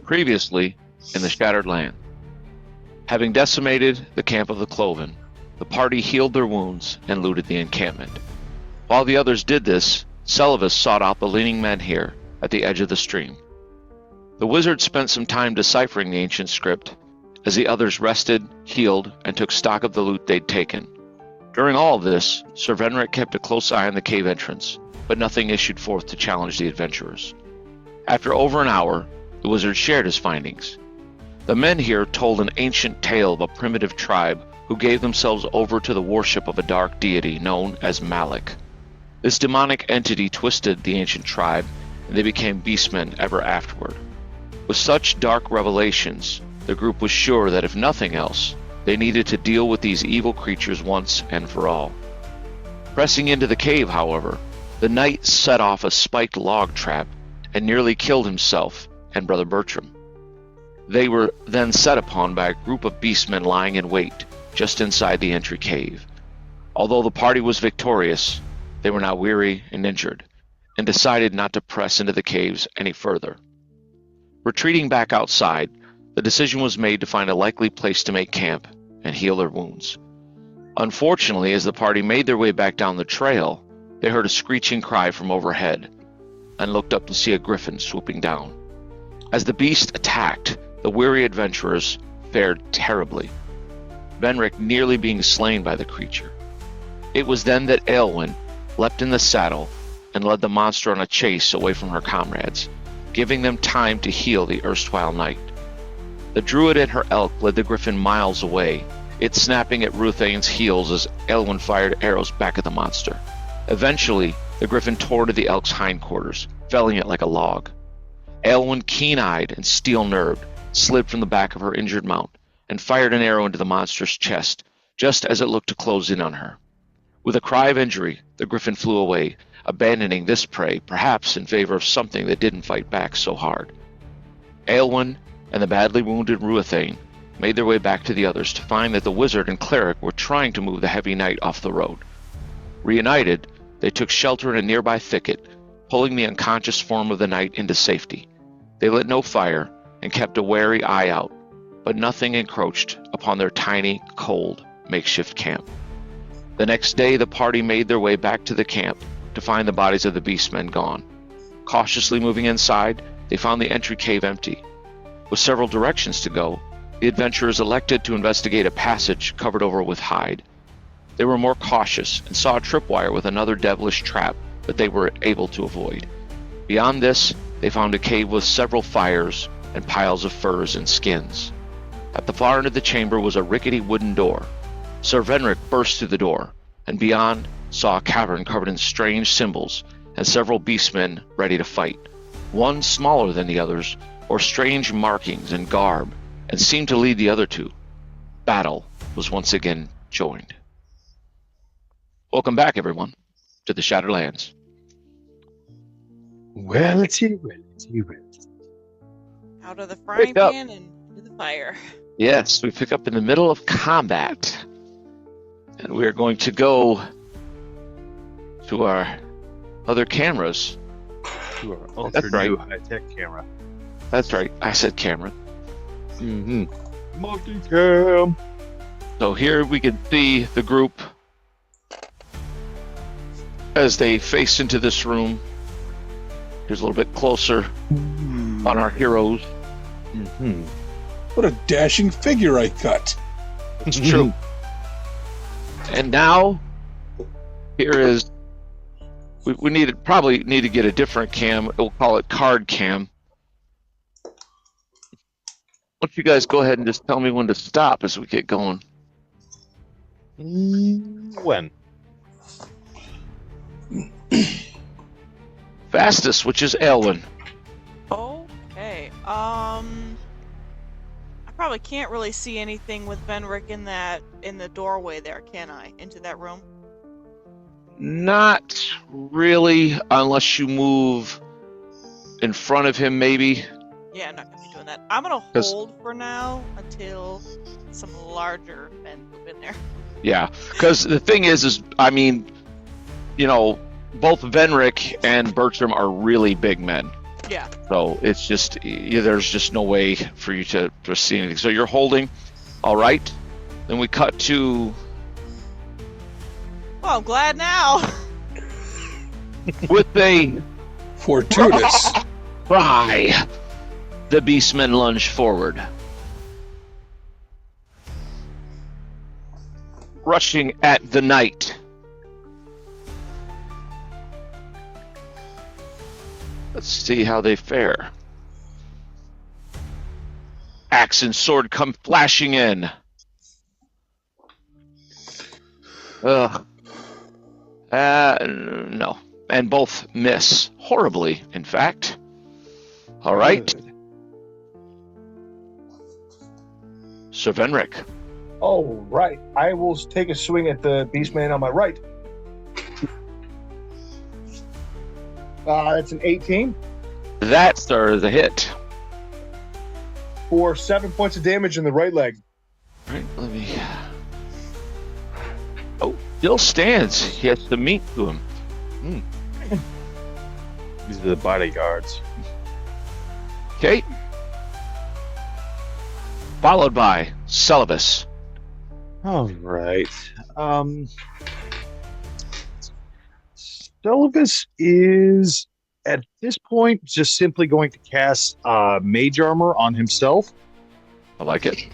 Previously, in the Shattered Land. Having decimated the camp of the Cloven, the party healed their wounds and looted the encampment. While the others did this, Celavus sought out the leaning men here at the edge of the stream. The wizard spent some time deciphering the ancient script, as the others rested, healed, and took stock of the loot they'd taken. During all of this, Sir Venric kept a close eye on the cave entrance, but nothing issued forth to challenge the adventurers. After over an hour, the wizard shared his findings. The men here told an ancient tale of a primitive tribe who gave themselves over to the worship of a dark deity known as Malak. This demonic entity twisted the ancient tribe, and they became beastmen ever afterward. With such dark revelations, the group was sure that if nothing else, they needed to deal with these evil creatures once and for all. Pressing into the cave, however, the knight set off a spiked log trap and nearly killed himself and Brother Bertram. They were then set upon by a group of beastmen lying in wait just inside the entry cave. Although the party was victorious, they were now weary and injured, and decided not to press into the caves any further. Retreating back outside, the decision was made to find a likely place to make camp and heal their wounds. Unfortunately, as the party made their way back down the trail, they heard a screeching cry from overhead and looked up to see a griffin swooping down. As the beast attacked, the weary adventurers fared terribly, Venric nearly being slain by the creature. It was then that Aelwyn leapt in the saddle and led the monster on a chase away from her comrades, giving them time to heal the erstwhile knight. The druid and her elk led the griffin miles away, it snapping at Ruthane's heels as Aelwyn fired arrows back at the monster. Eventually, the griffin tore to the elk's hindquarters, felling it like a log. Aelwyn, keen-eyed and steel-nerved, slid from the back of her injured mount and fired an arrow into the monster's chest, just as it looked to close in on her. With a cry of injury, the griffin flew away, abandoning this prey, perhaps in favor of something that didn't fight back so hard. Aelwyn and the badly wounded Ruathane made their way back to the others to find that the wizard and cleric were trying to move the heavy knight off the road. Reunited, they took shelter in a nearby thicket, pulling the unconscious form of the knight into safety. They lit no fire and kept a wary eye out, but nothing encroached upon their tiny, cold, makeshift camp. The next day, the party made their way back to the camp to find the bodies of the beastmen gone. Cautiously moving inside, they found the entry cave empty. With several directions to go, the adventurers elected to investigate a passage covered over with hide. They were more cautious and saw a tripwire with another devilish trap that they were able to avoid. Beyond this, they found a cave with several fires and piles of furs and skins. At the far end of the chamber was a rickety wooden door. Sir Venric burst through the door, and beyond saw a cavern covered in strange symbols and several beastmen ready to fight. One smaller than the others, or strange markings and garb, and seemed to lead the other two. Battle was once again joined. Welcome back, everyone, to the Shattered Lands. Well. Out of the frying pan and into the fire. Yes, we pick up in the middle of combat. And we're going to go to our other cameras. To our ultra-new high-tech camera. That's right, I said camera. Mm-hmm. Multi-cam! So here we can see the group as they face into this room. Here's a little bit closer on our heroes. Mm-hmm. What a dashing figure I cut. It's true. And now, here is, we probably need to get a different cam. We'll call it card cam. Why don't you guys go ahead and just tell me when to stop as we get going? When? Fastest, which is Aelwyn. Okay. I probably can't really see anything with Venric in the doorway there, can I? Into that room? Not really, unless you move in front of him, maybe. Yeah, I'm not gonna be doing that. I'm gonna hold for now until some larger men move in there. Yeah, because the thing is, I mean, you know, both Venric and Bertram are really big men. Yeah. So it's just, there's just no way for you to see anything. So you're holding. All right. Then we cut to Well, I'm glad now. with a Fortuitous. cry. The beastmen lunge forward, rushing at the knight. Let's see how they fare. Axe and sword come flashing in. Ugh. No. And both miss. Horribly, in fact. All right. Sir Venric. All right. I will take a swing at the beastman on my right. That's an 18 That's the hit. for 7 points of damage in the right leg. All right, let me... Oh, still stands. He has to meet to him. These are the bodyguards. Okay. Followed by Celibus. All right. Celibus is at this point just simply going to cast mage armor on himself, I like it.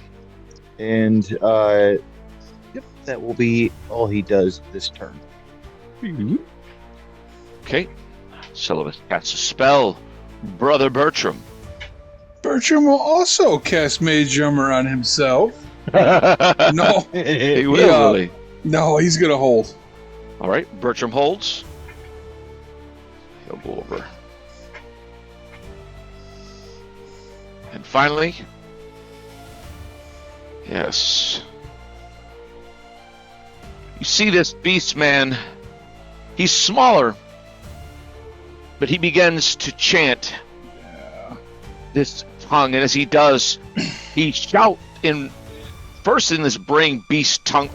and yep, that will be all he does this turn. Okay. Celibus casts a spell. Brother Bertram. Bertram will also cast Mage Armor on himself. He No, will, Yeah. really. no, he's gonna hold. All right, Bertram holds. He'll go over. And finally, yes. You see this beast man. He's smaller, but he begins to chant this tongue, and as he does, he shouts first in this braying beast tongue,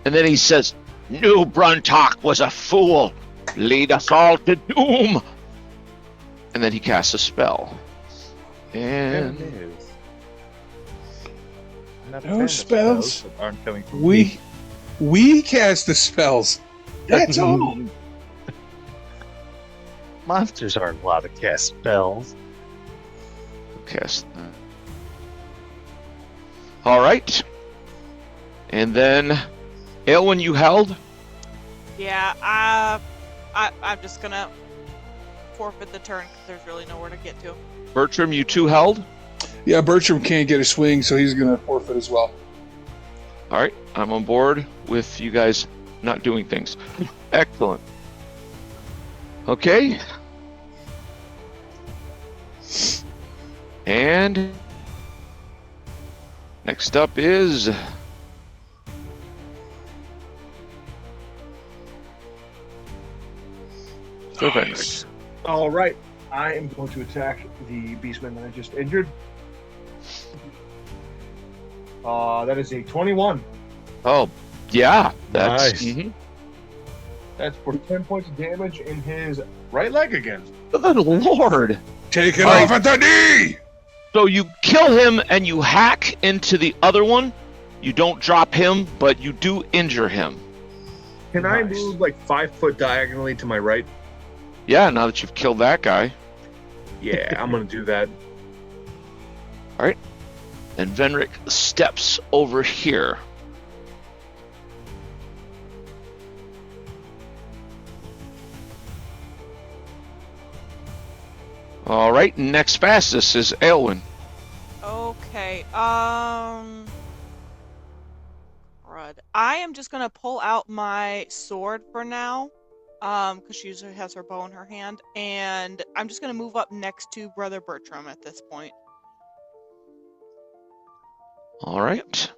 and then he says, "New Bruntalk was a fool. Lead us all to doom." And then he casts a spell. And No spells. that aren't coming from We cast the spells. That's all. Monsters aren't allowed to cast spells. cast that. All right. And then, Aelwyn, you held. Yeah, I'm just gonna forfeit the turn because there's really nowhere to get to. Bertram, you two held. Yeah, Bertram can't get a swing, so he's gonna forfeit as well. All right, I'm on board with you guys not doing things. Excellent. Okay. And next up is Sir Venric. All right. I am going to attack the beastman that I just injured. That is a 21. Oh, yeah, that's Nice. That's for 10 points of damage in his right leg again. Good Lord. Take it Right. off at the knee! So you kill him and you hack into the other one. You don't drop him, but you do injure him. Can I Nice. move like 5 foot diagonally to my right? Yeah, now that you've killed that guy. Yeah, I'm going to do that. And Venric steps over here. All right, next fastest is Aelwyn. Okay. Crud. I am just gonna pull out my sword for now, because she usually has her bow in her hand, and I'm just gonna move up next to Brother Bertram at this point. All right.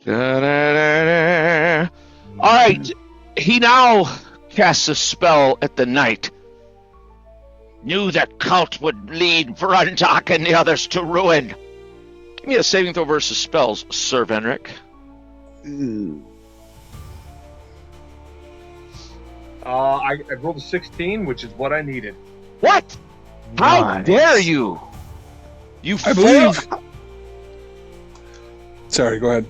Da-da-da-da. All right, he now casts a spell at the knight. Knew that cult would lead Bruntalk and the others to ruin. Give me a saving throw versus spells, Sir Venric. I rolled a 16, which is what I needed. What? How Nice. dare you? You I failed. believe. Sorry, go ahead.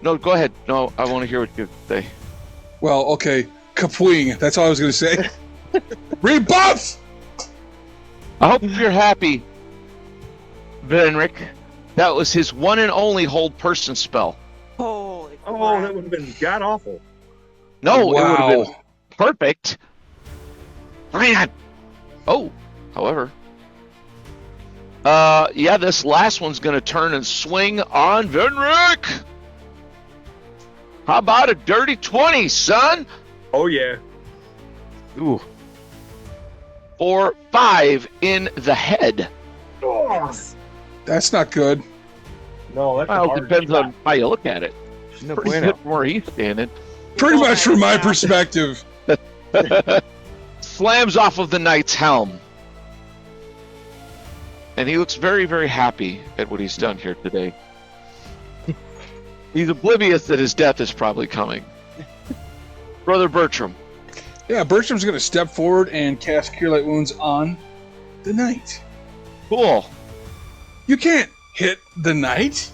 No, go ahead. No, I want to hear what you say. Well, okay. Kapwing. That's all I was going to say. Rebuff! I hope you're happy, Venric. That was his one and only hold person spell. Holy Oh, crap. that would have been god awful. No, it would have Wow. been perfect. Man. Oh, however. Yeah, this last one's going to turn and swing on Venric. How about a dirty 20, son? Oh, yeah. Ooh. For 5 in the head. Oh, That's not good. no, that's a Well, it hard depends shot. on how you look at it. No Pretty bueno. good from where he's standing. Pretty Oh, much from my yeah. perspective. Slams off of the knight's helm. And he looks very, very happy at what he's done here today. He's oblivious that his death is probably coming. Brother Bertram. Yeah, Bertram's going to step forward and cast Cure Light Wounds on the knight. Cool. You can't hit the knight.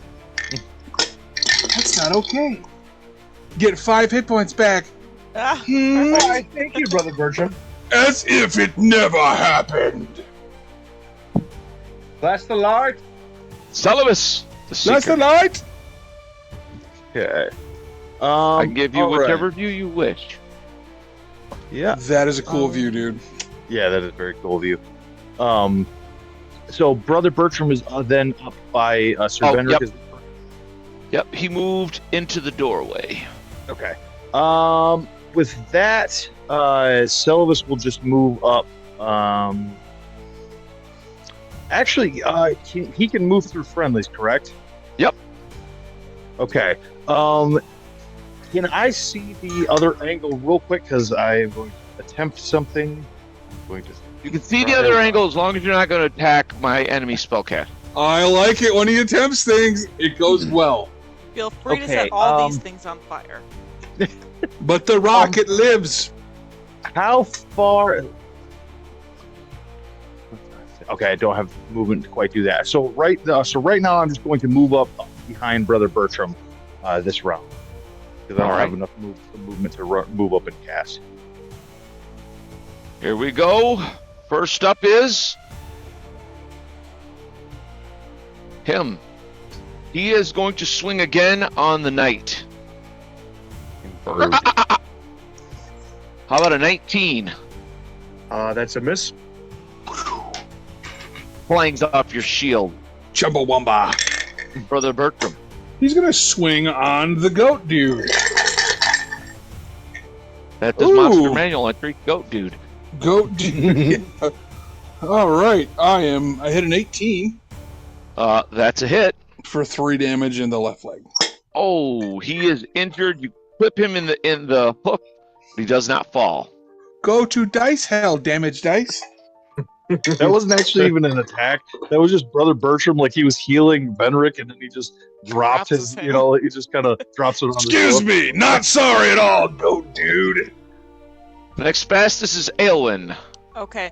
That's not okay. Get 5 hit points back. Ah, Why, thank you, Brother Bertram. As if it never happened. That's the light. Celibus. The Seeker. That's the knight. Okay. I can give you all right. whichever view you wish. Yeah. That is a cool view, dude. Yeah, that is very cool of you. So Brother Bertram is then up by Sir Oh, Benric. yep. Yep, he moved into the doorway. Okay. With that, Celibus will just move up. Actually, he can move through friendlies, correct? Yep. Okay. Can I see the other angle real quick? Because I'm going to attempt something. I'm going to. You can see the other angle as long as you're not going to attack my enemy spellcast. I like it when he attempts things. It goes well. feel free to Okay, set all these things on fire. But the rocket lives. How far? Okay, I don't have movement to quite do that. So right now, I'm just going to move up behind Brother Bertram this round because I don't have enough movement to move up and cast. Here we go. First up is him. He is going to swing again on the knight. Bird. How about a 19? That's a miss. Flangs off your shield, Chumbawamba. Brother Bertram. He's going to swing on the goat dude. That does Ooh. Monster Manual entry. Goat dude. Goat dude. All right. I hit an 18 That's a hit. for 3 damage in the left leg. Oh, he is injured. You clip him in the hoof, but he does not fall. Go to dice hell, damage dice. That wasn't actually even an attack. That was just Brother Bertram, like he was healing Benric, and then he just dropped Drops his, his he just kind of drops it on the Excuse floor. me, not sorry at all, goat dude. The next fastest is Aelwyn. Okay.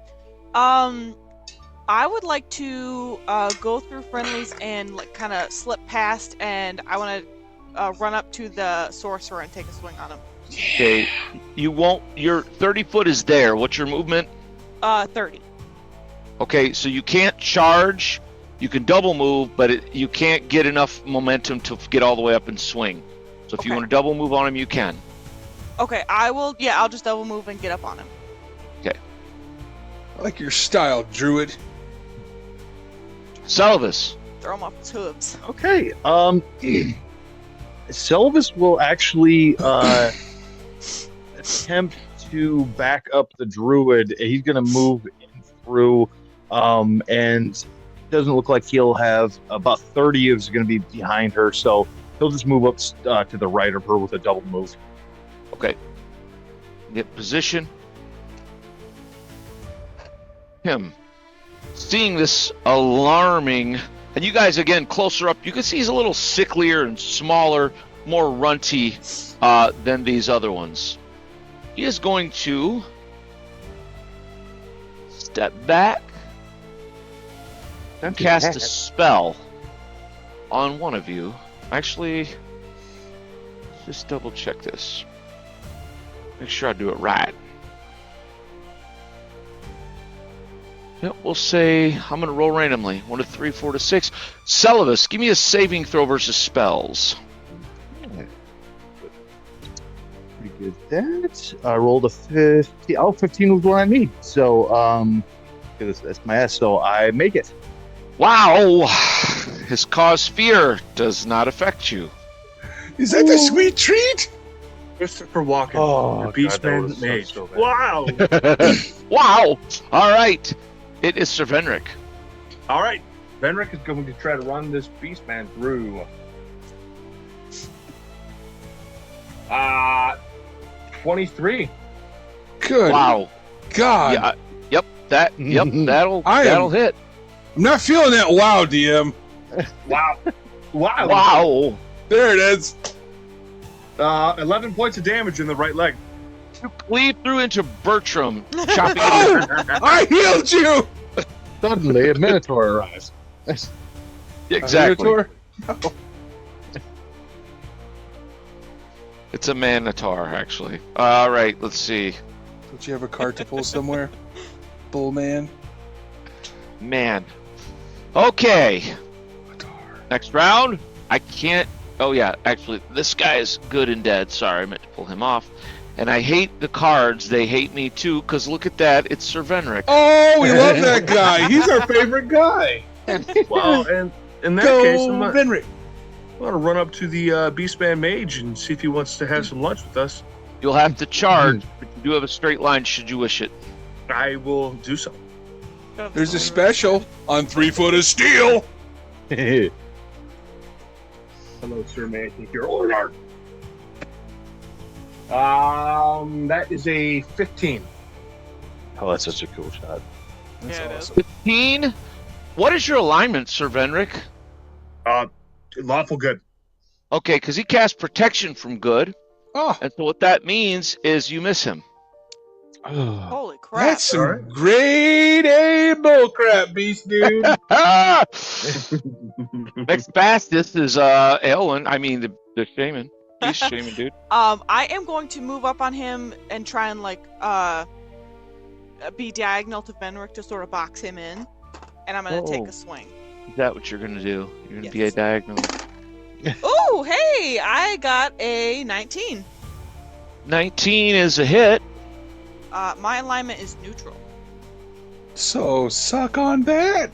I would like to go through friendlies and like kind of slip past, and I want to run up to the sorcerer and take a swing on him. Okay, you won't. Your 30 foot is there. What's your movement? 30. Okay, so you can't charge. You can double move, but you can't get enough momentum to get all the way up and swing. So if you Okay. want to double move on him, you can. Okay, I will. Yeah, I'll just double move and get up on him. I like your style, druid. Salvus. Throw him off his hooves. Okay. Selvus will actually attempt to back up the druid. He's going to move in through, and it doesn't look like he'll have about 30 is going to be behind her, so he'll just move up to the right of her with a double move. Okay. Get position. Him. Seeing this alarming, and you guys again closer up, you can see he's a little sicklier and smaller, more runty than these other ones. He is going to step back and cast a spell on one of you. Actually, just double check this. Make sure I do it right. Yep, we'll say I'm going to roll randomly. 1 to 3, 4 to 6. Celovus, give me a saving throw versus spells. Pretty good at that. I rolled a 50. Oh, 15 was what I need. So, that's my S. So I make it. Wow! His cause fear does not affect you. Is that the sweet treat? Christopher Walken, Oh, the Beastman God, that mage. was so bad. Wow! Wow! All right, it is Sir Venric. All right, Venric is going to try to run this Beastman through. 23. Good. Wow! God. Yeah. Yep. That'll I am- that'll hit. I'm not feeling that wow, DM. Wow! Wow! Wow! There it is. 11 points of damage in the right leg. You cleave through into Bertram, chopping at his I healed you. Suddenly, a Minotaur arrives. exactly. Minotaur? It's a Minotaur, actually. All right, let's see. Don't you have a cart to pull somewhere? Bull man. Man. Okay. Next round. I can't. Oh yeah, actually, this guy is good and dead. Sorry, I meant to pull him off. And I hate the cards. They hate me too, because look at that. It's Sir Venric. Oh, we love that guy. He's our favorite guy. Well, and in that Go, case, I'm going Venric. to run up to the Beastman mage and see if he wants to have some lunch with us. You'll have to charge, but you do have a straight line should you wish it. I will do so. There's a special on 3 foot of steel. Hello, sir. May I take your order? That is a 15. Oh, that's such a cool shot. That's Yeah, it is. awesome. 15? What is your alignment, Sir Venric? Lawful good. Okay, because he cast protection from good, Oh, and so what that means is you miss him. Holy crap. that's some Alright. grade A bullcrap, beast dude. Next fastest is Elwin. I mean the shaman. He's shaman, dude. I am going to move up on him and try and be diagonal to Venric to sort of box him in, and I'm gonna take Oh. a swing. Is that what you're gonna do? You're gonna be a Yes. diagonal. Ooh, hey! I got a 19. 19 is a hit. My alignment is neutral. So suck on that.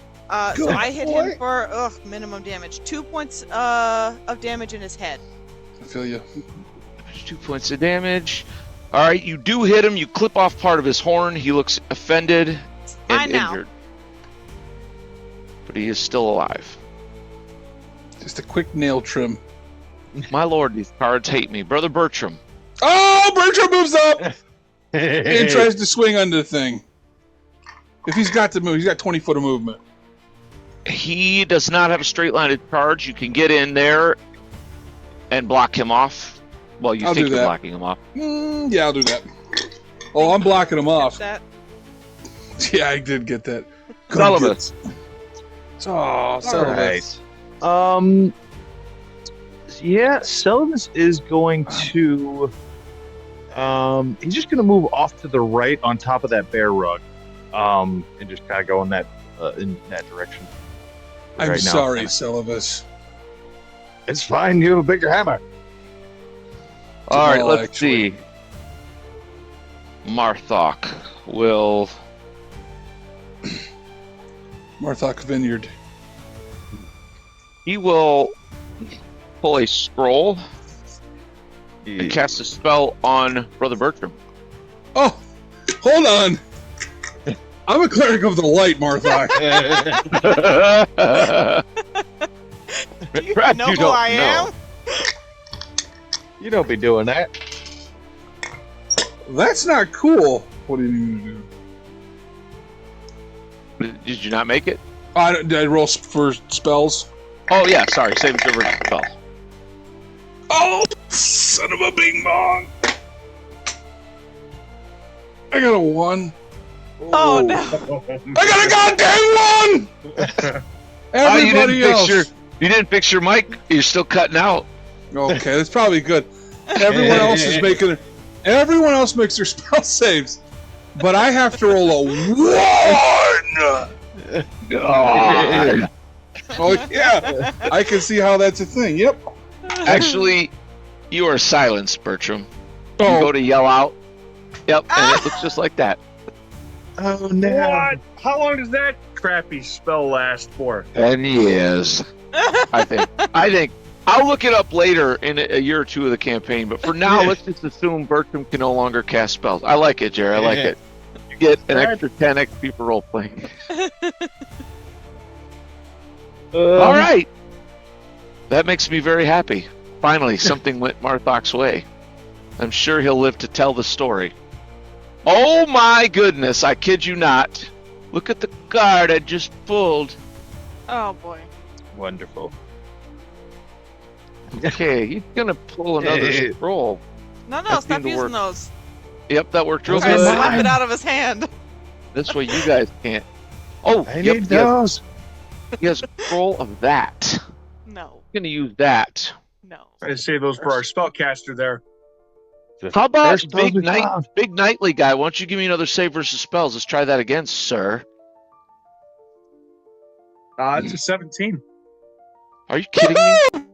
So Good I hit boy. him for minimum damage. 2 points of damage in his head. I feel you. 2 points of damage. All right, you do hit him. You clip off part of his horn. He looks offended Fine and now. injured, but he is still alive. Just a quick nail trim. My lord, these cards hate me, Brother Bertram. Oh, Bertram moves up and tries to swing on the thing. If he's got to move, he's got 20 foot of movement. He does not have a straight line of charge. You can get in there and block him off. Well, you I'll think do you're that. blocking him off. Yeah, I'll do that. Oh, I'm blocking him off. That Yeah, I did get that. Celovus. Oh, All Celovus. right. Yeah, Celovus is going to. He's just going to move off to the right on top of that bear rug, and just kind of go in that direction. I'm Right now. sorry, Celovus. It's fine. You have a bigger hammer. All right, Well, let's actually. see. Marthok will. Marthok Vineyard. He will pull a scroll and cast a spell on Brother Bertram. Oh, hold on. I'm a cleric of the light, Marthok. Do you Brad, know you who don't I am? You don't be doing that. That's not cool. What are you going to do? Did you not make it? Did I roll for spells? Oh yeah, sorry. Saving throw versus spell. Oh, son of a bing bong. I got a 1. Oh, no. I got a goddamn 1! Everybody else. You didn't fix your mic. You're still cutting out. Okay, that's probably good. Everyone else is making it. Everyone else makes their spell saves, but I have to roll a 1. God. Oh yeah, I can see how that's a thing. Yep. Actually, you are silenced, Bertram. You Oh, go to yell out. Yep, and it looks just like that. Oh no! What? How long does that crappy spell last for? 10 years. I think. I'll look it up later in a year or two of the campaign, but for now, let's just assume Bertram can no longer cast spells. I like it, Jerry. I like it. You get an extra 10 XP for role playing. All right. That makes me very happy. Finally, something went Marthok's way. I'm sure he'll live to tell the story. Oh my goodness, I kid you not. Look at the card I just pulled. Oh, boy. Wonderful. Okay, he's gonna pull another scroll. No, That stop seemed to using work. those. Yep, that worked real Try to good. slap it out of his hand. This way you guys can't. Oh, I yep, need those. he has a scroll of that. No, I'm gonna use that. no. I say those for our spellcaster there. How about First spells big we night, found. big knightly guy? Why don't you give me another save versus spells? Let's try that again, sir. It's a 17. Are you kidding me?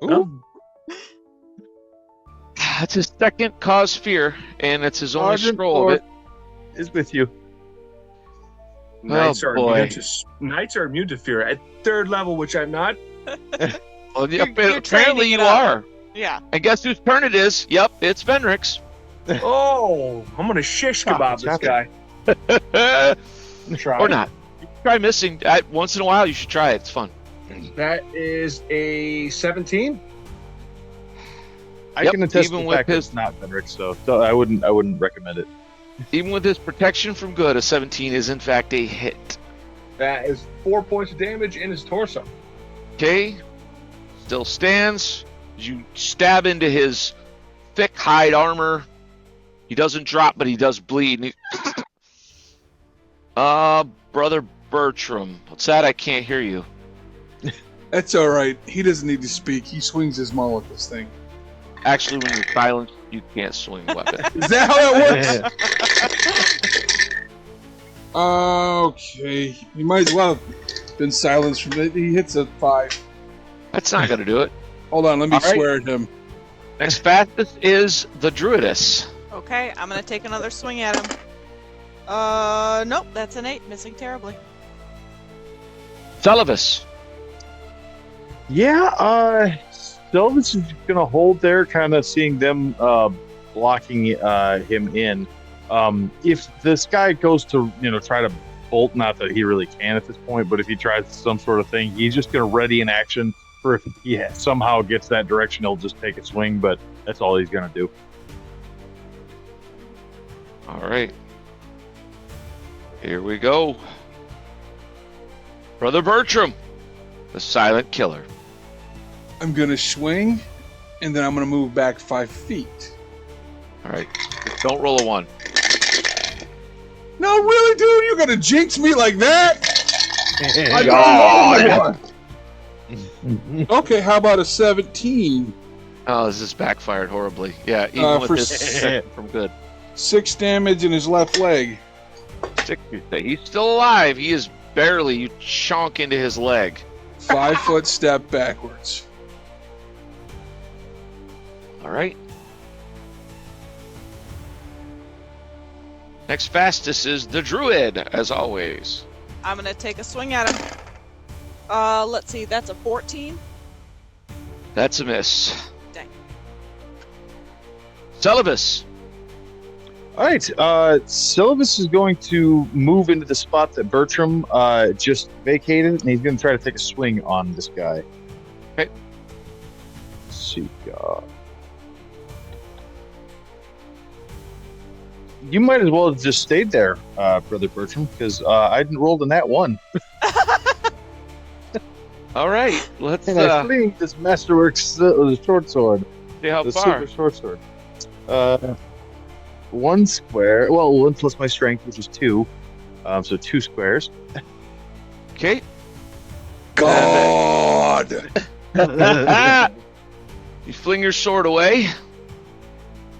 Ooh. That's his second cause fear, and it's his only Sergeant scroll of it. Is with you. Knights are boy. immune to fear at 3rd level, which I'm not. Well, You're apparently training you it up. are. Yeah. And guess whose turn it is? Yep, it's Venric's. Oh, I'm gonna shish kebab what's this guy. Try. Or not. You can try missing. Once in a while, you should try it. It's fun. That is a 17. I Yep, can attest to even the with fact that his- it's not Benrick, so I wouldn't recommend it. Even with his protection from good, a 17 is in fact a hit. That is 4 points of damage in his torso. Okay, still stands. You stab into his thick hide armor. He doesn't drop, but he does bleed. Brother Bertram, what's that? I can't hear you. that's all right. He doesn't need to speak. He swings his maul at this thing. Actually, when you're silenced, you can't swing a weapon. Is that how that works? Okay, he might as well have been silenced from it. He hits a 5. That's not gonna do it. Hold on, let me All right. swear at him. Next fastest is the Druidess. Okay, I'm gonna take another swing at him. Nope, that's an 8, missing Celavus. Yeah, Sylvis is gonna hold there, kind of seeing them blocking him in. If this guy goes to try to bolt, not that he really can at this point, but if he tries some sort of thing, he's just gonna ready in action for if he somehow gets that direction, he'll just take a swing. But that's all he's gonna do. All right. Here we go. Brother Bertram, the silent killer. I'm gonna swing, and then I'm gonna move back 5 feet. All right. Don't roll a 1. No, really, dude, you're gonna jinx me like that? I God. Okay, how about a 17? Oh, this has backfired horribly. Yeah, even with for this second from good. 6 damage in his left leg. 6, you say. He's still alive. He is barely. You chonk into his leg. 5 foot step backwards. All right. Next fastest is the Druid, as always. I'm gonna take a swing at him. Let's see, that's a 14. That's a miss. Dang. Celavus. All right, Sylvis is going to move into the spot that Bertram just vacated, and he's going to try to take a swing on this guy. Okay. Let's see. You might as well have just stayed there, Brother Bertram, because I didn't roll in that one. All right. Let's And I swing this Masterworks short sword. see how The far. super short sword. 1 square. Well, 1 plus my strength, which is 2. So 2 squares. Okay. God. You fling your sword away.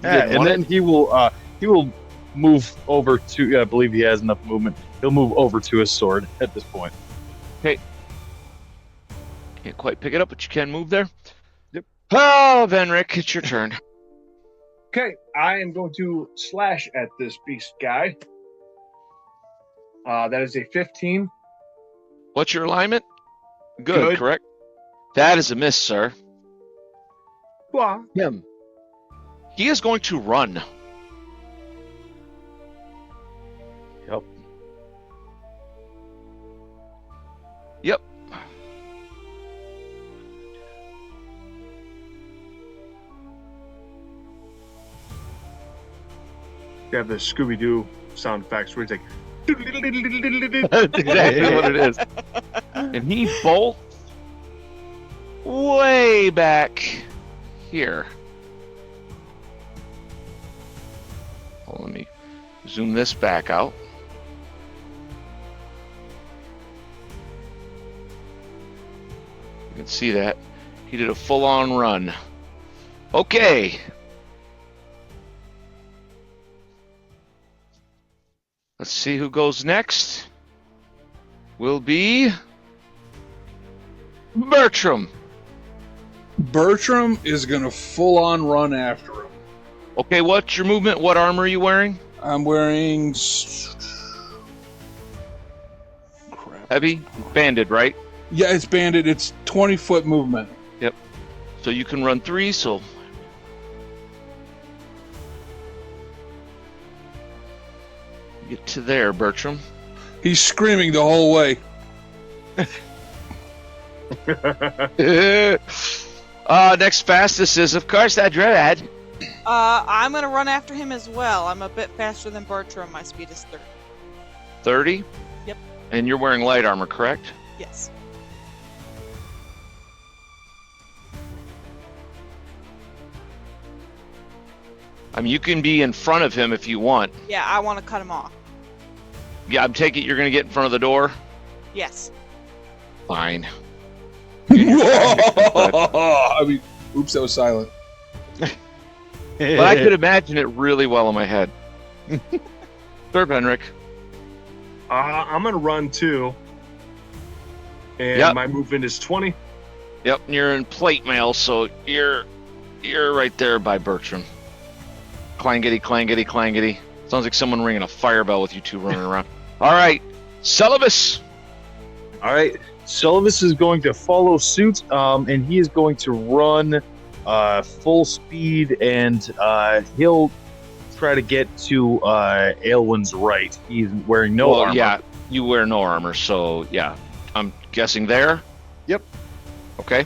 And then he will move over to. I believe he has enough movement. He'll move over to his sword at this point. Can't quite pick it up, but you can move there. Yep. Oh, Venric, it's your turn. Okay, I am going to slash at this beast guy. That is a 15. What's your alignment? Good, correct? That is a miss, sir. Well, Him. He is going to run. Yep. Yep. you have the Scooby-Doo sound effects where he's like... That's exactly what it is. And he bolts way back here. Let me zoom this back out. You can see that. He did a full-on run. Okay. Let's see who goes next. Will be Bertram. Bertram is going to full on run after him. Okay, what's your movement? What armor are you wearing? I'm wearing... Crap. Heavy? Banded, right? Yeah, it's banded. It's 20-foot movement. Yep. So you can run 3, so... Get to there, Bertram. He's screaming the whole way. Next fastest is, of course, that Dread. I'm gonna run after him as well. I'm a bit faster than Bertram. My speed is 30. 30? Yep. And you're wearing light armor, correct? Yes. I mean, you can be in front of him if you want. Yeah, I want to cut him off. Yeah, I'm taking it you're going to get in front of the door? Yes. Fine. I mean, oops, that was silent. But I could imagine it really well in my head. Third, Henrik. I'm going to run too. And Yep. my movement is 20. Yep, and you're in plate mail, so you're right there by Bertram. Clangety, clangety, clangety. Sounds like someone ringing a fire bell with you two running around. All right, Celovus. All right, Celovus is going to follow suit, and he is going to run full speed, and he'll try to get to Aelwyn's right. He's wearing no armor. Yeah, you wear no armor, so yeah. I'm guessing there? Yep. Okay.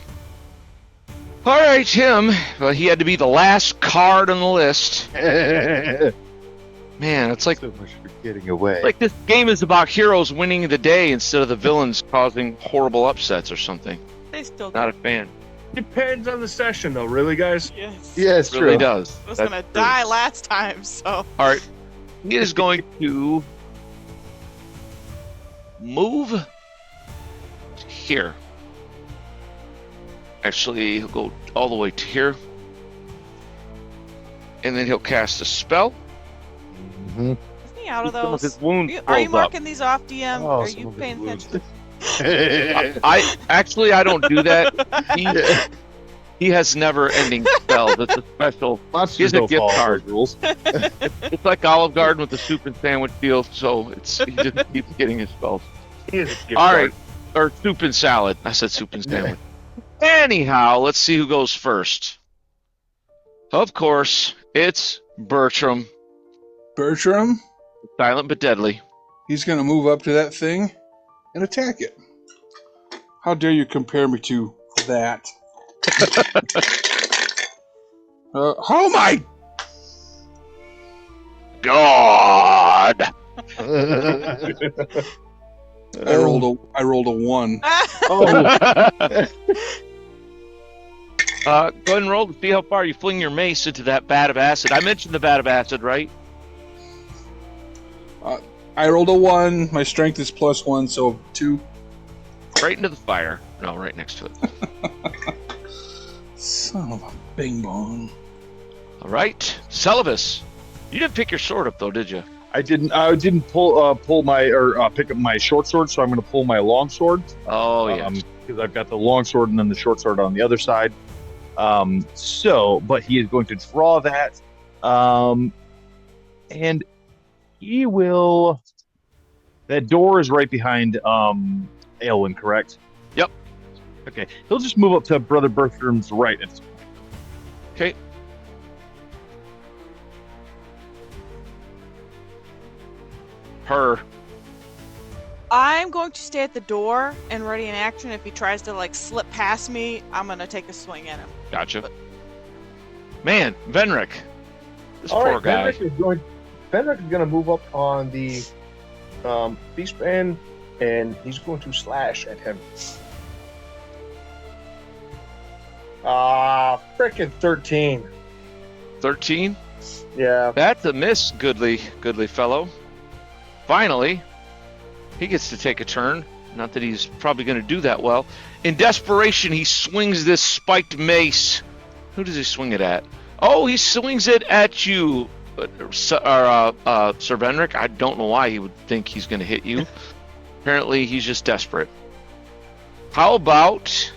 All right, him. Well, he had to be the last card on the list. Man, it's like So much for getting away. like this game is about heroes winning the day instead of the villains causing horrible upsets or something. They still Not a fan. Depends on the session, though, really, guys? Yes. yeah, it's It really true. does. I was That's gonna true. die last time, so. All right. He is going to move here. Actually, he'll go all the way to here. And then he'll cast a spell. Mhm. Isn't he out of Some of those? his wounds Are you close up. marking these off, DM? Oh, Are some you of his paying wounds. attention? I don't do that. He has never-ending spells. It's a special. Monsters Here's a don't gift follow card. those rules. It's like Olive Garden with the soup and sandwich deal. So he just keeps getting his spells. He is a gift All card. right, or soup and salad. I said soup and sandwich. Anyhow, let's see who goes first. Of course, it's Bertram. Bertram, Silent but deadly. he's going to move up to that thing and attack it. How dare you compare me to that? Oh my! God. I rolled a 1. Oh, Go ahead and roll to see how far you fling your mace into that vat of acid. I mentioned the vat of acid, right? I rolled a 1. My strength is +1, so 2. Right into the fire. No, right next to it. Son of a bing bong. All right, Celovus. You didn't pick your sword up though, did you? I didn't pull my or pick up my short sword, so I'm going to pull my long sword. Oh yeah. Because I've got the long sword and then the short sword on the other side. But he is going to draw that, and he will. That door is right behind Aelwyn, correct? Yep. Okay, he'll just move up to Brother Bertram's right. Okay. Her. I'm going to stay at the door and ready in action. If he tries to like slip past me, I'm gonna take a swing at him. Gotcha. Man, Venric. This All poor right, guy. Venric is going to move up on the Beastman, and he's going to slash at him. Frickin' 13. 13. Yeah. That's a miss, goodly fellow. Finally, he gets to take a turn. Not that he's probably going to do that well. In desperation, he swings this spiked mace. Who does he swing it at? Oh, he swings it at you, Sir Venric. I don't know why he would think he's going to hit you. Apparently, he's just desperate. How about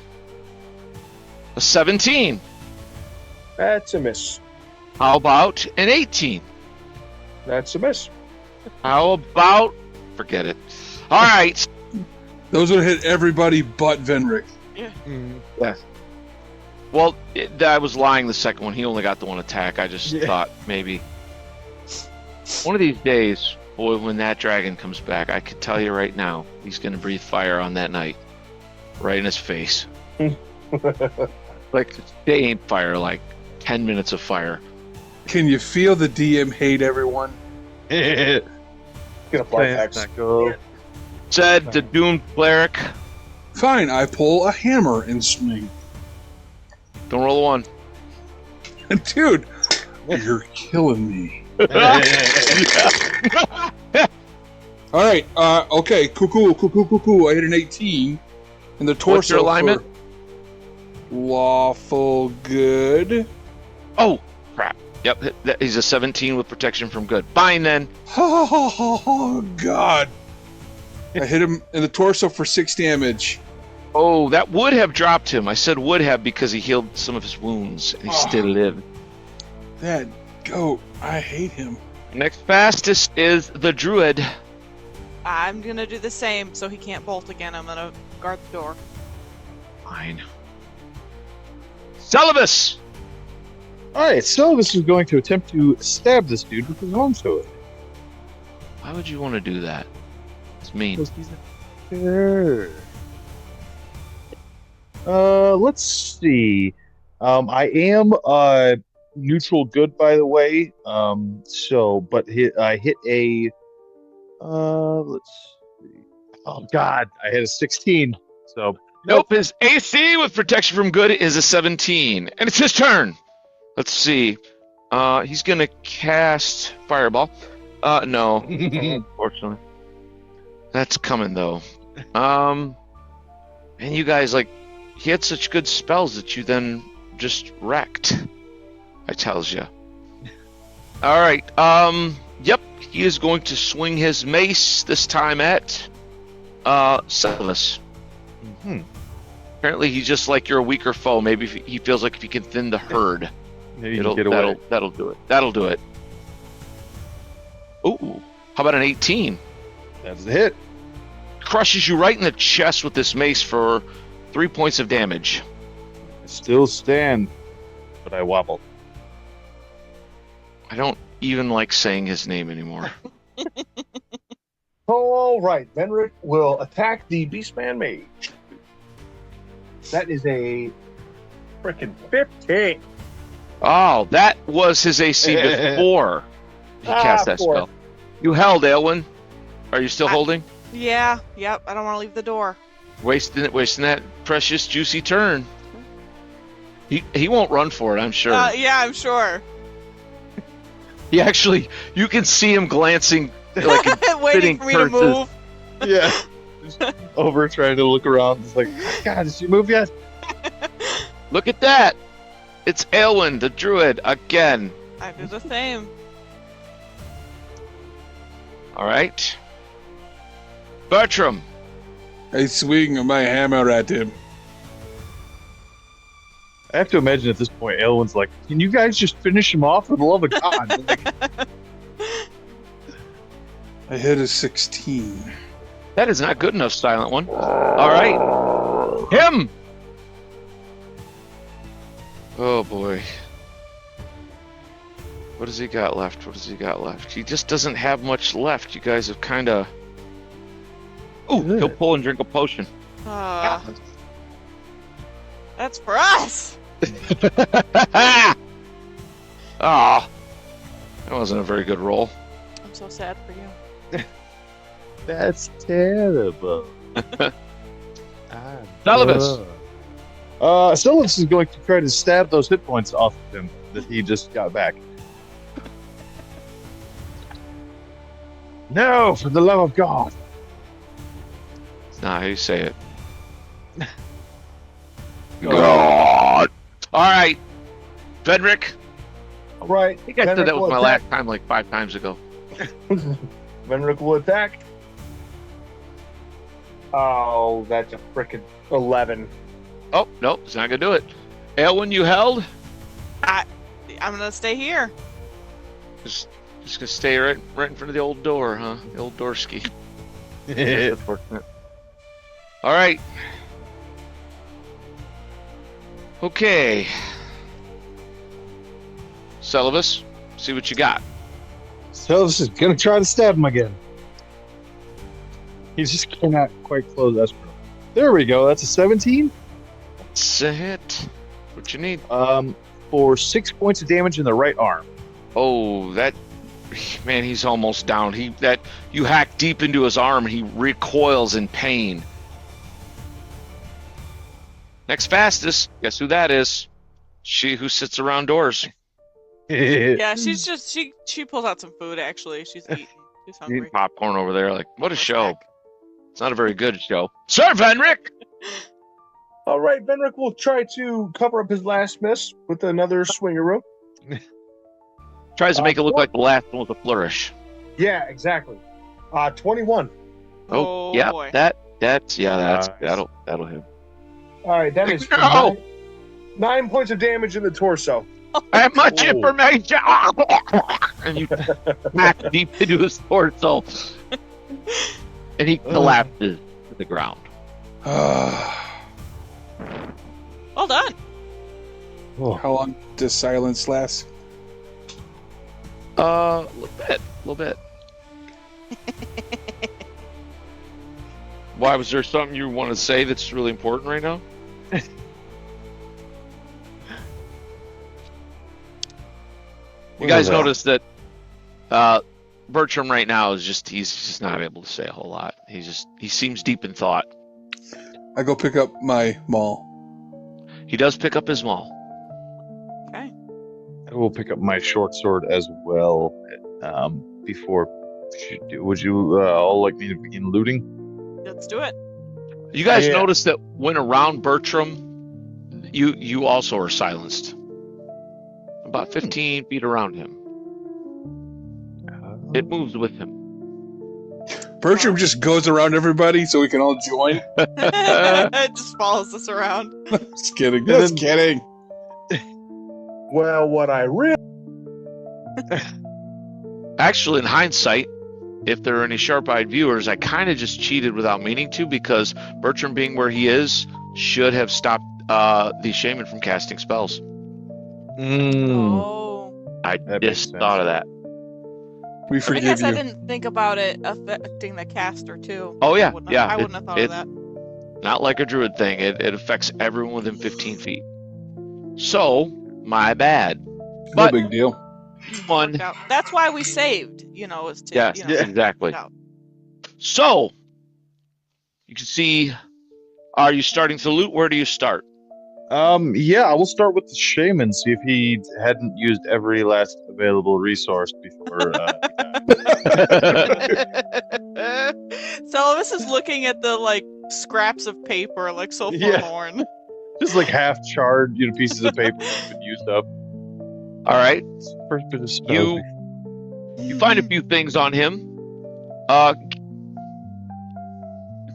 a 17? That's a miss. How about an 18? That's a miss. How about... Forget it. All right. Those would hit everybody but Venric. Yeah. Well, I was lying the second one. He only got the one attack. I just thought maybe... One of these days, boy, when that dragon comes back, I could tell you right now, he's going to breathe fire on that knight. Right in his face. Like, they ain't fire, like 10 minutes of fire. Can you feel the DM hate everyone? Gonna apply X. Said the doomed cleric. Fine, I pull a hammer and swing. Don't roll a 1. Dude, you're killing me. All right, okay, cool. I hit an 18 in the torso. What's your alignment? Lawful good. Oh, crap. Yep, he's a 17 with protection from good. Fine, then. Oh, God. I hit him in the torso for 6 damage. Oh, that would have dropped him. I said would have because he healed some of his wounds, and he still lived. That goat, I hate him. Next fastest is the druid. I'm gonna do the same so he can't bolt again. I'm gonna guard the door. Fine. Celovus! Alright, Celovus is going to attempt to stab this dude with his long sword. Why would you want to do that? It's mean. Sure. Let's see. I am neutral good, by the way. I hit a. Let's see. Oh God, I hit a 16. So Nope, his AC with protection from good is a 17. And it's his turn. Let's see. He's going to cast Fireball. No, unfortunately. That's coming, though. And you guys, he had such good spells that you then just wrecked. I tells you. All right. Yep, he is going to swing his mace this time at Celovus. Mm-hmm. Apparently, he's just like you're a weaker foe. Maybe if he feels like if he can thin the herd, It'll get away. that'll do it. That'll do it. Ooh, how about an 18? That's a hit. Crushes you right in the chest with this mace for 3 points of damage. I still stand, but I wobble. I don't even like saying his name anymore. All right, Venric will attack the Beastman Mage. That is a frickin' 15. Oh, that was his AC before he cast that spell. You held, Aelwyn. Are you still holding? Yeah, yep. I don't want to leave the door. Wasting that precious, juicy turn. He won't run for it, I'm sure. Yeah, I'm sure. He actually, you can see him glancing Like Waiting for me to curses. move. Yeah. Just over trying to look around. It's like, God, did she move yet? Look at that! It's Aelwyn, the druid, again. I do the same. All right. Bertram. I swing my hammer at him. I have to imagine at this point, Elwyn's like, can you guys just finish him off for the love of God? Like, I hit a 16. That is not good enough, Silent One. All right. Him! Oh, boy. What has he got left? What has he got left? He just doesn't have much left. You guys have kind of... Ooh, he'll pull and drink a potion. That's for us. Ah, that wasn't a very good roll. I'm so sad for you. that's terrible. Salivus. Silvus is going to try to stab those hit points off of him that he just got back. No, for the love of God. It's not how you say it. God. All right, Fenric. All right. I think I said that was my last time like 5 times ago. Venric will attack. Oh, that's a frickin' 11. Oh, nope, it's not going to do it. Aelwyn, you held? I'm gonna stay here. Just going to stay right in front of the old door, huh? The old doorski. That's unfortunate. All right. Okay. Celibus, see what you got. Silvus is going to try to stab him again. He just cannot quite close Esper. There we go. That's a 17. That's a hit. What you need? For 6 points of damage in the right arm. Oh, that man, he's almost down. You hack deep into his arm and he recoils in pain. Next fastest, guess who that is? She who sits around doors. Yeah, she's just she pulls out some food. Actually, she's eating. She's hungry. Eating popcorn over there. Like, what a What's show! back? It's not a very good show. Sir Venric. All right, Venric will try to cover up his last miss with another swingaroo. Tries to make it look like the last one with a flourish. Yeah, exactly. 21. Oh, Oh, yeah, boy. that's Nice. that'll hit. All right, that is No! 9 points of damage in the torso. I have much Ooh. information. And you hack deep into his torso, and he collapses to the ground. How Well done. long does silence last? A little bit. Why, was there something you want to say that's really important right now? You guys notice that Bertram right now is he's just not able to say a whole lot. He seems deep in thought. I go pick up my maul. He does pick up his maul. Okay. I will pick up my short sword as well. Before, would you all like me to begin looting? Let's do it. You guys Yeah. notice that when around Bertram, you also are silenced. About 15 feet around him. It moves with him. Bertram just goes around everybody so we can all join. It just follows us around. Just kidding. Just kidding. Well, what I really... Actually, in hindsight, if there are any sharp-eyed viewers, I kind of just cheated without meaning to, because Bertram being where he is should have stopped the shaman from casting spells. Oh. I That makes just sense. thought of that. We I forgive guess I you. didn't think about it affecting the caster too. Oh, yeah, I wouldn't yeah, I wouldn't have thought it- of that. Not like a druid thing. It affects everyone within 15 feet. So, my bad. No But big deal. one. Now, that's why we saved. Is to Yeah, you know, exactly. out. So, you can see, are you starting to loot? Where do you start? Yeah, I will start with the shaman, see if he hadn't used every last available resource before. Celibus is looking at the like scraps of paper, like so Yeah. forlorn. Just like half charred, pieces of paper that have been used up. All right. First bit of spells. You find a few things on him. You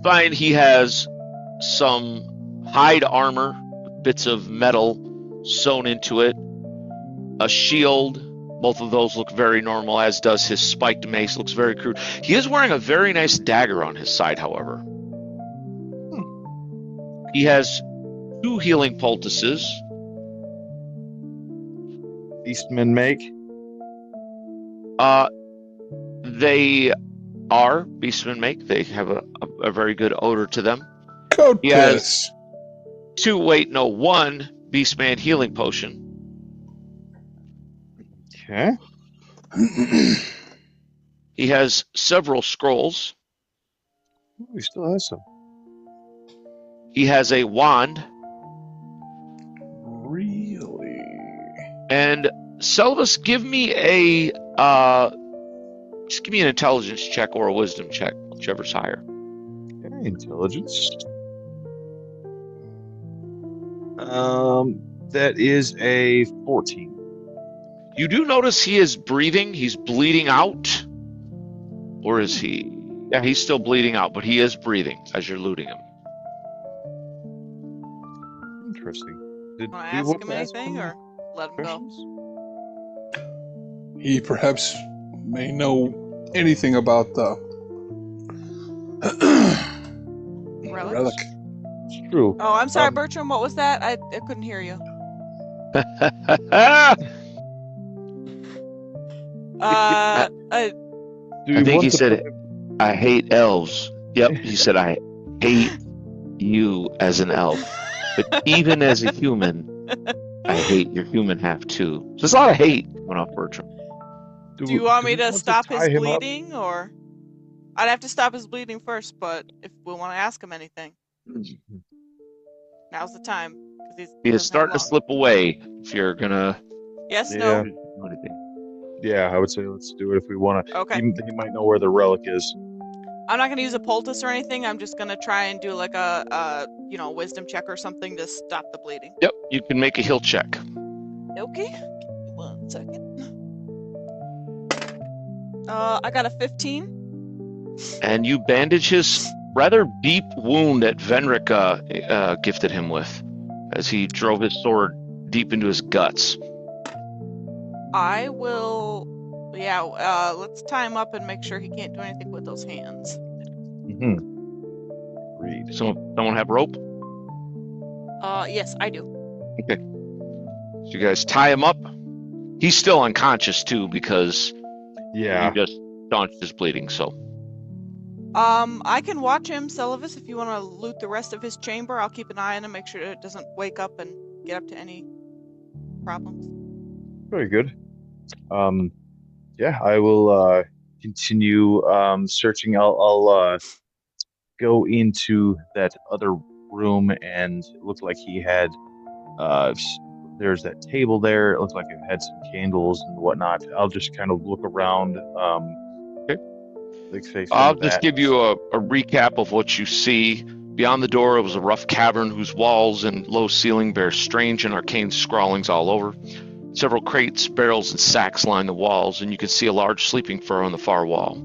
find he has some hide armor, bits of metal sewn into it, a shield. Both of those look very normal, as does his spiked mace. Looks very crude. He is wearing a very nice dagger on his side, however. He has 2 healing poultices. Beastmen make. They are Beastmen make. They have a very good odor to them. Code He has 1 Beastman healing potion. Okay. He has several scrolls. He still has some. He has a wand. Really? And Selvus, give me just give me an intelligence check or a wisdom check, whichever's higher. Okay, intelligence. That is a 14. You do notice he is breathing. He's bleeding out. Or is he? Yeah, he's still bleeding out, but he is breathing as you're looting him. Interesting. Did Want we to ask want him to ask anything, him or let him go? questions? He perhaps may know anything about the Relic? relic. It's true. Oh, I'm sorry, Um, Bertram. What was that? I couldn't hear you. I Do we think want he to said put it. him- I hate elves. Yep, he said I hate you as an elf. But even as a human, I hate your human half too. So there's a lot of hate coming off Bertram. Do you want me we to stop his tie him up? bleeding, or I'd have to stop his bleeding first? But if we want to ask him anything, now's the time. 'Cause He is doesn't have starting to long. slip away. If you're gonna Yes, Yeah. do anything. Yeah, I would say let's do it if we want to. no. Okay. He might know where the relic is. I'm not gonna use a poultice or anything. I'm just gonna try and do like a wisdom check or something to stop the bleeding. Yep, you can make a heal check. Okay. Give me 1 second. I got a 15. And you bandage his rather deep wound that Venric gifted him with as he drove his sword deep into his guts. I will. Yeah. Let's tie him up and make sure he can't do anything with those hands. Mm-hmm. Read. Someone have rope? Yes, I do. So you guys tie him up. He's still unconscious too because Yeah. you just staunched his bleeding. So I can watch him, Celibus, if you want to loot the rest of his chamber. I'll keep an eye on him, make sure it doesn't wake up and get up to any problems. Very good. Yeah, I will continue searching. I'll go into that other room, and it looked like he had. There's that table there. It looked like it had some candles and whatnot. I'll just kind of look around. Okay. Like say some I'll of just that. give you a recap of what you see. Beyond the door, it was a rough cavern whose walls and low ceiling bear strange and arcane scrawlings all over. Several crates, barrels, and sacks line the walls, and you can see a large sleeping fur on the far wall.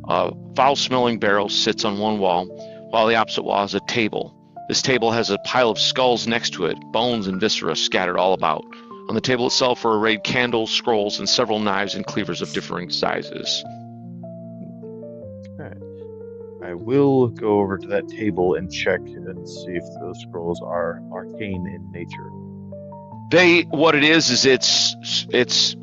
A foul-smelling barrel sits on one wall, while the opposite wall has a table. This table has a pile of skulls next to it, bones and viscera scattered all about. On the table itself are arrayed candles, scrolls, and several knives and cleavers of differing sizes. Okay. I will go over to that table and check and see if those scrolls are arcane in nature. What it is it's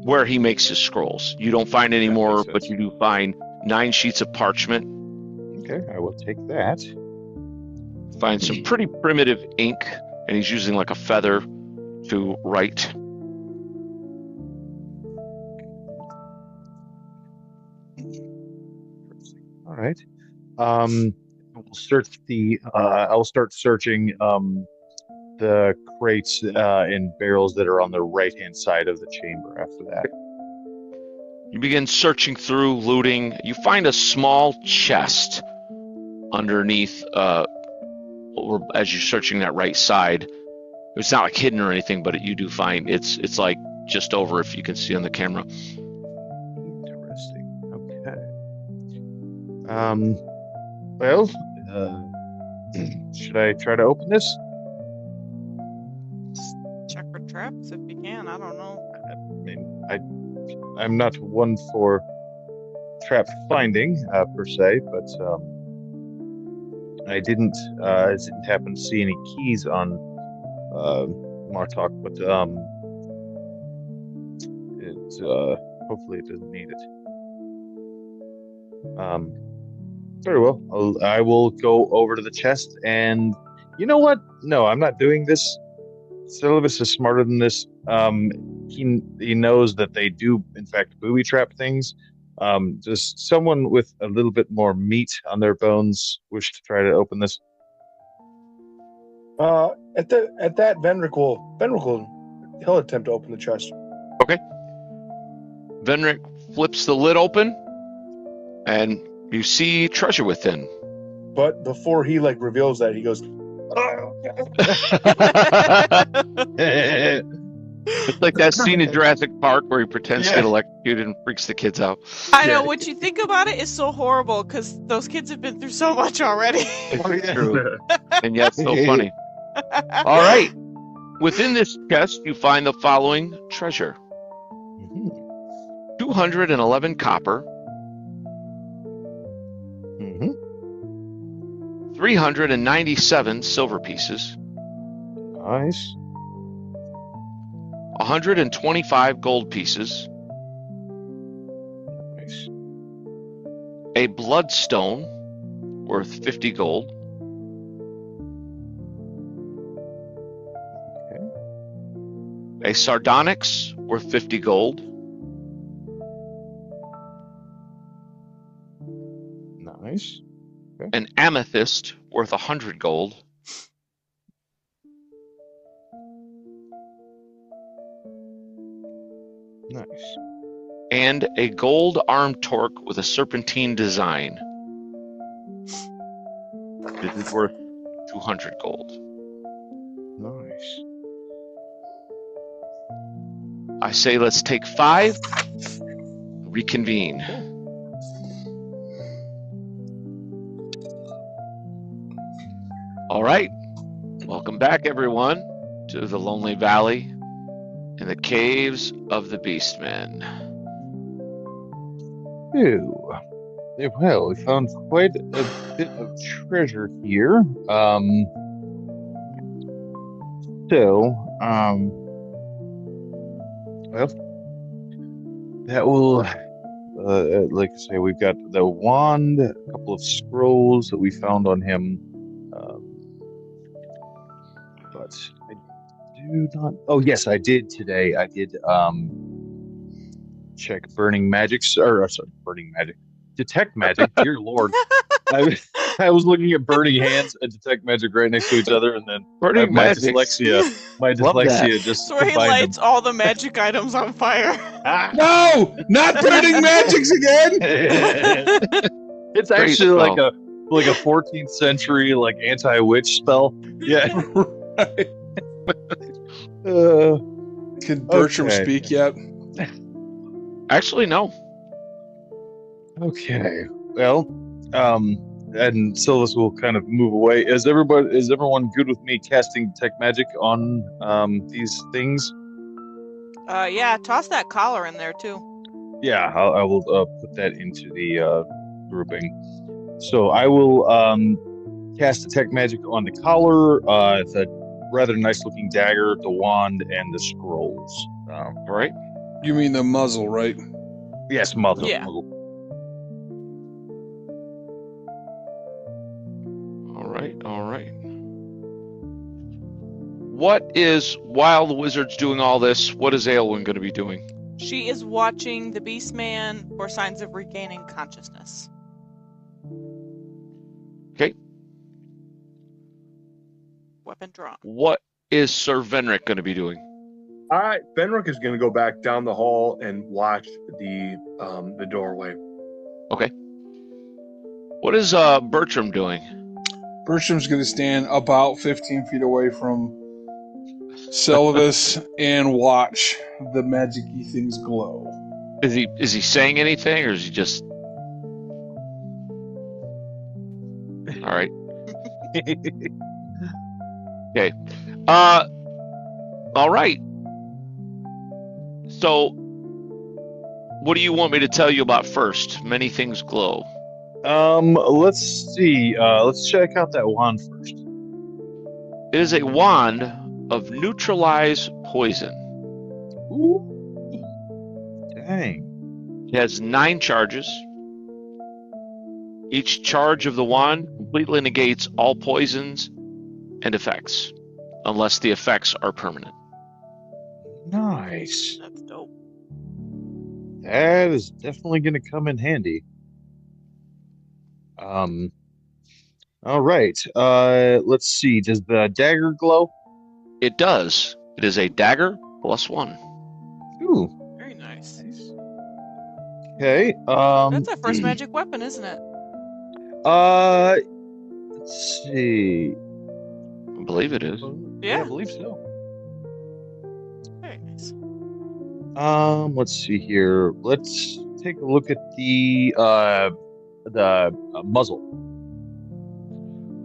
where he makes his scrolls. You don't find any That more, makes but sense. you do find 9 sheets of parchment. Okay, I will take that. Find some pretty primitive ink, and he's using like a feather to write. All right. We'll search I'll start searching the crates and barrels that are on the right-hand side of the chamber after that. You begin searching through, looting. You find a small chest underneath, or as you're searching that right side. It's not like hidden or anything, but you do find it's like just over, if you can see on the camera. Interesting. Okay. Well, should I try to open this? Check for traps if you can. I don't know. I mean, I'm not one for trap finding per se, but I didn't happen to see any keys on Martok, but hopefully it doesn't need it. Very well. I will go over to the chest, and you know what? No, I'm not doing this. Syllabus is smarter than this. He knows that they do, in fact, booby trap things. Does someone with a little bit more meat on their bones wish to try to open this? At that, Venric will he'll attempt to open the chest. Okay. Venric flips the lid open, and you see treasure within. But before he reveals that, he goes, "Oh." It's like that scene in Jurassic Park where he pretends to get electrocuted and freaks the kids out. I know, what you think about it is so horrible because those kids have been through so much already. It's true. And yet so funny. All right. Within this chest, you find the following treasure. 211 copper. 397 silver pieces. Nice. 125 gold pieces. Nice. A bloodstone worth 50 gold. A sardonyx worth 50 gold. Nice. An amethyst worth 100 gold. Nice. And a gold arm torque with a serpentine design. This is worth 200 gold. Nice. I say let's take 5. Reconvene. All right. Welcome back, everyone, to the Lonely Valley in the caves of the Beastmen. Ew. Well, we found quite a bit of treasure here. Well, that will, like I say, we've got the wand, a couple of scrolls that we found on him. But I do not. Oh, yes, I did today. I did check burning magic. Burning magic. Detect magic. Dear Lord. I was looking at burning hands and detect magic right next to each other, and then Burning my magic. dyslexia just So he combined lights all the magic items on fire. them. No, not burning magics again. It's Great actually like spell. a 14th century anti-witch spell. Yeah. Can Bertram Okay. speak yet? Actually, no. Okay. Well, and Silvus will kind of move away. Is everyone good with me casting detect magic on these things? Yeah, toss that collar in there too. Yeah, I will put that into the grouping. So I will cast detect magic on the collar, the rather nice looking dagger, the wand, and the scrolls. All right. You mean the muzzle, right? Yes, muzzle. Yeah. All right. While the wizard's doing all this, what is Aelwyn going to be doing? She is watching the Beastman for signs of regaining consciousness. Okay. Weapon drawn. What is Sir Venric going to be doing? All right, Benrick is going to go back down the hall and watch the doorway. Okay. What is Bertram doing? Bertram's going to stand about 15 feet away from Selvus and watch the magic-y things glow. Is he saying anything, or is he just? All right. Okay. All right. So, what do you want me to tell you about first? Many things glow. Let's see. Let's check out that wand first. It is a wand of neutralize poison. Ooh. Dang. It has 9 charges. Each charge of the wand completely negates all poisons and effects, unless the effects are permanent. Nice. That's dope. That is definitely going to come in handy. All right. Let's see. Does the dagger glow? It does. It is a dagger +1. Ooh. Very nice. Okay. That's our first magic weapon, isn't it? Let's see. I believe it is. Yeah. I believe so. Very nice. Let's see here. Let's take a look at the muzzle.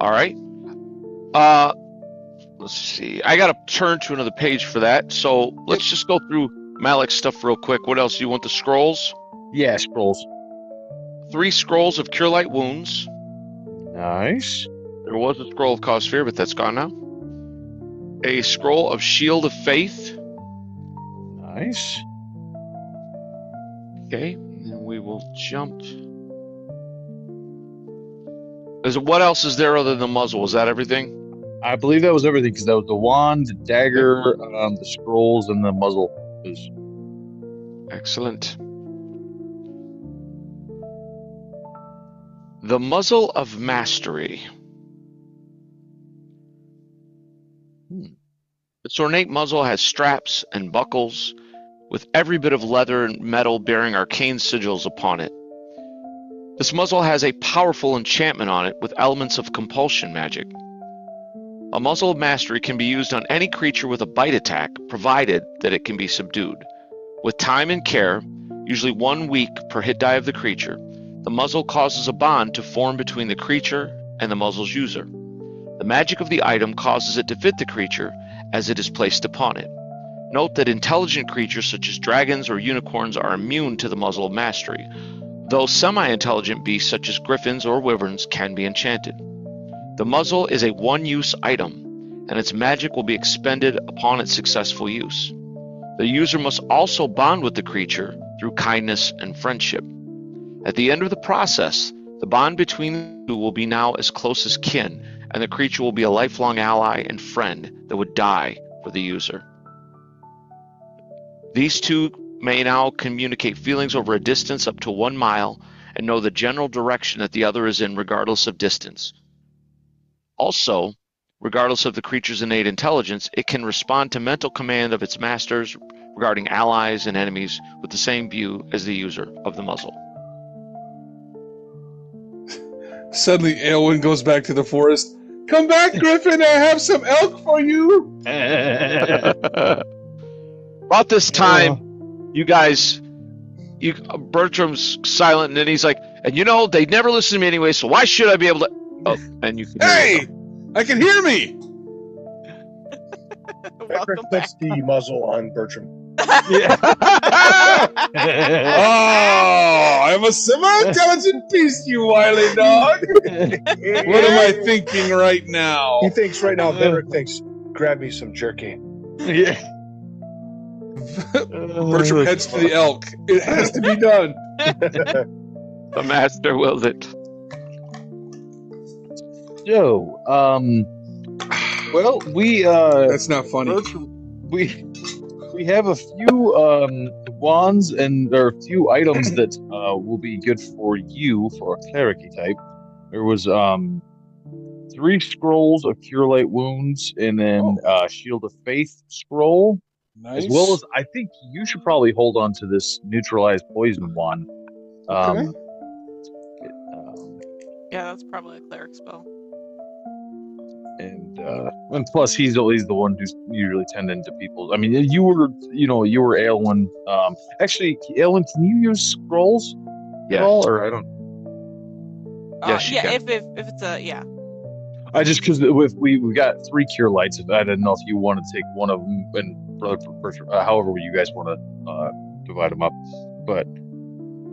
All right. Let's see. I gotta turn to another page for that. So let's just go through Malak's stuff real quick. What else do you want? The scrolls? Yeah, scrolls. 3 scrolls of Cure Light Wounds. Nice. There was a scroll of Cause Fear, but that's gone now. A scroll of Shield of Faith. Nice. Okay, and we will jump. What else is there other than the muzzle? Is that everything? I believe that was everything because that was the wand, the dagger, the scrolls, and the muzzle. Excellent. The Muzzle of Mastery. Its ornate muzzle has straps and buckles, with every bit of leather and metal bearing arcane sigils upon it. This muzzle has a powerful enchantment on it with elements of compulsion magic. A Muzzle of Mastery can be used on any creature with a bite attack, provided that it can be subdued. With time and care, usually 1 week per hit die of the creature, the muzzle causes a bond to form between the creature and the muzzle's user. The magic of the item causes it to fit the creature as it is placed upon it. Note that intelligent creatures such as dragons or unicorns are immune to the Muzzle of Mastery, though semi-intelligent beasts such as griffins or wyverns can be enchanted. The muzzle is a one-use item, and its magic will be expended upon its successful use. The user must also bond with the creature through kindness and friendship. At the end of the process, the bond between the two will be now as close as kin, and the creature will be a lifelong ally and friend that would die for the user. These two may now communicate feelings over a distance up to 1 mile and know the general direction that the other is in regardless of distance. Also, regardless of the creature's innate intelligence, it can respond to mental command of its masters regarding allies and enemies with the same view as the user of the muzzle. Suddenly, Aelwyn goes back to the forest. Come back, Griffin! I have some elk for you! About this time, you guys, Bertram's silent, and then he's like, and they never listen to me anyway, so why should I be able to? Oh, and you can hear Hey! yourself. I can hear me! Welcome Benrick back. puts the muzzle on Bertram. Oh, I'm a semi-intelligent beast, you wily dog! What am I thinking right now? He thinks right now, Benrick thinks, grab me some jerky. Yeah. Bertram heads to the elk. It has to be done. The master wills it. So, well, That's not funny. we have a few wands and there are a few items that will be good for you for a cleric type. There was 3 scrolls of Cure Light Wounds and then Shield of Faith scroll. Nice. As well as, I think you should probably hold on to this neutralized poison one. Okay. Yeah, that's probably a cleric spell. And plus, he's always the one who's usually tending to people. I mean, you were Aelwyn. Actually, Aelwyn, can you use scrolls at Yeah. all, or I don't? Yes, you yeah, can. if it's a yeah. I just because we got 3 cure lights. I didn't know if you want to take one of them and however you guys want to divide them up. But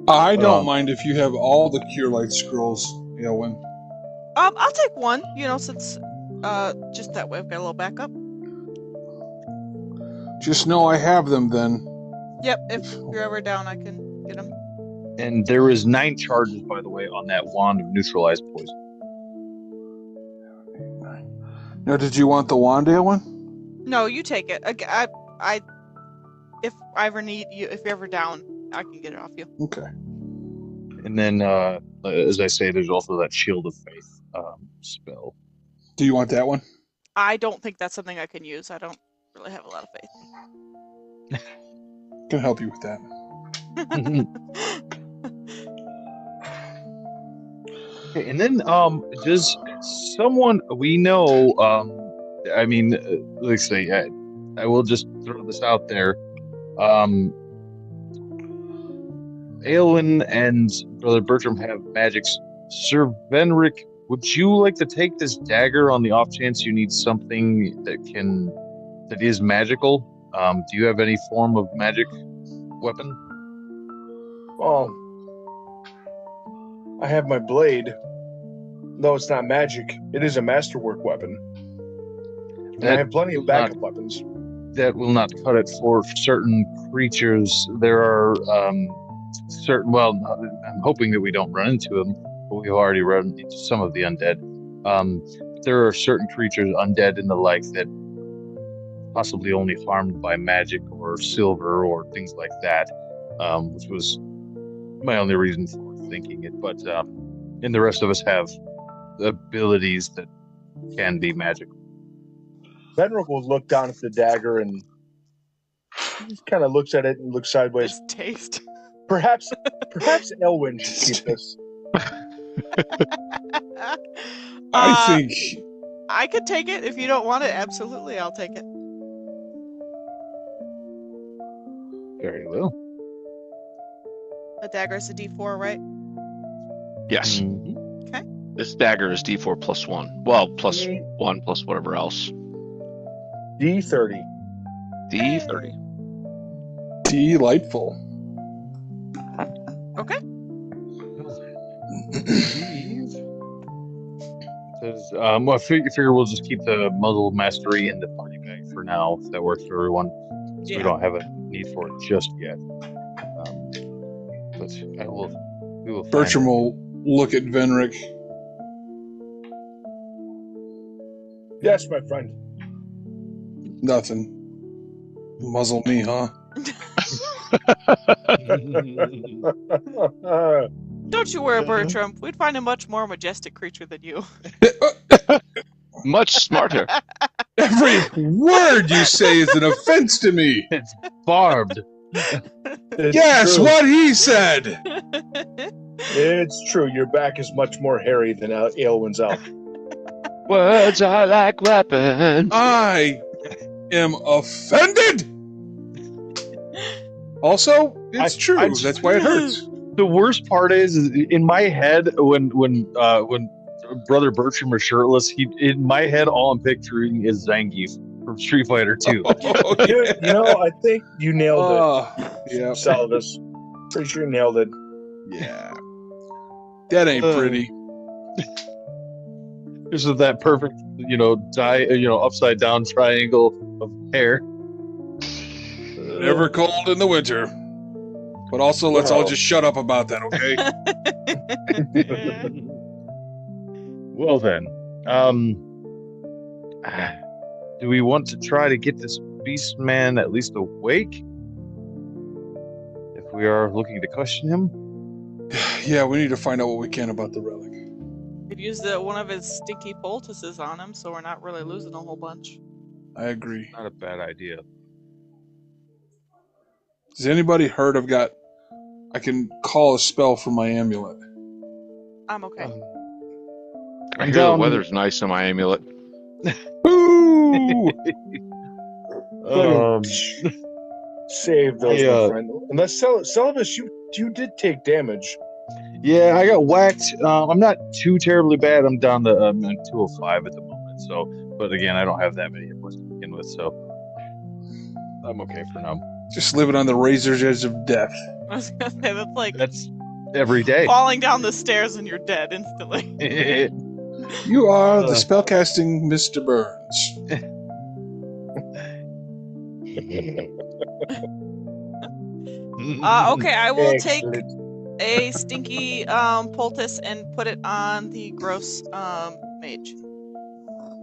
I don't mind if you have all the cure light scrolls, Aelwyn. I'll take one. Since just that way I've got a little backup. Just know I have them then. Yep. If you're ever down, I can get them. and there is 9 charges, by the way, on that wand of neutralized poison. Now, did you want the wand, Aelwyn? No, you take it. I if I ever need you, if you're ever down, I can get it off you. Okay. And then, as I say, there's also that Shield of Faith spell. Do you want that one? I don't think that's something I can use. I don't really have a lot of faith. Can help you with that. Okay, and then, does someone we know? I mean, let's say, I will just throw this out there. Aelwyn and Brother Bertram have magics. Sir Venric, would you like to take this dagger on the off chance you need something that is magical? Do you have any form of magic weapon? Well, I have my blade. Though it's not magic, it is a masterwork weapon. And I have plenty of backup weapons. That will not cut it for certain creatures. There are certain. Well, I'm hoping that we don't run into them, but we've already run into some of the undead. There are certain creatures, undead and the like, that possibly only harmed by magic or silver or things like that, which was my only reason for thinking it. But and the rest of us have abilities that can be magical. Venric will look down at the dagger and he just kind of looks at it and looks sideways. This taste. Perhaps Elwyn should keep this. I think I could take it if you don't want it. Absolutely, I'll take it. Very well. The dagger's a D4, right? Yes. Mhm. This dagger is D4 plus 1. Well, plus 1 plus whatever else. D30. D30. delightful. Okay. I figure we'll just keep the muzzle mastery in the party bag for now, if that works for everyone. So Yeah. we don't have a need for it just yet. But we will. Bertram will look at Venric. Yes, my friend. Nothing. Muzzle me, huh? Don't you worry, Bertram. We'd find a much more majestic creature than you. Much smarter. Every word you say is an offense to me. It's barbed. It's Yes, true. what he said. It's true. Your back is much more hairy than Aelwyn's out. Words are like weapons. I am offended. Also, it's true. That's why it hurts. The worst part is in my head when Brother Bertram is shirtless. In my head, all I'm picturing is Zangief from Street Fighter 2. I think you nailed it, Yeah. Salvis. Pretty sure you nailed it. Yeah. That ain't pretty. This is that perfect, upside down triangle of hair. Never cold in the winter. But also, let's all Wow. just shut up about that, okay? Well then, do we want to try to get this beast man at least awake? If we are looking to question him? Yeah, we need to find out what we can about the relic. Could use one of his stinky poultices on him, so we're not really losing a whole bunch. I agree. Not a bad idea. Has anybody heard I can call a spell from my amulet? I'm okay. I hear the down. weather's nice in my amulet. Ooh! Save those, I, my friend. Unless Celibus, you did take damage. Yeah, I got whacked. I'm not too terribly bad. I'm down to I'm at 205 at the moment. So, but again, I don't have that many hit points to begin with, so I'm okay for now. Just living on the razor's edge of death. I was gonna say that's like That's every day. falling down the stairs and you're dead instantly. You are the spellcasting Mr. Burns. Okay, I will take Excellent. a stinky poultice and put it on the gross mage.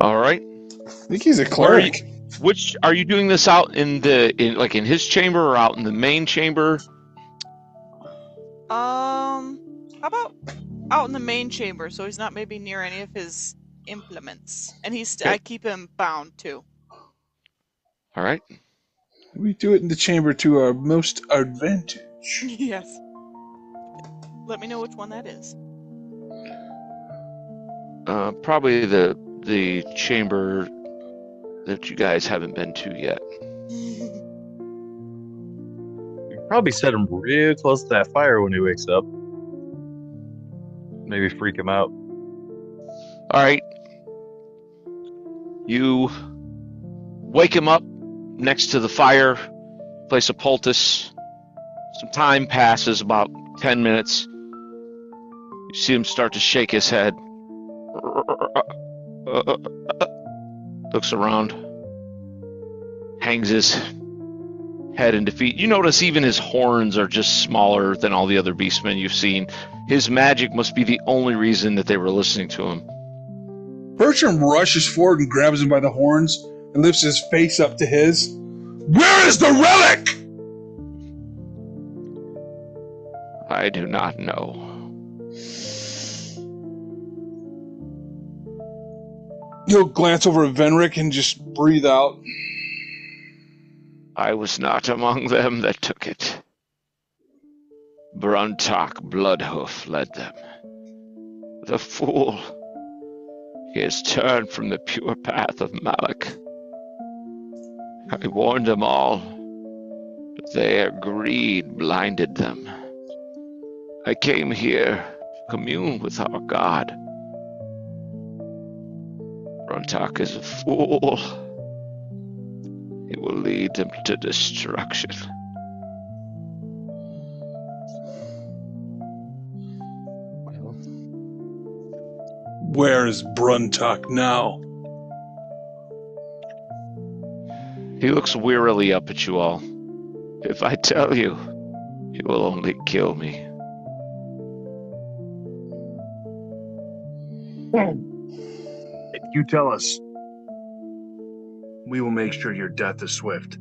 All right. I think he's a cleric. Which are you doing this out in his chamber or out in the main chamber? How about out in the main chamber so he's not maybe near any of his implements, and I keep him bound too. All right. We do it in the chamber to our most advantage. Yes. Let me know which one that is. Probably the chamber that you guys haven't been to yet. You could probably set him real close to that fire when he wakes up. Maybe freak him out. All right. You wake him up next to the fire, place a poultice. Some time passes, about 10 minutes. You see him start to shake his head. Looks around. Hangs his head in defeat. You notice even his horns are just smaller than all the other beastmen you've seen. His magic must be the only reason that they were listening to him. Bertram rushes forward and grabs him by the horns and lifts his face up to his. Where is the relic? I do not know. He'll glance over at Venric and just breathe out. I was not among them that took it. Bruntok Bloodhoof led them. The fool. He has turned from the pure path of Malak. I warned them all, but their greed blinded them. I came here to commune with our God. Bruntok is a fool. He will lead them to destruction. Where is Bruntok now? He looks wearily up at you all. If I tell you, he will only kill me. If you tell us, we will make sure your death is swift.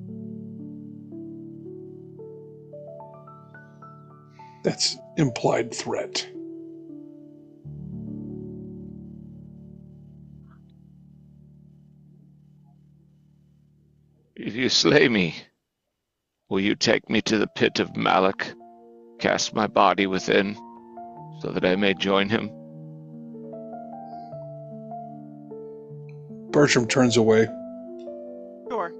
That's implied threat. If you slay me, will you take me to the pit of Malak, cast my body within, so that I may join him? Bertram turns away. Sure.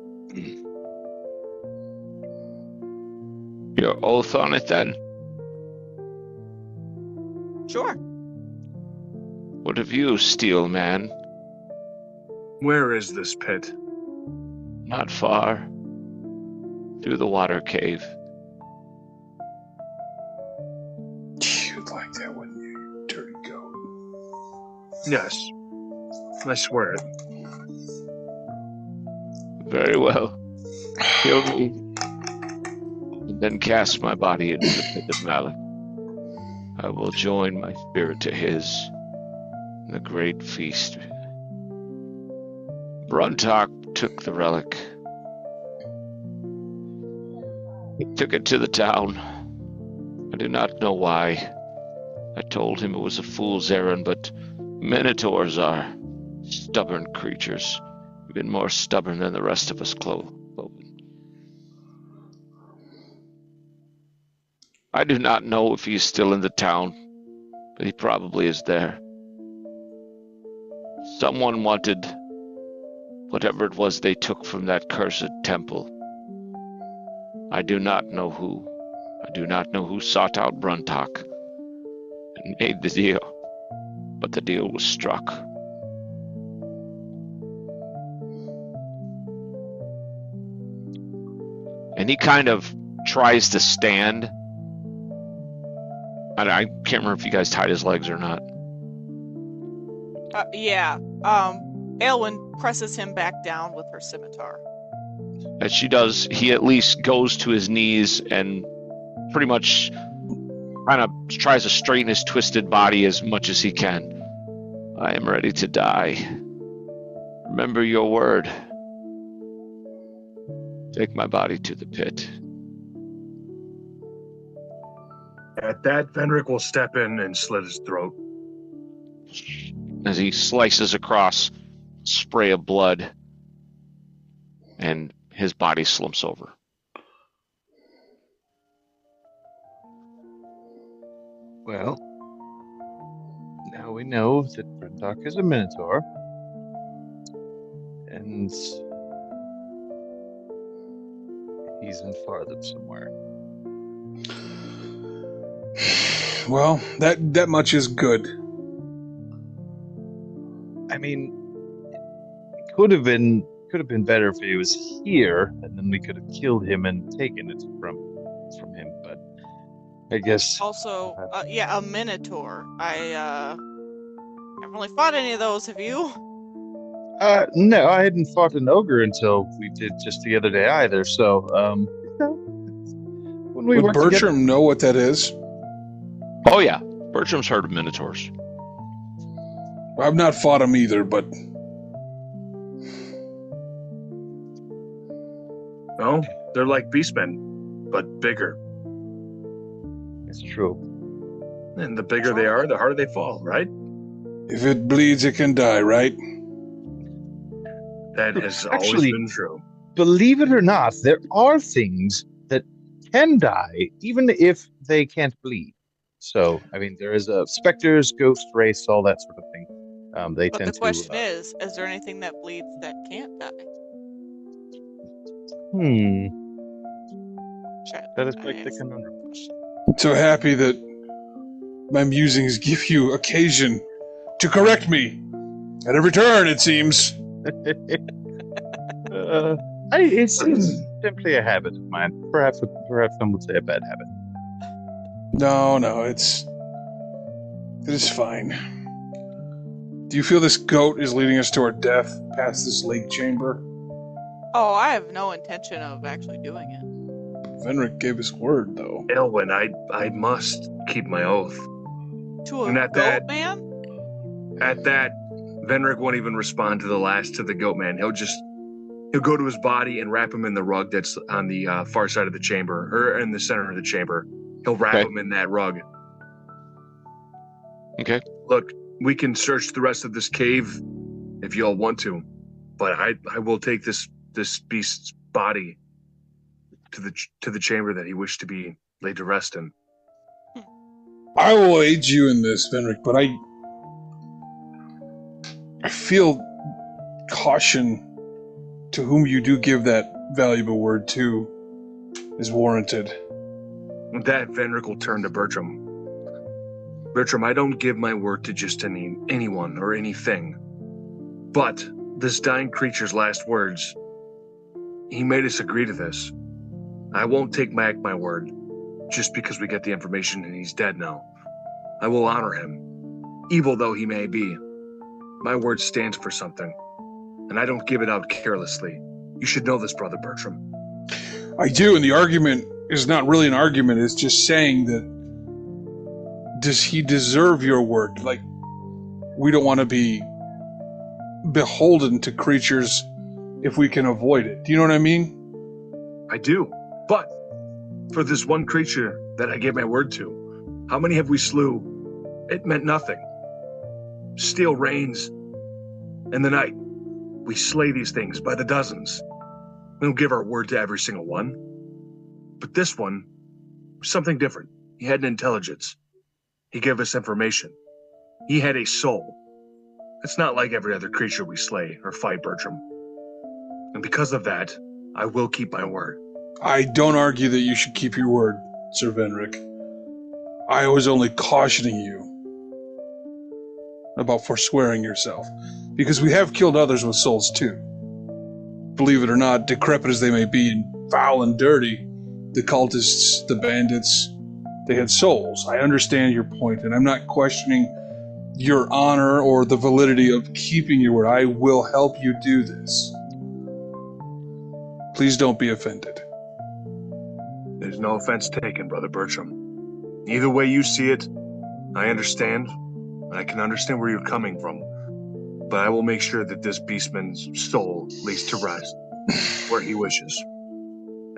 Your oath on it, then? Sure. What of you, Steel Man? Where is this pit? Not far. Through the water cave. You'd like that, wouldn't you, you dirty goat? Yes. I swear it. Very well. Kill me, and then cast my body into the pit of Malak. I will join my spirit to his in the great feast. Bruntok took the relic. He took it to the town. I do not know why. I told him it was a fool's errand, but minotaurs are stubborn creatures, even more stubborn than the rest of us cloven. I do not know if he's still in the town, but he probably is there. Someone wanted whatever it was they took from that cursed temple. I do not know who. I do not know who sought out Bruntok and made the deal, but the deal was struck. And he kind of tries to stand. I can't remember if you guys tied his legs or not. Yeah. Aelwyn presses him back down with her scimitar. As she does, he at least goes to his knees and pretty much kind of tries to straighten his twisted body as much as he can. I am ready to die. Remember your word. Take my body to the pit. At that, Venric will step in and slit his throat. As he slices across, spray of blood, and his body slumps over. Well, now we know that Bruntok is a Minotaur. And he's in Fartham somewhere. Well, that much is good. I mean, it could have been better if he was here, and then we could have killed him and taken it from him. But I guess Also, a Minotaur. I haven't really fought any of those, have you? no, I hadn't fought an ogre until we did just the other day either. So, when we Would worked Bertram together, know what that is? Oh yeah, Bertram's heard of Minotaurs. I've not fought him either, but No, they're like beastmen, but bigger. it's true. And the bigger they are, the harder they fall, right? if it bleeds, it can die, right? That has always Actually- been true. Believe it or not, there are things that can die even if they can't bleed. So, I mean, there is specters, ghost race, all that sort of thing. They But tend the question to. is there anything that bleeds that can't die? Chat, That is I quite the asked. conundrum. I'm so happy that my musings give you occasion to correct me at every turn, it seems. It's simply a habit of mine. Perhaps some would say a bad habit. No, it is fine. Do you feel this goat is leading us to our death past this lake chamber? Oh, I have no intention of actually doing it. Venric gave his word, though. Elwyn, I must keep my oath. To a And at goat that- man? At that, Venric won't even respond to the goat man. He'll go to his body and wrap him in the rug that's on the far side of the chamber, or in the center of the chamber. He'll wrap Okay. him in that rug. Okay. Look, we can search the rest of this cave if y'all want to, but I will take this beast's body to the chamber that he wished to be laid to rest in. I will aid you in this, Venric, but I feel caution to whom you do give that valuable word to is warranted. With that, Venric will turn to Bertram. Bertram, I don't give my word to just anyone or anything. But this dying creature's last words, he made us agree to this. I won't take back my word just because we get the information and he's dead now. I will honor him, evil though he may be. My word stands for something, and I don't give it out carelessly. You should know this, Brother Bertram. I do, and the argument is not really an argument, it's just saying that does he deserve your word? Like, we don't want to be beholden to creatures if we can avoid it. Do you know what I mean? I do, but for this one creature that I gave my word to, how many have we slew? It meant nothing. Steel rains in the night. We slay these things by the dozens. We don't give our word to every single one. But this one was something different. He had an intelligence. He gave us information. He had a soul. It's not like every other creature we slay or fight, Bertram. And because of that, I will keep my word. I don't argue that you should keep your word, Sir Venric. I was only cautioning you about forswearing yourself, because we have killed others with souls too. Believe it or not, decrepit as they may be and foul and dirty, the cultists, the bandits, they had souls. I understand your point, and I'm not questioning your honor or the validity of keeping your word. I will help you do this. Please don't be offended. There's no offense taken, Brother Bertram. Either way you see it, I understand. I can understand where you're coming from. But I will make sure that this beastman's soul lays to rest where he wishes.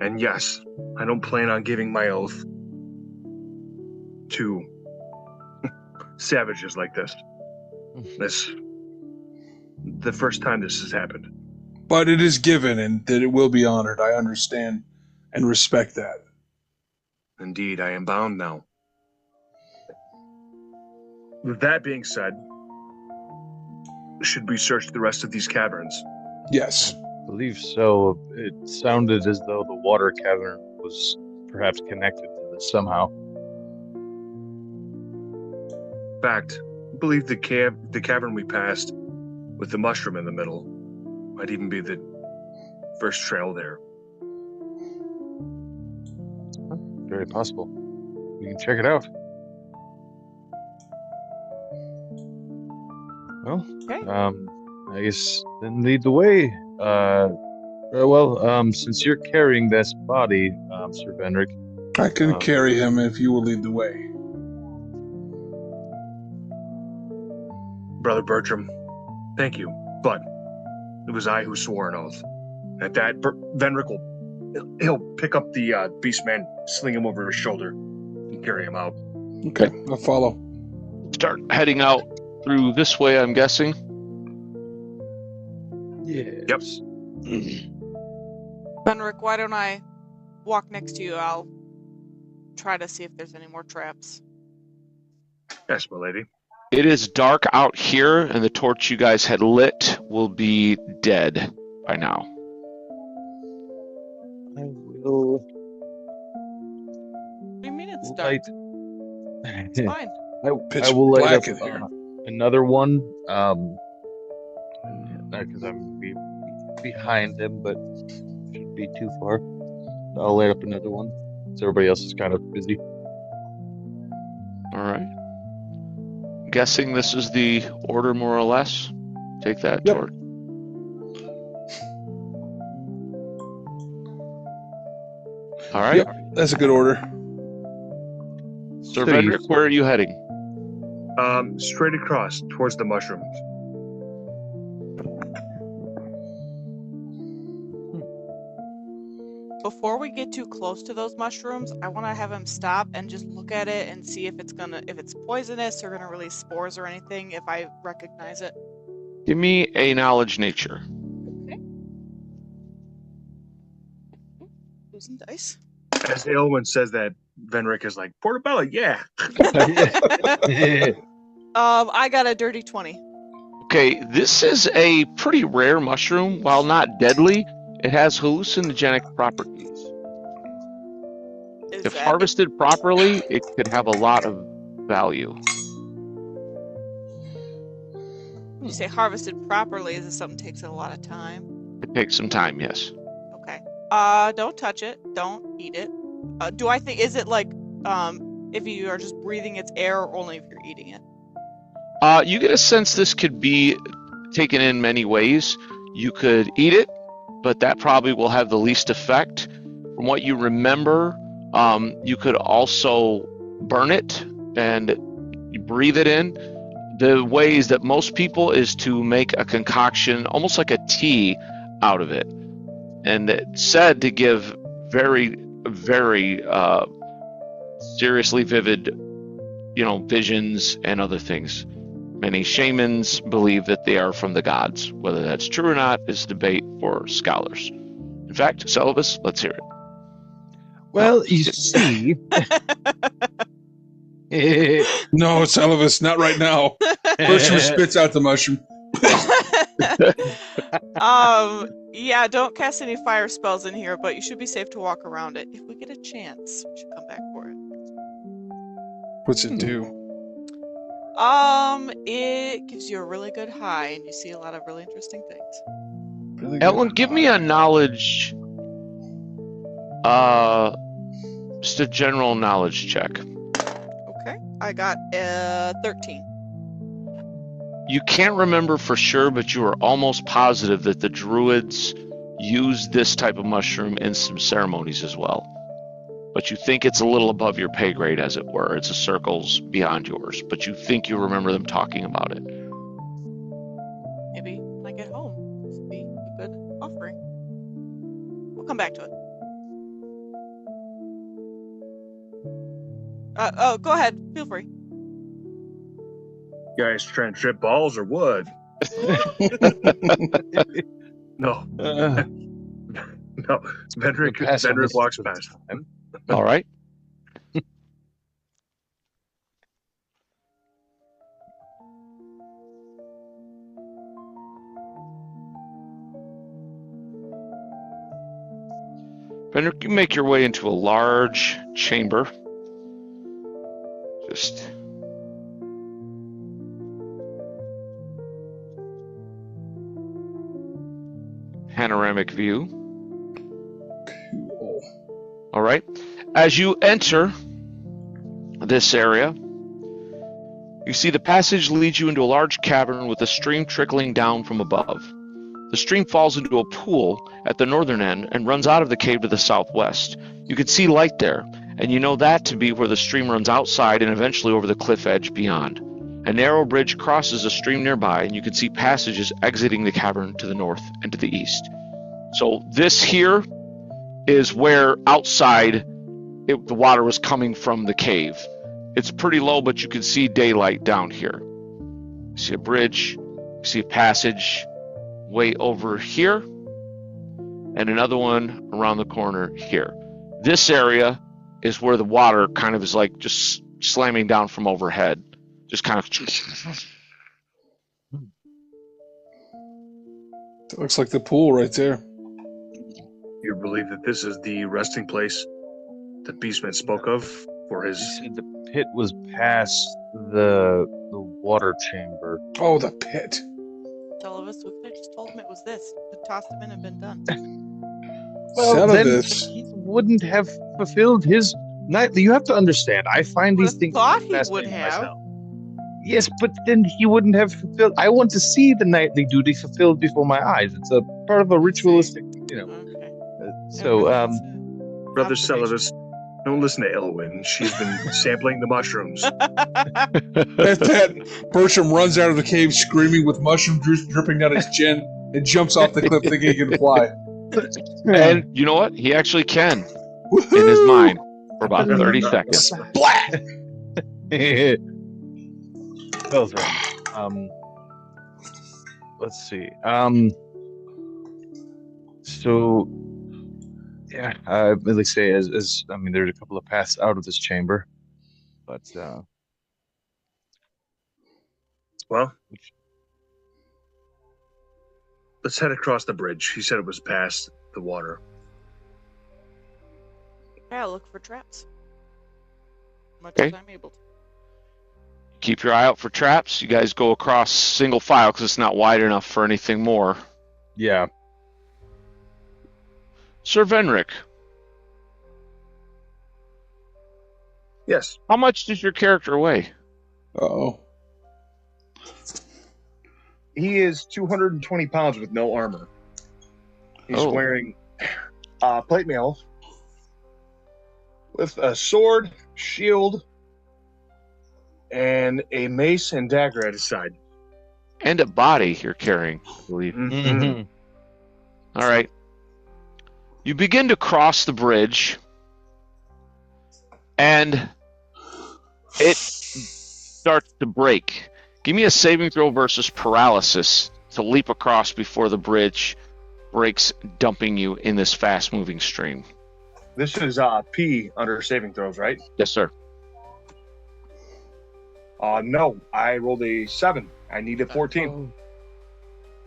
And yes, I don't plan on giving my oath to savages like this. This the first time this has happened. But it is given, and that it will be honored. I understand and respect that. Indeed, I am bound now. With that being said, should we search the rest of these caverns? Yes. I believe so. It sounded as though the water cavern was perhaps connected to this somehow. In fact, I believe the cavern we passed with the mushroom in the middle might even be the first trail there. Very possible. We can check it out. Well, Okay. I guess then lead the way. Since you're carrying this body, Sir Venric. I can carry him if you will lead the way. Brother Bertram, thank you, but it was I who swore an oath. At that, Venric he'll pick up the beastman, sling him over his shoulder, and carry him out. Okay, I'll follow. Start heading out through this way, I'm guessing. Yes. Benric, why don't I walk next to you? I'll try to see if there's any more traps. Yes, my lady. It is dark out here, and the torch you guys had lit will be dead by now. I will What do you mean it's dark? light. It's fine. Pitch I will light black up in here. another one. Because I'm behind him, but shouldn't be too far. I'll light up another one. So everybody else is kind of busy. All right. Guessing this is the order, more or less. Take that Yep. torch. All right. Yep, that's a good order. Sir Vendrick, where are you heading? Straight across towards the mushrooms. Before we get too close to those mushrooms, I want to have him stop and just look at it and see if it's poisonous or gonna release spores or anything. If I recognize it. Give me a knowledge nature. Okay. Losing dice. As Aylwin says that, Venric is like, Portobello, yeah. I got a dirty 20. Okay, this is a pretty rare mushroom. While not deadly, it has hallucinogenic properties. Is If that- harvested properly, it could have a lot of value. When you say harvested properly, is this something that takes a lot of time? It takes some time, yes. Okay. Don't touch it. Don't eat it. Is it like, if you are just breathing its air or only if you're eating it? You get a sense this could be taken in many ways. You could eat it, but that probably will have the least effect. From what you remember, you could also burn it and you breathe it in. The ways that most people is to make a concoction, almost like a tea, out of it. And it's said to give very, very seriously vivid, visions and other things. Many shamans believe that they are from the gods. Whether that's true or not is debate for scholars. In fact, Celibus, let's hear it. Well, you see, No, Celibus, not right now. Bertram spits out the mushroom. Yeah, don't cast any fire spells in here, but you should be safe to walk around it. If we get a chance, we should come back for it. What's it do? It gives you a really good high, and you see a lot of really interesting things. Really good. Ellen, give me a knowledge, just a general knowledge check. Okay, I got 13. You can't remember for sure, but you are almost positive that the druids used this type of mushroom in some ceremonies as well. But you think it's a little above your pay grade, as it were. It's a circles beyond yours, but you think you remember them talking about it. Maybe when I get home, this would be a good offering. We'll come back to it. Oh, go ahead. Feel free. You guys trying to trip balls or what? No. No. Vendrick walks past. All right. Vendrick, you make your way into a large chamber. Just panoramic view. Cool. All right. As you enter this area, you see the passage leads you into a large cavern with a stream trickling down from above. The stream falls into a pool at the northern end and runs out of the cave to the southwest. You can see light there, and you know that to be where the stream runs outside and eventually over the cliff edge beyond. A narrow bridge crosses a stream nearby, and you can see passages exiting the cavern to the north and to the east. So this here is where outside the water was coming from the cave. It's pretty low, but you can see daylight down here. You see a bridge, you see a passage way over here, and another one around the corner here. This area is where the water kind of is like just slamming down from overhead. Just kind of. That looks like the pool right there. You believe that this is the resting place that Beastman spoke of for his... He said the pit was past the water chamber. Oh, the pit. Tell of us, we could have just told him it was this. We tossed him in and been done. Well, then Celibus. he wouldn't have fulfilled his night. You have to understand. I find these things. Thought he would fascinating have. myself. Yes, but then he wouldn't have fulfilled. I want to see the nightly duty fulfilled before my eyes. It's a part of a ritualistic, Okay. So, Brother Celibus, don't listen to Elwyn. She's been sampling the mushrooms. At that, Bertram runs out of the cave screaming with mushroom juice dripping down his chin and jumps off the cliff thinking he can fly. And you know what? He actually can in his mind for about 30 seconds. Splat! Those are, let's see. So, yeah, I really say as I mean, there's a couple of paths out of this chamber, but Well, let's head across the bridge. He said it was past the water. Yeah, look for traps. Much Okay. as I'm able to. Keep your eye out for traps. You guys go across single file because it's not wide enough for anything more. yeah. Sir Venric, Yes. how much does your character weigh? Uh-oh. He is 220 pounds with no armor. He's Oh. wearing plate mail with a sword, shield, And a mace and dagger at his side. And a body you're carrying, I believe. Mhm. All right. You begin to cross the bridge, and it starts to break. Give me a saving throw versus paralysis to leap across before the bridge breaks, dumping you in this fast-moving stream. This is P under saving throws, right? Yes, sir. No, I rolled a 7. I needed 14.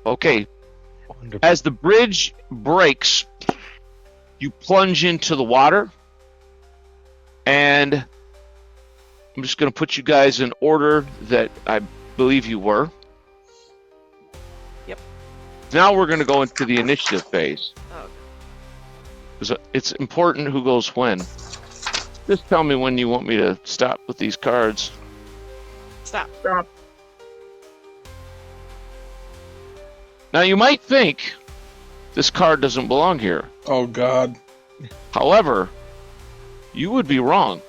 Okay. Wonderful. As the bridge breaks, you plunge into the water, and I'm just going to put you guys in order that I believe you were. Yep. Now we're going to go into the initiative phase. Oh. 'Cause it's important who goes when. Just tell me when you want me to stop with these cards. Stop. Now you might think this card doesn't belong here. Oh, God. However, you would be wrong.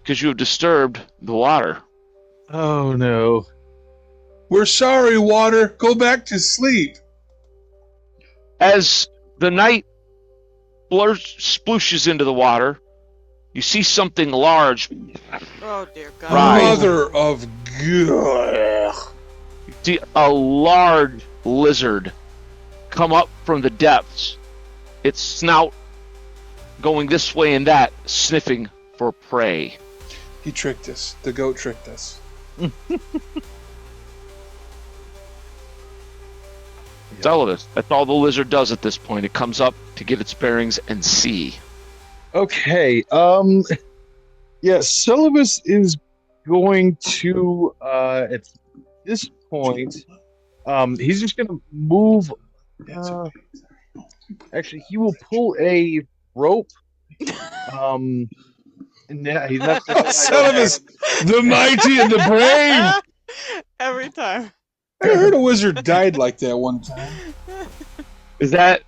Because you have disturbed the water. Oh no. We're sorry, water. Go back to sleep. As the night splooshes into the water, you see something large. Oh dear God. Right. Mother of God. You see a large lizard come up from the depths, its snout going this way and that, sniffing for prey. He tricked us. The goat tricked us. Celovus, that's all the lizard does at this point. It comes up to get its bearings and see. Okay. Yeah, Celovus is going to at this point, he's just gonna move. Actually, he will pull a rope. And yeah, he's not. Celovus, the mighty and the brave. Every time. I heard a wizard died like that one time. Is that?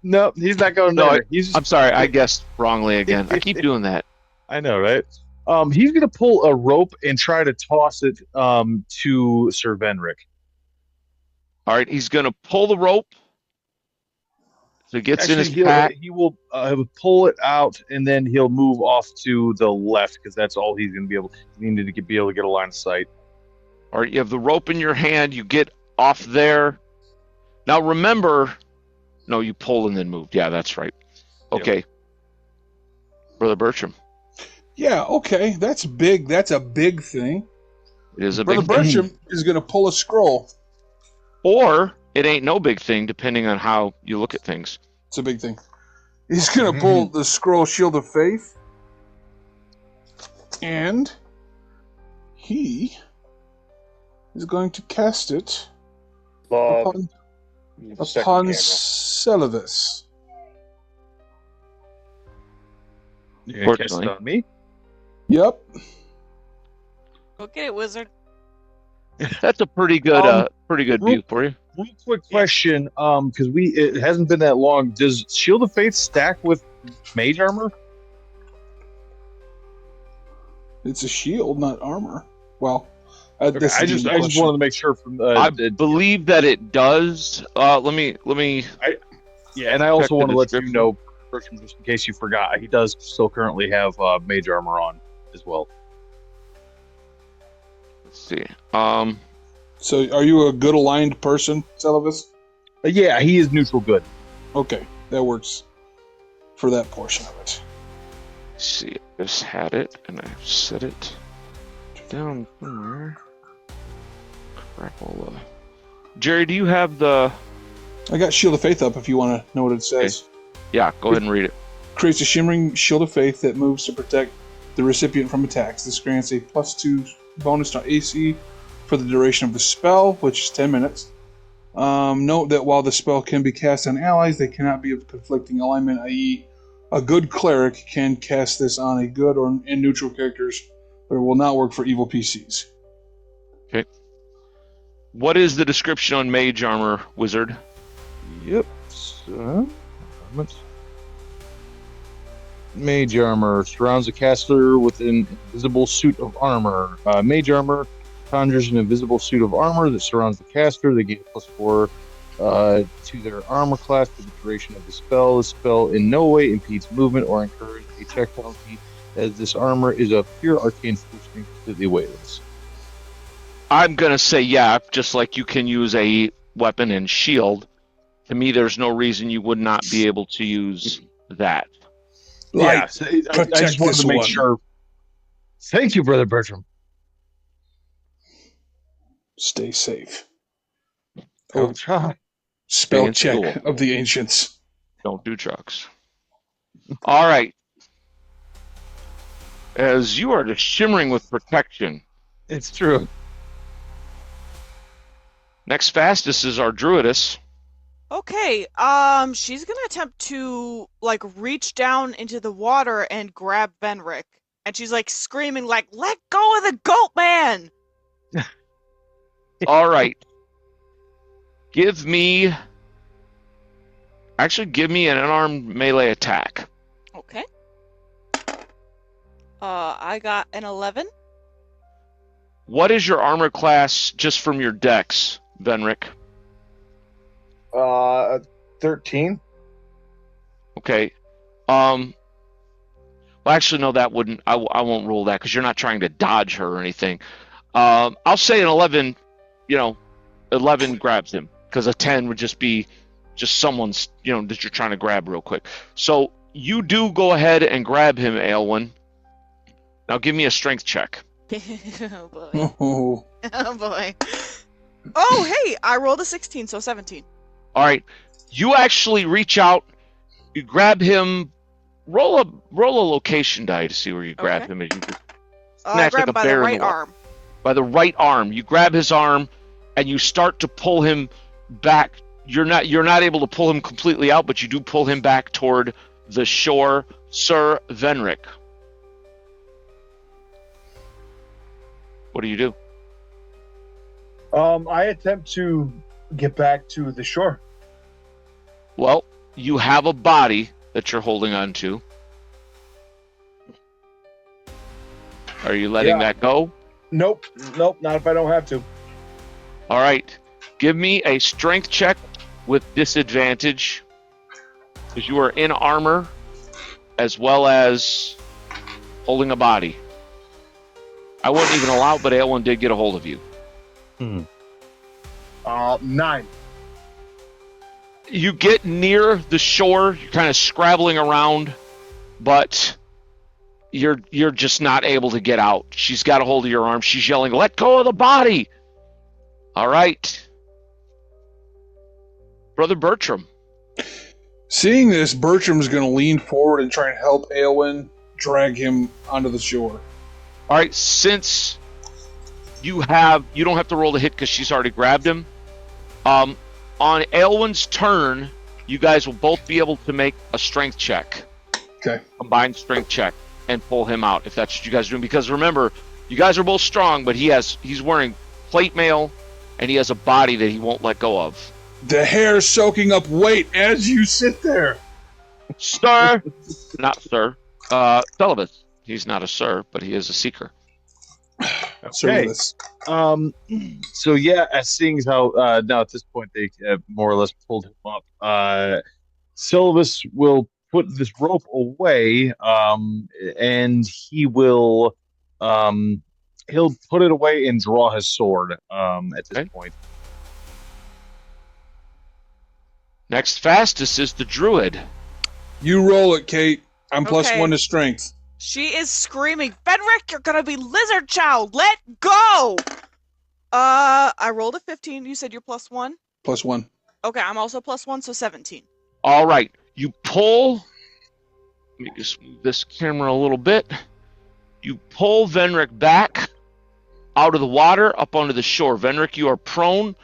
No, he's not going No, there. He's I'm sorry, I guessed wrongly again. I keep doing that. I know, right? He's gonna pull a rope and try to toss it to Sir Venric. All right, he's going to pull the rope. So it gets in his Actually, pack. he will pull it out and then he'll move off to the left because that's all he's gonna be able. He needed to be able to get a line of sight. All right, you have the rope in your hand. You get off there. Now remember, no, you pull and then move. Yeah, that's right. Okay, Brother Bertram. Yeah, okay. That's big. That's a big thing. It is a Brother big thing. Bertram is going to pull a scroll. Or it ain't no big thing, depending on how you look at things. It's a big thing. He's going to pull the scroll Shield of Faith. And he is going to cast it upon Celovus. You're gonna cast it Fortunately. on me. Yep. Go get it, wizard. That's a pretty good view for you. Real quick question, because it hasn't been that long. Does Shield of Faith stack with mage armor? It's a shield, not armor. Well, Okay, I just wanted to make sure from. I believe that it does. Let me. Yeah, and I also check the want to let you description. know, Bertram, just in case you forgot, he does still currently have mage armor on as well. Let's see. So, are you a good aligned person, Celovus? Yeah, he is neutral good. Okay, that works for that portion of it. Let's see. I just had it and I set it down somewhere. Crapola. Jerry, do you have the? I got Shield of Faith up if you want to know what it says. Yeah, go ahead and read it. Creates a shimmering Shield of Faith that moves to protect the recipient from attacks. This grants a +2 bonus to AC for the duration of the spell, which is 10 minutes. Note that while the spell can be cast on allies, they cannot be of conflicting alignment, i.e., a good cleric can cast this on a good or in neutral characters, but it will not work for evil PCs. Okay. What is the description on mage armor, wizard? Yep. So, mage armor surrounds a caster with an invisible suit of armor. Mage armor conjures an invisible suit of armor that surrounds the caster. They get +4 to their armor class for the duration of the spell. The spell in no way impedes movement or encourages a check penalty, as this armor is of pure arcane force and completely weightless. I'm gonna say yeah, just like you can use a weapon and shield. To me, there's no reason you would not be able to use that. Yeah, so I protect just wanted this to make one. sure. Thank you, Brother Bertram. Stay safe. I'll Oh, try. spell in check school. of the ancients. Don't do drugs. All right. As you are just shimmering with protection. It's true. Next fastest is our druidess. Okay, she's gonna attempt to like reach down into the water and grab Benric. And she's like screaming like, "Let go of the goat man!" All right. Give me an unarmed melee attack. Okay. I got an 11. What is your armor class just from your dex, Benric? 13. Okay. Well, actually, no, that wouldn't. I won't roll that because you're not trying to dodge her or anything. I'll say an 11. 11 grabs him because a 10 would just be someone's, that you're trying to grab real quick. So you do go ahead and grab him, Aelwyn. Now give me a strength check. Oh boy. Oh, Oh boy. Oh hey, I rolled a 16, so 17. All right. You actually reach out. You grab him. Roll a location die to see where you grab Okay. him. And you just I snatch grabbed like a him by the bear in right the water. arm. By the right arm. You grab his arm and you start to pull him back. You're not able to pull him completely out, but you do pull him back toward the shore. Sir Venric. What do you do? I attempt to get back to the shore. Well, you have a body that you're holding on to. Are you letting that go? Nope, not if I don't have to. All right. Give me a strength check with disadvantage because you are in armor as well as holding a body. I wouldn't even allow it, but Aelwyn did get a hold of you. 9. You get near the shore, you're kind of scrabbling around, but you're just not able to get out. She's got a hold of your arm. She's yelling, "Let go of the body!" All right. Brother Bertram. seeing this, Bertram's going to lean forward and try and help Aelwyn drag him onto the shore. All right, since you don't have to roll the hit because she's already grabbed him. On Aelwyn's turn, you guys will both be able to make a strength check. Okay. Combined strength check and pull him out if that's what you guys are doing. Because remember, you guys are both strong, but he's wearing plate mail and he has a body that he won't let go of. The hair soaking up weight as you sit there. Sir, not sir. Celibus. He's not a sir, but he is a seeker. Okay. So yeah, as seeing as how now at this point they more or less pulled him up, Silvus will put this rope away, and he will he'll put it away and draw his sword at this point. Next fastest is the druid. You roll it, Kate. I'm plus Okay. 1 to strength. She is screaming, Benric, you're gonna be lizard chow. Let go. I rolled a 15. You said you're plus 1. Plus 1. Okay, I'm also plus 1, so 17. All right, you pull. Let me just move this camera a little bit. You pull Venric back out of the water up onto the shore. Venric, you are prone,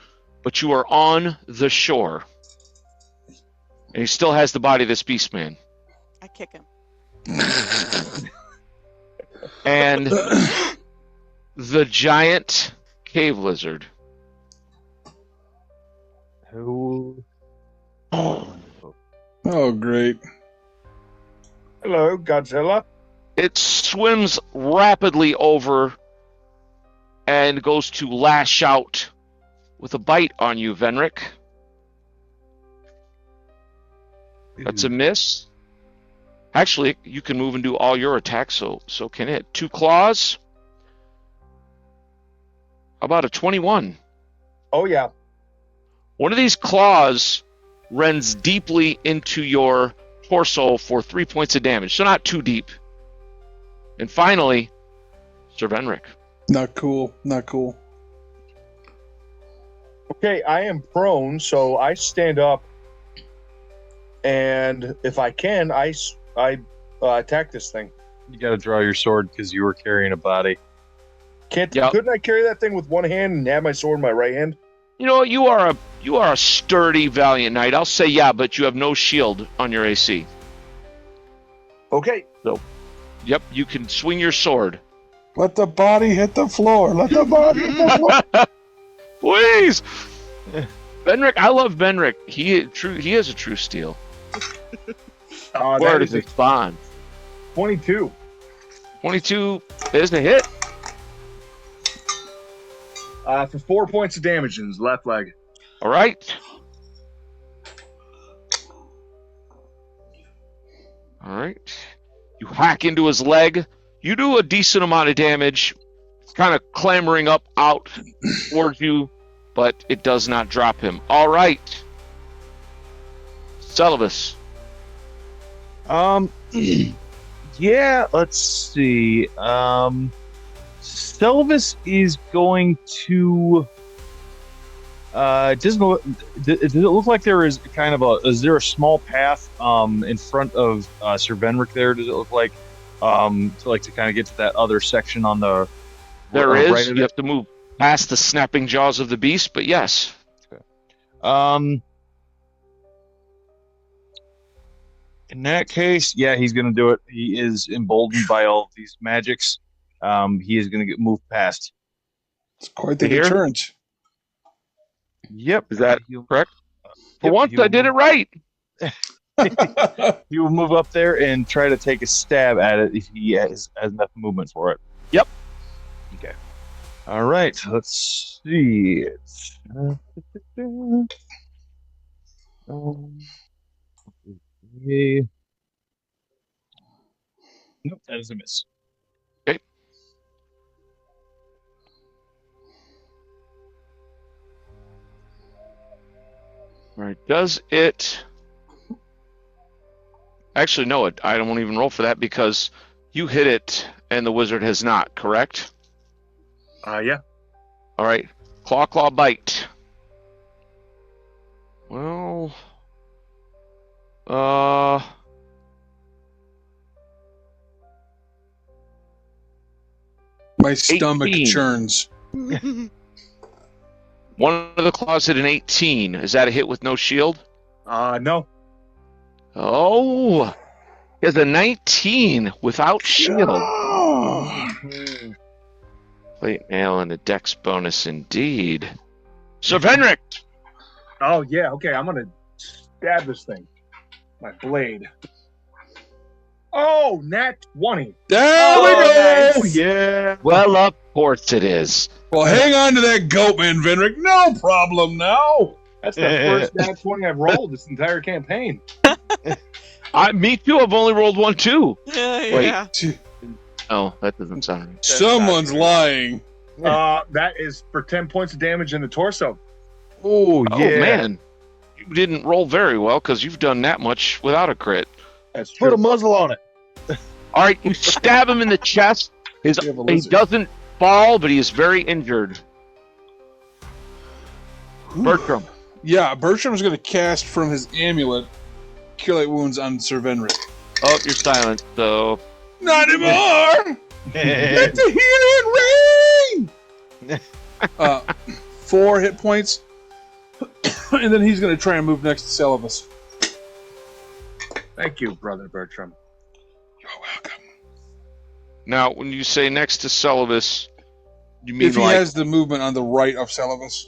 but you are on the shore. And he still has the body of this beast man. I kick him. And the giant cave lizard. Who? Oh, great. Hello, Godzilla. It swims rapidly over and goes to lash out with a bite on you, Venric. That's a miss. Actually, you can move and do all your attacks, so can it. 2 claws. How about a 21? Oh yeah. One of these claws runs deeply into your torso for 3 points of damage, so not too deep. And finally, Sir Venric. Not cool. Not cool. Okay, I am prone, so I stand up, and if I can, I attack this thing. You got to draw your sword because you were carrying a body. Couldn't I carry that thing with one hand and have my sword in my right hand? You know, you are a sturdy, valiant knight. I'll say yeah, but you have no shield on your AC. Okay. So, yep, you can swing your sword. Let the body hit the floor. Let the body hit the floor. Please. Benrick, I love Benrick. He is a true steel. Where does it spawn? 22. 22 is a hit. For 4 points of damage in his left leg. All right. All right. You hack into his leg. You do a decent amount of damage. It's kind of clambering up out towards you, but it does not drop him. All right. Celovus. Yeah, let's see. Selvus is going to. Does it look like there is kind of is there a small path in front of Sir Venric there? Does it look like to kind of get to that other section on the There is. right of You it? have to move past the snapping jaws of the beast, but yes. In that case, yeah, he's going to do it. He is emboldened by all of these magics. He is going to move past. It's quite the Here? deterrent. Yep. Is that correct? For once, I did it right. He will move up there and try to take a stab at it if he has enough movement for it. Yep. Okay. All right. Let's see. Nope, that is a miss. Okay. All right. Does it... Actually, no, I don't even roll for that because you hit it and the wizard has not, correct? Yeah. All right. Claw, bite. Well... My stomach 18. churns. One of the claws hit an 18. Is that a hit with no shield? No. Oh, he has a 19 without shield. Plate mail and a dex bonus indeed. Sir Venric! Oh, yeah. Okay, I'm going to stab this thing. My blade. Oh, nat 20. There we go! nice. Yeah. Well, of course it is. Well, hang on to that goat, man, Venric. No problem now. That's the first nat 20 I've rolled this entire campaign. Me too. I've only rolled one too. Wait. Yeah. Oh, that doesn't sound right. Someone's lying. That is for 10 points of damage in the torso. Oh, Oh yeah. man, you didn't roll very well because you've done that much without a crit. That's true. Put a muzzle on it. All right, you stab him in the chest. You have a He lizard. doesn't fall, but he is very injured. Bertram. Yeah, Bertram's going to cast from his amulet Cure Light Wounds on Sir Venric. Oh, you're silent. So Not anymore! Let the healing rain! 4 hit points. And then he's going to try and move next to Celovus. Thank you, Brother Bertram. You're welcome. now, when you say next to Celovus, you mean If he like has the movement on the right of Celovus.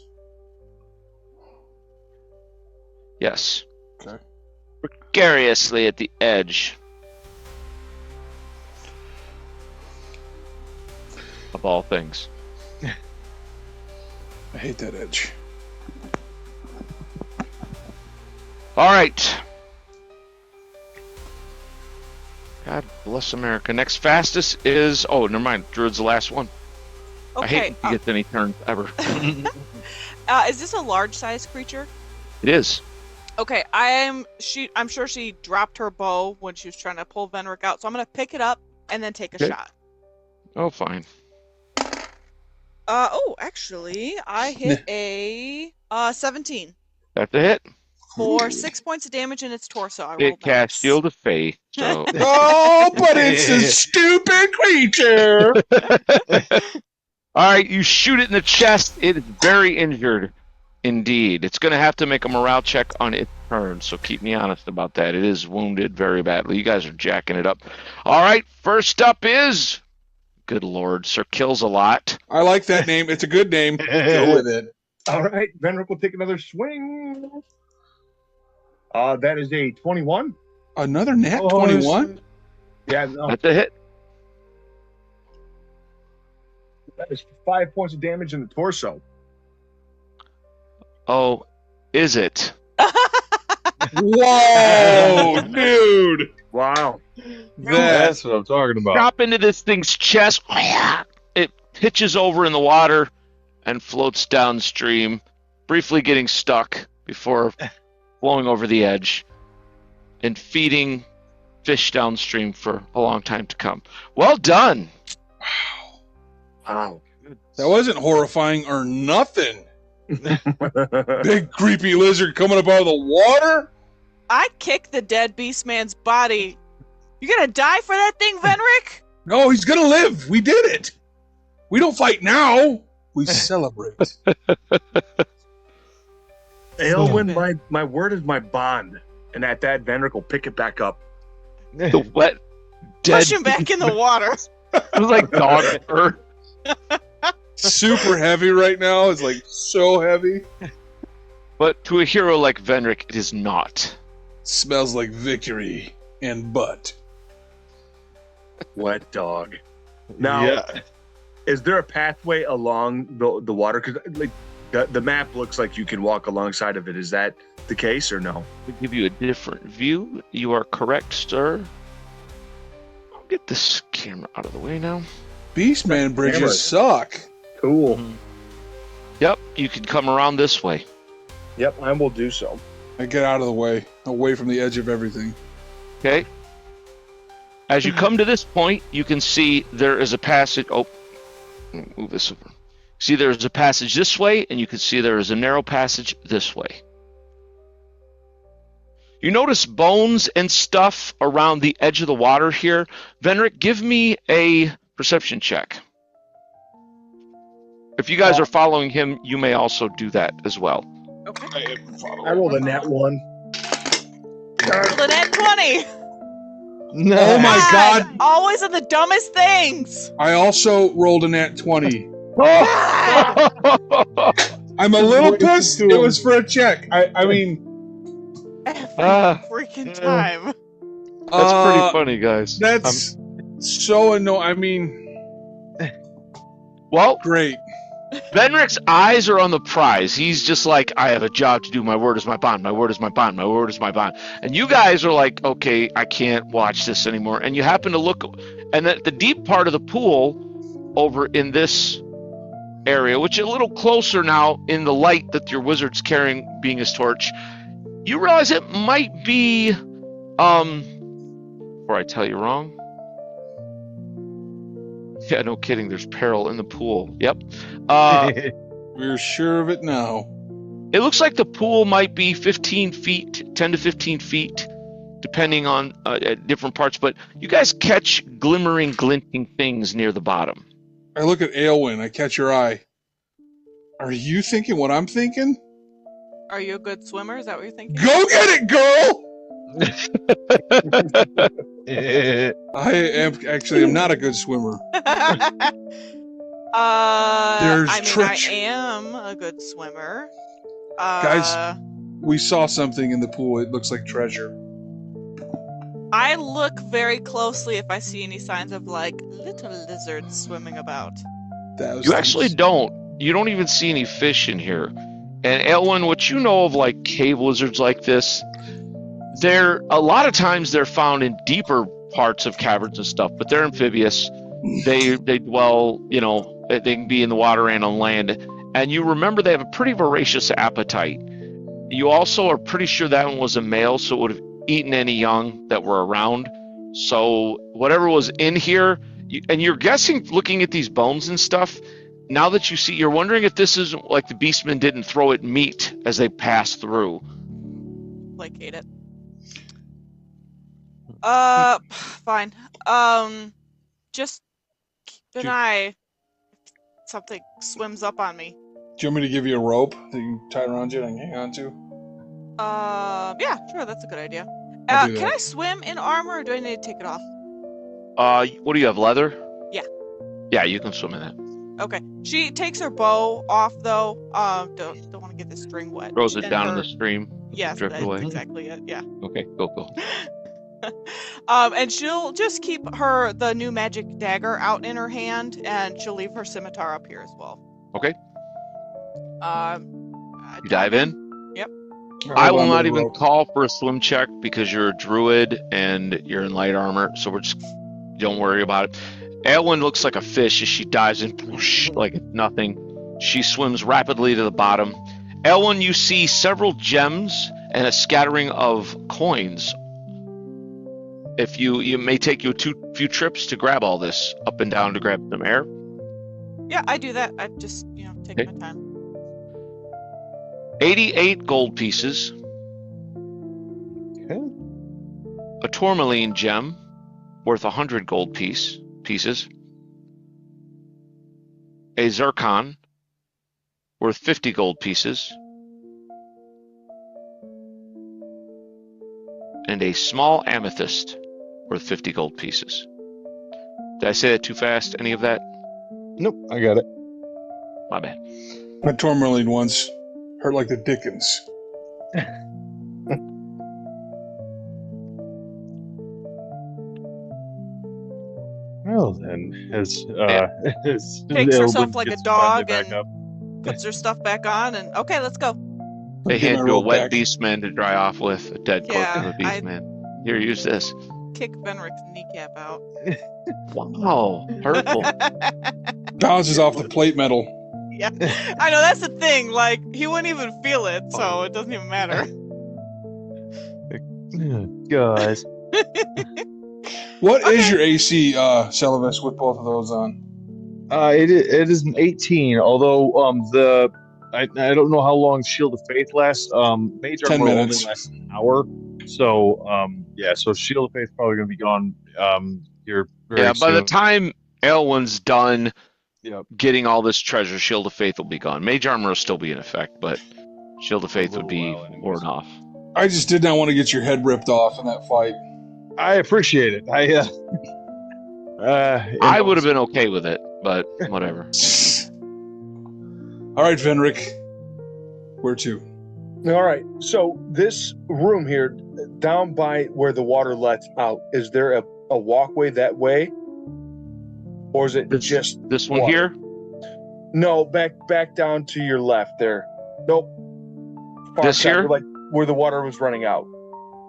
yes, Okay. precariously at the edge of all things. I hate that edge. All right. God bless America. Next fastest is never mind. Druid's the last one. I Okay. hate to get any turns ever. Is this a large-sized creature? It is. Okay, I'm sure she dropped her bow when she was trying to pull Venric out, so I'm gonna pick it up and then take a Okay. shot. Oh, fine. Actually, I hit a 17 That's a hit. for 6 points of damage in its torso. I It rolled casts nice. Shield of Faith, so... Oh, but it's a stupid creature. All right, you shoot it in the chest. It is very injured indeed. It's going to have to make a morale check on its turn, so keep me honest about that. It is wounded very badly. You guys are jacking it up. All right, first up is... Good Lord, Sir Kills-A-Lot. I like that name. It's a good name. Go with it. All right, Venric will take another swing. That is a 21. Another nat 21? Yeah, no, That's a hit. that is 5 points of damage in the torso. Oh, is it? Whoa, dude. Wow. That's what I'm talking about. Drop into this thing's chest. It pitches over in the water and floats downstream, briefly getting stuck before flowing over the edge and feeding fish downstream for a long time to come. Well done. Wow. That wasn't horrifying or nothing. Big creepy lizard coming up out of the water. I kicked the dead beast man's body. You gonna die for that thing, Venric? No, he's gonna live. We did it. We don't fight now. We celebrate. Aylwin, my word is my bond. And at that, Venric will pick it back up. The wet, dead. Push him back in the water. It was like dog fur. Super heavy right now. It's like so heavy. But to a hero like Venric, it is not. Smells like victory and butt. Wet dog. Now, Yeah. is there a pathway along the water? Because like the map looks like you can walk alongside of it. Is that the case or no? To give you a different view, you are correct, sir. I'll get this camera out of the way now. Beastman bridges Cameras. suck. Cool. Yep, you can come around this way. Yep, I will do so. I get out of the way, away from the edge of everything. Okay. As you come to this point, you can see there is a passage. Oh, move this over. See, there is a passage this way, and you can see there is a narrow passage this way. You notice bones and stuff around the edge of the water here. Venric, give me a perception check. If you guys are following him, you may also do that as well. Okay. I rolled a nat 1. Rolled a net 20. Oh my God. Always on the dumbest things. I also rolled a nat 20. God. I'm a little Wait, pissed. do It it. was for a check. I mean, Every Ah. freaking time. That's pretty funny, guys. that's so annoying. I mean, Well, great. Venric's eyes are on the prize. He's just like, I have a job to do. My word is my bond. My word is my bond. My word is my bond. And you guys are like, okay, I can't watch this anymore. And you happen to look, and the deep part of the pool over in this area, which is a little closer now in the light that your wizard's carrying, being his torch, you realize it might be, before I tell you wrong. Yeah, no kidding. There's peril in the pool. Yep. We're sure of it now. It looks like the pool might be 15 feet, 10 to 15 feet, depending on different parts. But you guys catch glimmering, glinting things near the bottom. I look at Aylwin. I catch your eye. Are you thinking what I'm thinking? Are you a good swimmer? Is that what you're thinking? Go get it, girl! I am actually. I'm not a good swimmer. There's I mean, treach- I am a good swimmer. Guys- We saw something in the pool. It looks like treasure. I look very closely if I see any signs of like little lizards swimming about. You actually don't. You don't even see any fish in here. And Elwyn, what you know of like cave lizards like this, they're a lot of times they're found in deeper parts of caverns and stuff, but they're amphibious. They dwell, they can be in the water and on land. And you remember they have a pretty voracious appetite. You also are pretty sure that one was a male, so it would have eaten any young that were around. So whatever was in here, and you're guessing, looking at these bones and stuff, now that you see, you're wondering if this is like the beastmen didn't throw it meat as they passed through. Placate it. Fine. Just keep an eye. If something swims up on me. Do you want me to give you a rope that you can tie around you and I can hang on to? Yeah, sure, that's a good idea. I'll do Can that. I swim in armor, or do I need to take it off? What do you have, leather? Yeah. Yeah, you can swim in that. Okay. She takes her bow off, though. Don't want to get the string wet. Throws it And down in her- the stream. Yes, drift that's away. exactly it. Yeah. Okay, go. And she'll just keep the new magic dagger out in her hand, and she'll leave her scimitar up here as well. Okay. I You dive in? I Hold will on to not the even rope. call for a swim check because you're a druid and you're in light armor, so don't worry about it. Elwyn looks like a fish as she dives in, whoosh, like it's nothing. She swims rapidly to the bottom. Elwyn, you see several gems and a scattering of coins. If you may take you a few trips to grab all this up and down to grab some air. Yeah, I do that. I just, take Okay. my time. 88 gold pieces. Okay. A tourmaline gem worth 100 gold pieces. A zircon worth 50 gold pieces. And a small amethyst worth 50 gold pieces. Did I say that too fast? Any of that? Nope, I got it. My bad. My tourmaline once hurt like the Dickens. Well then, as Takes herself Elwood like a gets dog finally back and- up. Puts her stuff back on, and okay, let's go. They Get my hand you a rope wet back. beastman to dry off with, a dead corpse Yeah, of a beastman. Here, use this. Kick Benrick's kneecap out. Wow, hurtful. Bounces off the plate metal. Yeah, I know that's the thing. Like he wouldn't even feel it, so it doesn't even matter. Guys, What is Okay. your AC, Celovis, with both of those on? it is an 18. Although I don't know how long Shield of Faith lasts. Mage 10 Armor only minutes. lasts an hour. So yeah, so Shield of Faith probably gonna be gone here very Yeah, by the soon. time Elwyn's done Yep. getting all this treasure, Shield of Faith will be gone. Mage Armor will still be in effect, but Shield of Faith would be little while anyways. worn off. I just did not want to get your head ripped off in that fight. I appreciate it. I would have been okay with it, but whatever. All right, Venric. Where to? All right. So this room here, down by where the water lets out, is there a walkway that way, or is it just This one water? here? No, back down to your left there. Nope. Far This side, here? like where the water was running out.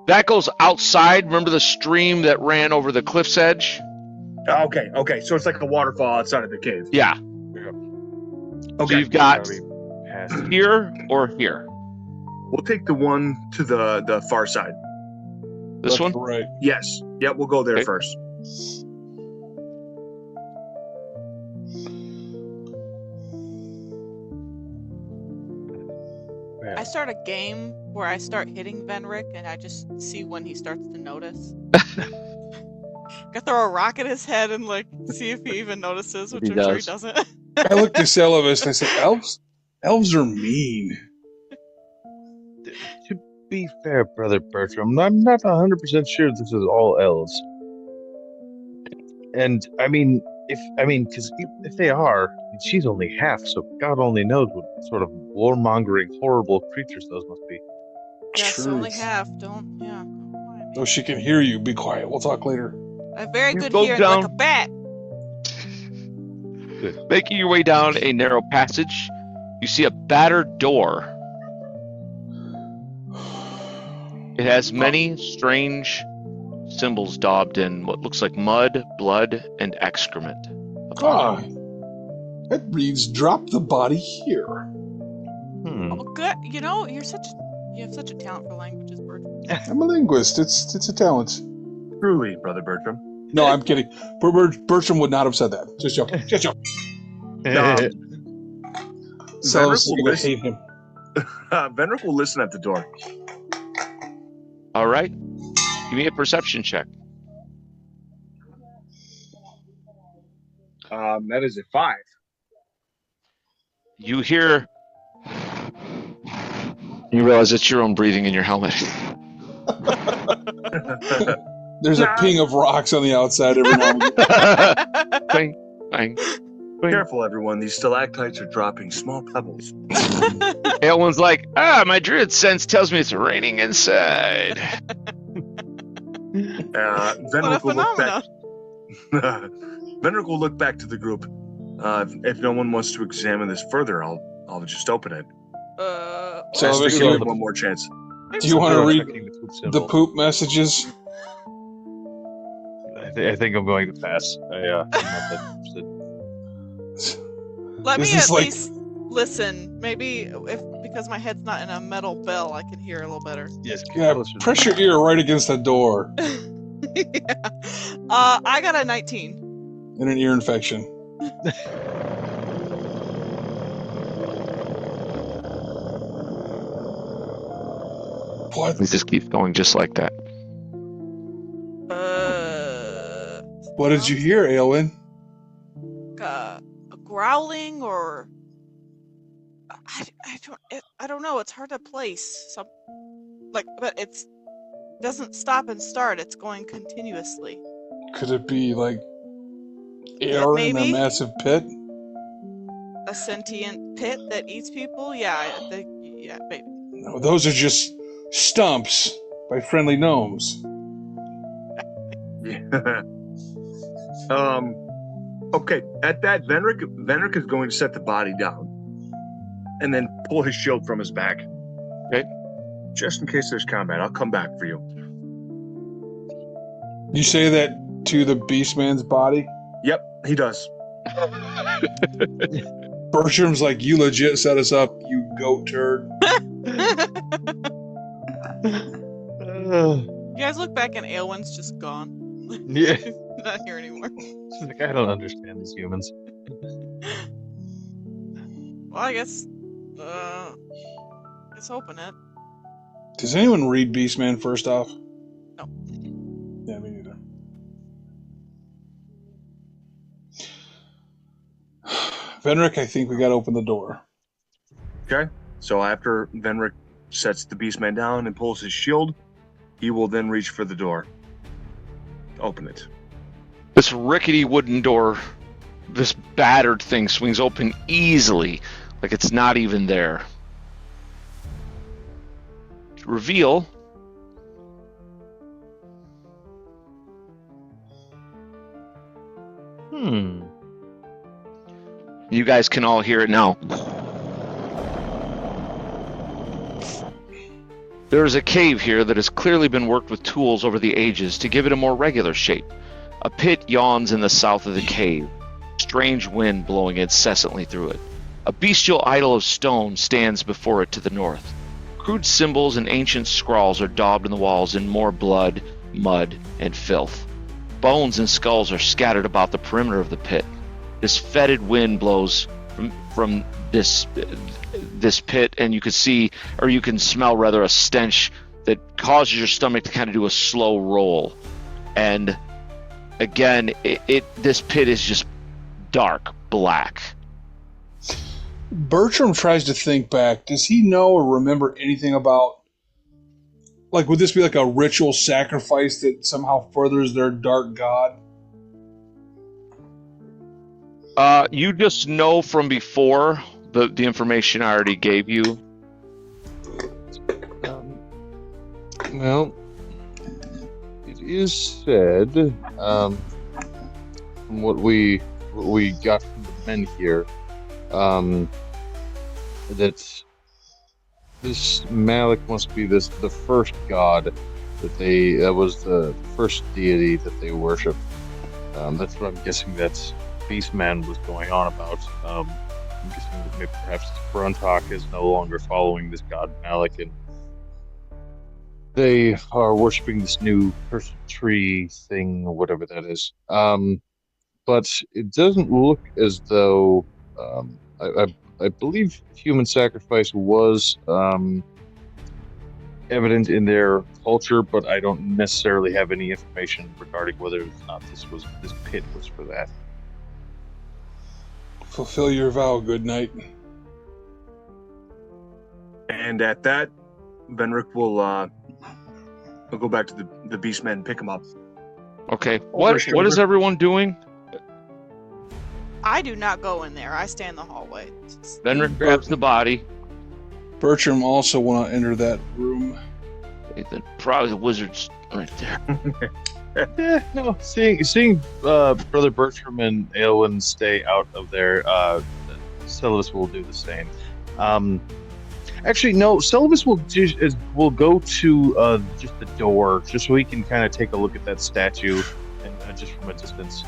That goes outside. Remember the stream that ran over the cliff's edge? Okay. So it's like a waterfall outside of the cave. Yeah. Okay. So you've got Gotta be past- here or here. We'll take the one to the far side. This one? Right. Yes. Yep. We'll go there Okay. first. I start a game where I start hitting Venric, and I just see when he starts to notice. Gotta throw a rock at his head and see if he even notices, which He I'm sure he does. doesn't. I looked at Celovis and I said, elves are mean. To be fair, Brother Bertram, I'm not 100% sure this is all elves. And because if they are, she's only half, so God only knows what sort of warmongering, horrible creatures those must be. Yes, only Truth. half. Don't mind So me. she can hear you. Be quiet. We'll talk later. I have very You good go hearing, like a down. bat. Making your way down a narrow passage, you see a battered door. It has many strange symbols daubed in what looks like mud, blood, and excrement. Ah, it reads, drop the body here. Oh, good. You have such a talent for languages, Bertram. I'm a linguist. It's a talent. Truly, Brother Bertram. No, I'm kidding. Bertram would not have said that. Just joking. Just joking. Celovus is will going to listen. hate him. Venric will listen at the door. All right. Give me a perception check. That is a 5. You hear. You realize it's your own breathing in your helmet. There's a ping of rocks on the outside every now and then. Bang, bang, bang. Careful, everyone. These stalactites are dropping small pebbles. Aelwyn's like, my druid sense tells me it's raining inside. Venric will look back. Venric will look back to the group. If no one wants to examine this further, I'll just open it. So Just to obviously- give it one more chance. Do you want to read Checking the poop the symbol. poop messages? I think I'm going to pass. I'm not that interested. Let This me is at like- least listen. Maybe because my head's not in a metal bell, I can hear a little better. Yes, Yeah, press your ear right against the door Yeah. I got a 19. in an ear infection. What? It just keeps going just like that. What did you hear, Aelwyn? A growling or I don't know. It's hard to place. But it doesn't stop and start. It's going continuously. Could it be like air in a maybe. massive pit? A sentient pit that eats people? Yeah, yeah, maybe. No, those are just stumps by friendly gnomes. Yeah. Okay. At that, Venric is going to set the body down, and then pull his shield from his back. Okay. Just in case there's combat, I'll come back for you. You say that to the Beastman's body? Yep, he does. Bertram's like, you legit set us up, you goat turd. You guys look back and Aelwyn's just gone. Yeah. She's not here anymore. Like, I don't understand these humans. Well, I guess let's open it. Does anyone read Beastman first off? No. Yeah, me neither. Venric, I think we gotta open the door. Okay. So after Venric sets the Beastman down and pulls his shield, he will then reach for the door. Open it. This rickety wooden door, this battered thing swings open easily, like it's not even there. To reveal you guys can all hear it now. There is a cave here that has clearly been worked with tools over the ages to give it a more regular shape. A pit yawns in the south of the cave, strange wind blowing incessantly through it. A bestial idol of stone stands before it to the north. Crude symbols and ancient scrawls are daubed in the walls in more blood, mud, and filth. Bones and skulls are scattered about the perimeter of the pit. This fetid wind blows from this pit, and you can see, or you can smell rather, a stench that causes your stomach to kind of do a slow roll. And again, this pit is just dark black. Bertram tries to think back. Does he know or remember anything about, like, would this be like a ritual sacrifice that somehow furthers their dark god? You just know from before the information I already gave you. Well, it is said, from what we got from the men here, that this Malak must be the first god that was the first deity that they worshipped. That's what I'm guessing that Beastman was going on about. I'm guessing that maybe perhaps Brontok is no longer following this god Malak, and they are worshipping this new cursed tree thing, or whatever that is. But it doesn't look as though I I believe human sacrifice was evident in their culture, but I don't necessarily have any information regarding whether or not this pit was for that. Fulfill your vow, good night. And at that, Venric will go back to the Beastmen and pick him up. Okay. Over What shoulder. is everyone doing? I do not go in there. I stay in the hallway. Venric grabs the body. Bertram also will not enter that room. Then probably the wizard's right there. No. Seeing Brother Bertram and Aelwyn stay out of there, Celadus will do the same. Actually, no. Celadus will go to just the door, just so he can kind of take a look at that statue, and just from a distance.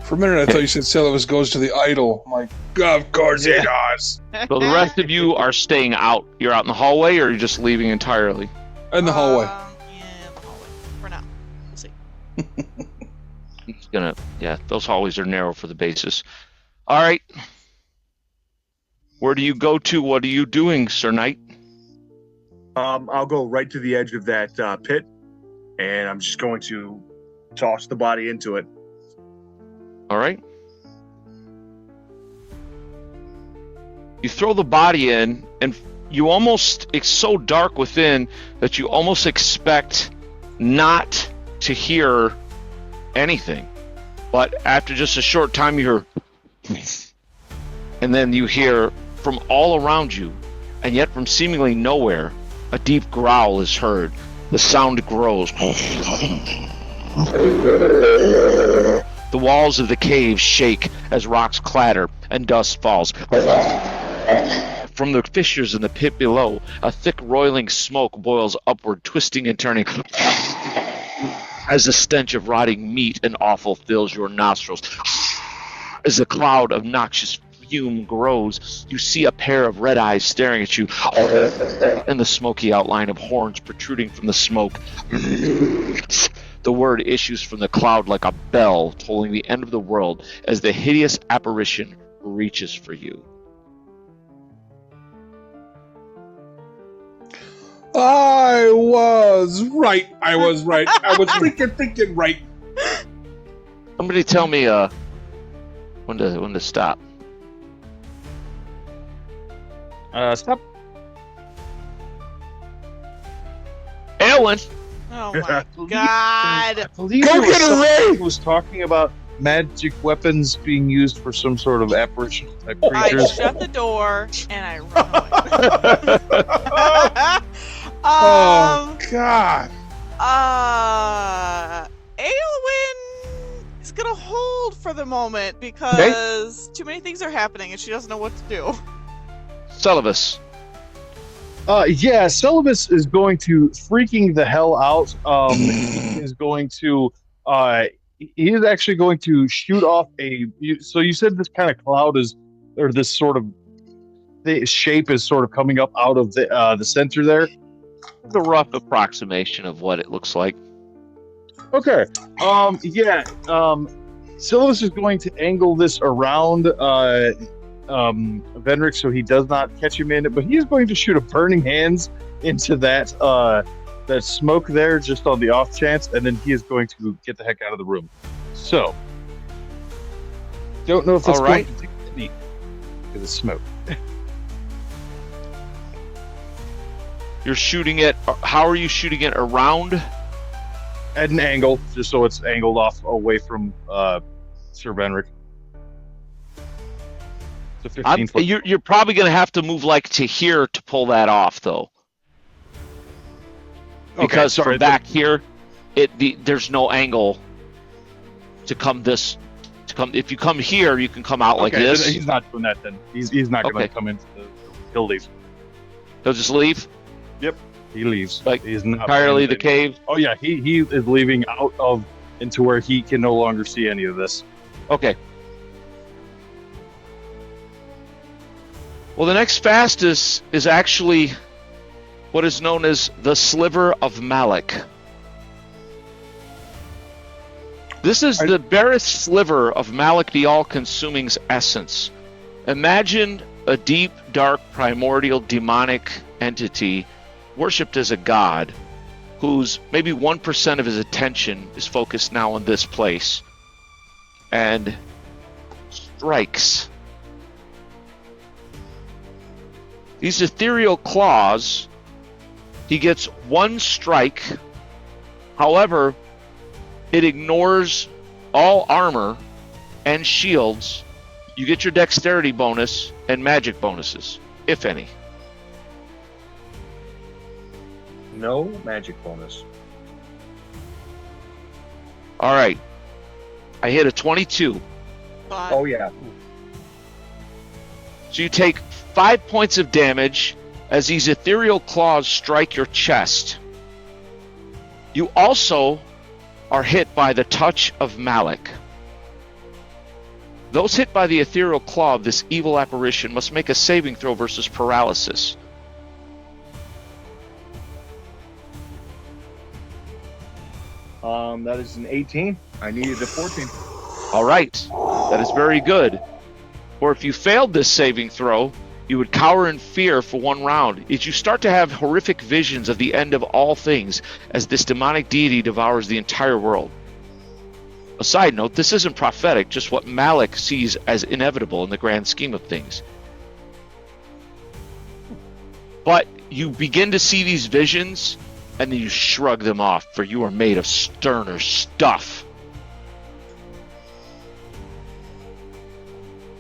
For a minute, I thought you said Celadus goes to the idol. I'm like, of course he does. So the rest of you are staying out. You're out in the hallway, or you're just leaving entirely? In the hallway. Yeah, in the hallway. For now. We'll see. He's gonna. Yeah, those hallways are narrow for the basis. All right. Where do you go to? What are you doing, Sir Knight? I'll go right to the edge of that pit, and I'm just going to toss the body into it. All right. You throw the body in, and it's so dark within that you almost expect not to hear anything. But after just a short time, you hear, and then you hear from all around you, and yet from seemingly nowhere, a deep growl is heard. The sound grows. The walls of the cave shake as rocks clatter and dust falls. From the fissures in the pit below, a thick roiling smoke boils upward, twisting and turning, as the stench of rotting meat and offal fills your nostrils. As the cloud of noxious fume grows, you see a pair of red eyes staring at you, and the smoky outline of horns protruding from the smoke. The word issues from the cloud like a bell, tolling the end of the world as the hideous apparition reaches for you. I was right. I was thinking right. Somebody tell me when to stop. Stop. Aelwyn! Oh my god. I believe Go there was get her, somebody Ray! who was talking about magic weapons being used for some sort of apparition type I creatures. shut the door and I run away. Oh God! Aelwyn is gonna hold for the moment because too many things are happening and she doesn't know what to do. Celadus. Yeah, Celadus is going to freaking the hell out. He is going to he is actually going to shoot off so you said this kind of cloud is, or this sort of shape is sort of coming up out of the center there. The rough approximation of what it looks like. Okay. Celadus is going to angle this around Venric so he does not catch him in it, but he is going to shoot a burning hands into that smoke there just on the off chance, and then he is going to get the heck out of the room. So, don't know if that's All right. going to take me to the smoke. You're shooting it. How are you shooting it around? At an angle, just so it's angled off away from Sir Venric. So 15 foot. You're probably going to have to move like to here to pull that off, though. Because from back here, there's no angle to come this. If you come here, you can come out like this. He's not doing that then. He's not going to come into he'll leave. He'll just leave. Yep, he leaves. Like he's not entirely the cave. Oh yeah, he is leaving out of into where he can no longer see any of this. Okay. Well, the next fastest is actually what is known as the Sliver of Malak. This is the barest sliver of Malak the All-Consuming's essence. Imagine a deep, dark, primordial, demonic entity worshipped as a god whose maybe 1% of his attention is focused now on this place and strikes. These ethereal claws, he gets one strike. However, it ignores all armor and shields. You get your dexterity bonus and magic bonuses, if any. No magic bonus. All right. I hit a 22. But Oh yeah. So you take 5 points of damage as these ethereal claws strike your chest. You also are hit by the touch of Malak. Those hit by the ethereal claw of this evil apparition must make a saving throw versus paralysis. That is an 18. I needed a 14. All right. That is very good. Or if you failed this saving throw, you would cower in fear for 1 round. As you start to have horrific visions of the end of all things as this demonic deity devours the entire world. A side note, this isn't prophetic, just what Malak sees as inevitable in the grand scheme of things. But you begin to see these visions, and then you shrug them off, for you are made of sterner stuff.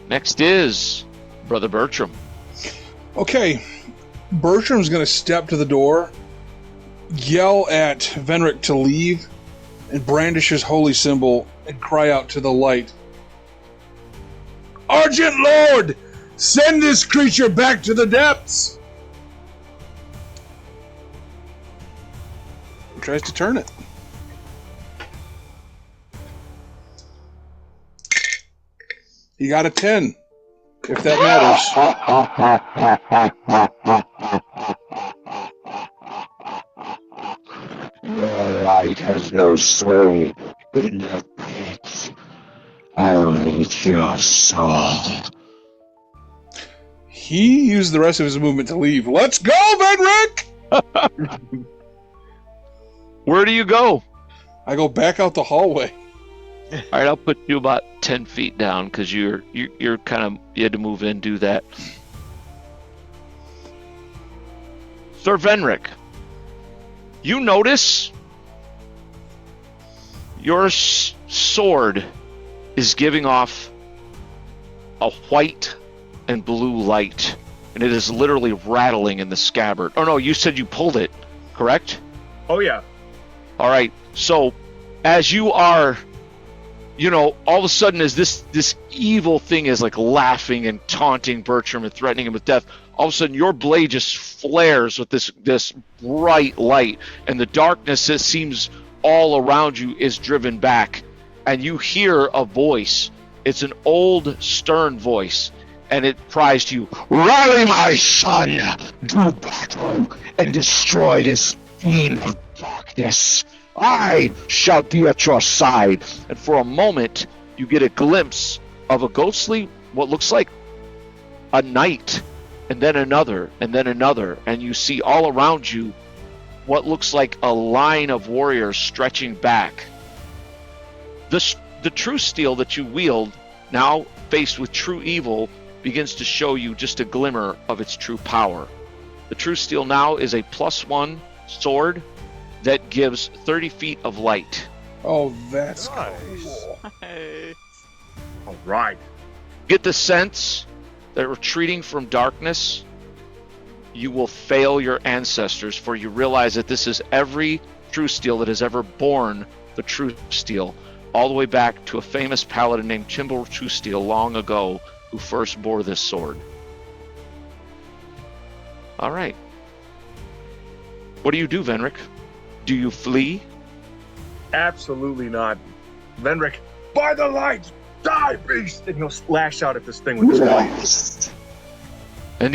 Next is Brother Bertram. Okay, Bertram's going to step to the door, yell at Venric to leave, and brandish his holy symbol and cry out to the light. Argent Lord, send this creature back to the depths! He tries to turn it. He got a 10, if that matters. The light has no sway in the pits. I'll eat your soul. He used the rest of his movement to leave. Let's go, Venric! Where do you go? I go back out the hallway. All right, I'll put you about 10 feet down because you're kind of, you had to move in, do that. Sir Venric, you notice your sword is giving off a white and blue light, and it is literally rattling in the scabbard. Oh no, you said you pulled it, correct? Oh yeah. All right, so as you are, all of a sudden as this evil thing is like laughing and taunting Bertram and threatening him with death, all of a sudden your blade just flares with this bright light, and the darkness that seems all around you is driven back, and you hear a voice. It's an old, stern voice, and it cries to you, Rally, my son! Do battle and destroy this fiend of darkness. I shall be at your side. and for a moment you get a glimpse of a ghostly, what looks like a knight, and then another, and you see all around you what looks like a line of warriors stretching back. The true steel that you wield, now faced with true evil, begins to show you just a glimmer of its true power. The true steel now is a +1 sword that gives 30 feet of light. Oh, that's Nice. cool. Hey. All right. Get the sense that retreating from darkness, you will fail your ancestors, for you realize that this is every true steel that has ever borne the true steel, all the way back to a famous paladin named Timber True Steel long ago, who first bore this sword. All right. What do you do, Venric? Do you flee? Absolutely not. Venric, by the light, die, beast! And he'll lash out at this thing with his blade. And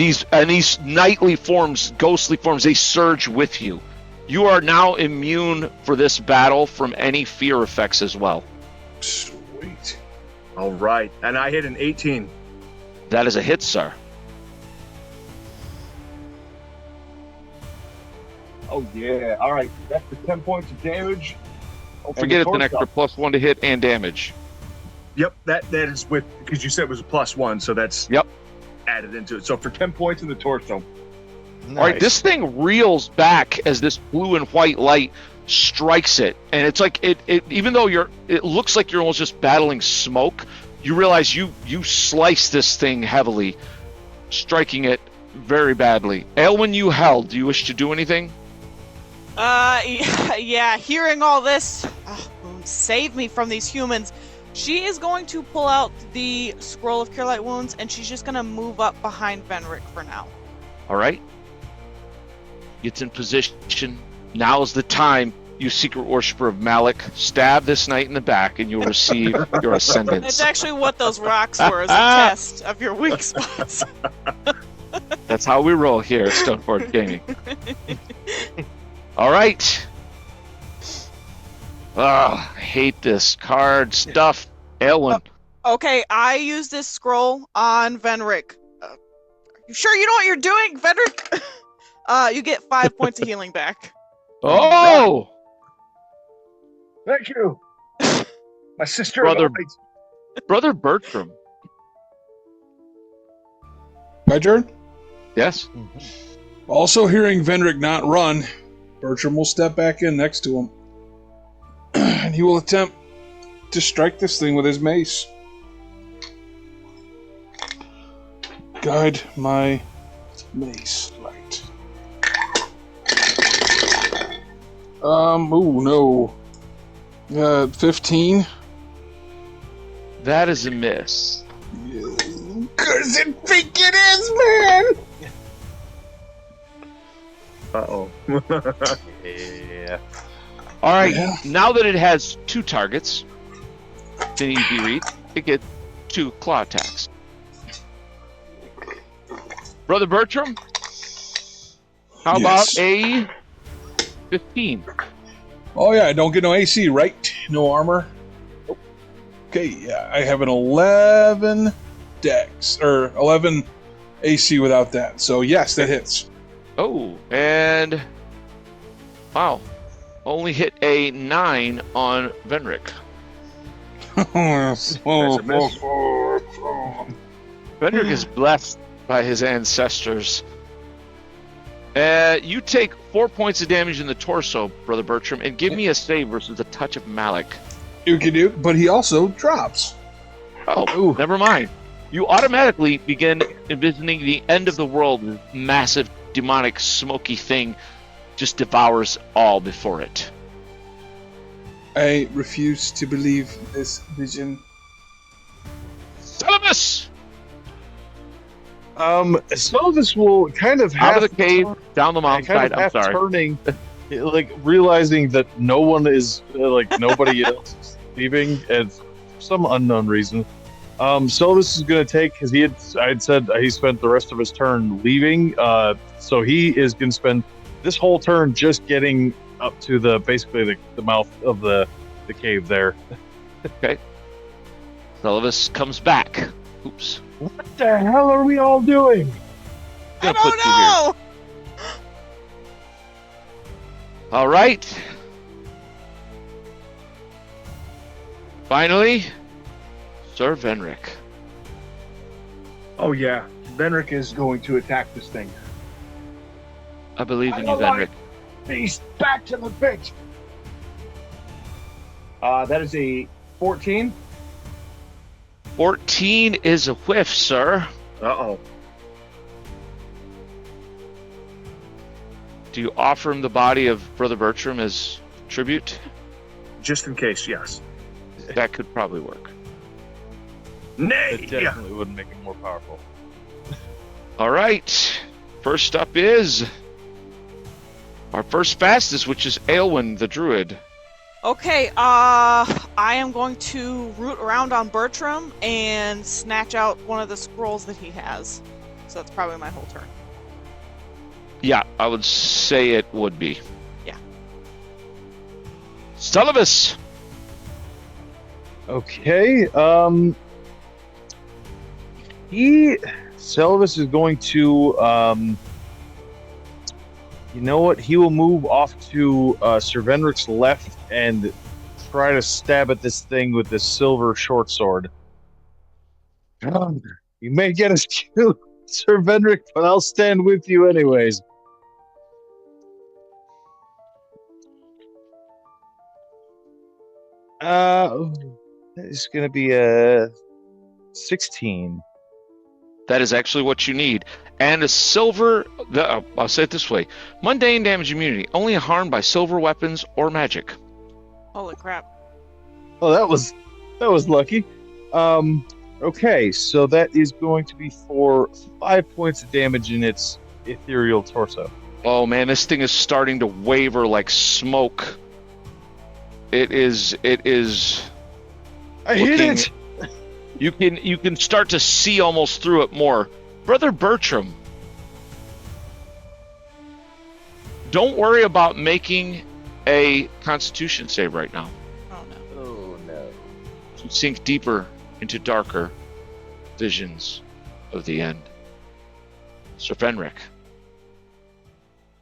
these nightly forms, ghostly forms, they surge with you. You are now immune for this battle from any fear effects as well. Sweet. All right. And I hit an 18. That is a hit, sir. Oh yeah! All right, that's for 10 points of damage. Don't forget it's an extra +1 to hit and damage. Yep, that is with, because you said it was a +1, so that's added into it. So for 10 points in the torso. Nice. All right, this thing reels back as this blue and white light strikes it, and it's like it even though it looks like you're almost just battling smoke, you realize you slice this thing heavily, striking it very badly. Aylwin, you held. Do you wish to do anything? Yeah, hearing all this, save me from these humans. She is going to pull out the Scroll of Cure Light Wounds, and she's just going to move up behind Venric for now. All right. Gets in position. Now's the time, you secret worshiper of Malak. Stab this knight in the back, and you'll receive your ascendance. It's actually what those rocks were, as a test of your weak spots. That's how we roll here at Stoneford Gaming. All right. I hate this card stuff. Aylwin. Okay, I use this scroll on Venric. You sure you know what you're doing, Venric? You get 5 points of healing back. Oh! Thank you. My sister. Brother Bertram. My turn? Yes? Also hearing Vendrick not run, Bertram will step back in next to him. And he will attempt to strike this thing with his mace. Guide my mace light. Ooh, no. 15. That is a miss. Cause it think it is, man! Uh-oh. Yeah. All right, Yeah. now that it has 2 targets, it's an easy read. It gets 2 claw attacks. Brother Bertram, how about a 15? Oh yeah, I don't get no AC, right? No armor. Okay, yeah, I have an 11 dex, or 11 AC without that. So yes, that hits. Oh, and wow, only hit a 9 on Venric. That's a miss. Venric is blessed by his ancestors. You take 4 points of damage in the torso, Brother Bertram, and give me a save versus a touch of Malak. You can do, but he also drops. Oh, never mind. You automatically begin envisioning the end of the world. This massive, demonic, smoky thing just devours all before it. I refuse to believe this vision. Celibus! So this will kind of Out have of the cave, down the mountainside. I'm sorry. Turning, like realizing that no one is nobody else is leaving, and for some unknown reason. So this is going to take, because I had said he spent the rest of his turn leaving. So he is going to spend this whole turn just getting up to basically the mouth of the cave there. Okay. Celibus comes back. Oops. What the hell are we all doing? I Gonna put you don't know! All right. Finally, Sir Venric. Oh yeah, Venric is going to attack this thing. I believe in you, I don't Venric. Beast, back to the pit. That is a 14. 14 is a whiff, sir. Uh-oh. Do you offer him the body of Brother Bertram as tribute? Just in case, yes. That could probably work. Nay! It definitely wouldn't make it more powerful. All right. First up is our first fastest, which is Aylwin the Druid. Okay, I am going to root around on Bertram and snatch out one of the scrolls that he has. So that's probably my whole turn. Yeah, I would say it would be. Yeah. Celibus! Okay. Celibus is going to You know what? He will move off to Sir Vendrick's left and try to stab at this thing with this silver short sword. You may get us killed, Sir Vendrick, but I'll stand with you anyways. It's going to be a 16. That is actually what you need. And a silver, I'll say it this way. Mundane damage immunity, only harmed by silver weapons or magic. Holy crap. Oh, that was lucky. Okay, so that is going to be for 5 points of damage in its ethereal torso. Oh man, this thing is starting to waver like smoke. It is I hit looking- it! You can start to see almost through it more. Brother Bertram, don't worry about making a Constitution save right now. Oh no. Oh no. You sink deeper into darker visions of the end. Sir Fenric.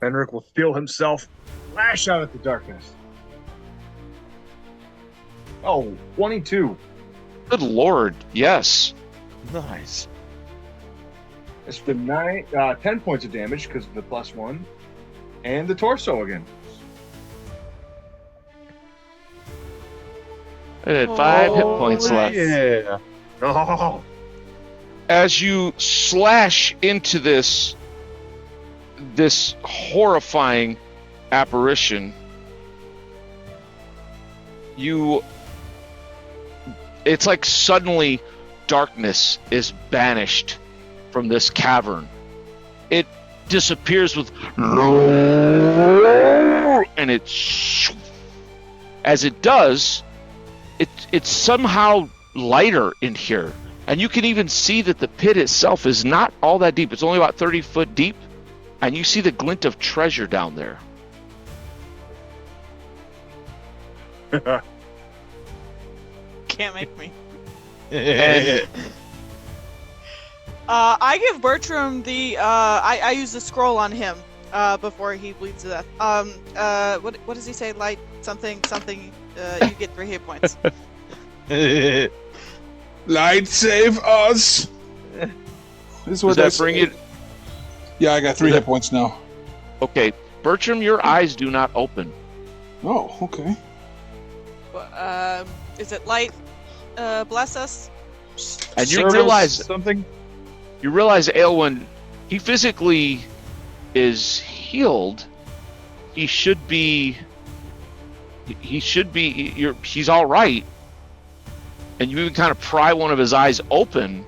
Fenric will feel himself lash out at the darkness. Oh, 22. Good lord, yes. Nice. It's the 10 points of damage because of the +1. And the torso again. It had 5 hit points left. Yeah. Oh, As you slash into this horrifying apparition, it's like suddenly darkness is banished from this cavern. It disappears with and as it does, it's somehow lighter in here. And you can even see that the pit itself is not all that deep. It's only about 30 foot deep. And you see the glint of treasure down there. Can't make me. And I give Bertram the I use the scroll on him before he bleeds to death. What does he say? Light something. You get 3 hit points. Light save us. This is what does that bring it? Yeah, I got 3 hit points now. Okay, Bertram, your eyes do not open. Oh, okay. Is it light? Bless us. And you Service realize something? You realize Aelwyn, he physically is healed. He should be. He's all right. And you even kind of pry one of his eyes open,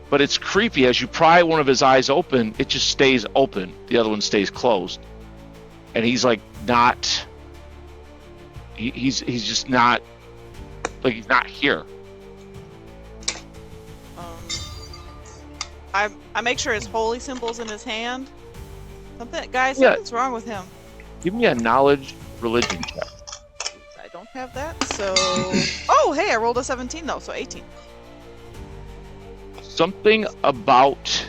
but it's creepy. As you pry one of his eyes open, it just stays open. The other one stays closed, and he's like not. He's just not. Like he's not here. I make sure his holy symbol's in his hand. Yeah. Something's wrong with him. Give me a knowledge religion check. I don't have that, so. Oh, hey, I rolled a 17 though, so 18. Something about.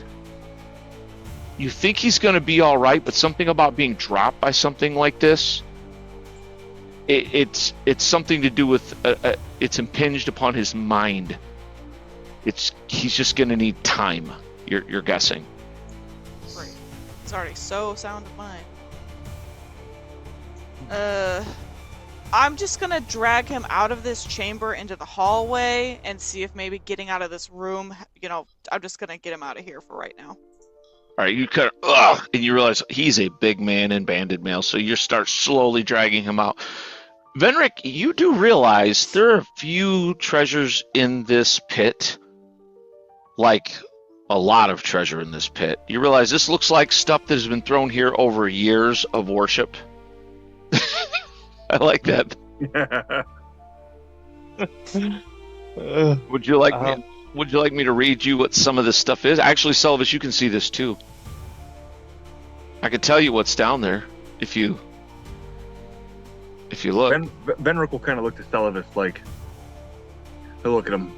You think he's going to be all right, but something about being dropped by something like this. It's something to do with. It's impinged upon his mind. He's just going to need time. You're guessing. Great. It's already so sound of mind. I'm just gonna drag him out of this chamber into the hallway and see if maybe getting out of this room, I'm just gonna get him out of here for right now. All right, you kind of and you realize he's a big man in banded mail, so you start slowly dragging him out. Venric, you do realize there are a few treasures in this pit, like a lot of treasure in this pit. You realize this looks like stuff that has been thrown here over years of worship. I like that. Would you like me to read you what some of this stuff is? Actually, Selvus, you can see this too. I can tell you what's down there if you look. Benrick will kind of look to Selvus like, he'll look at him.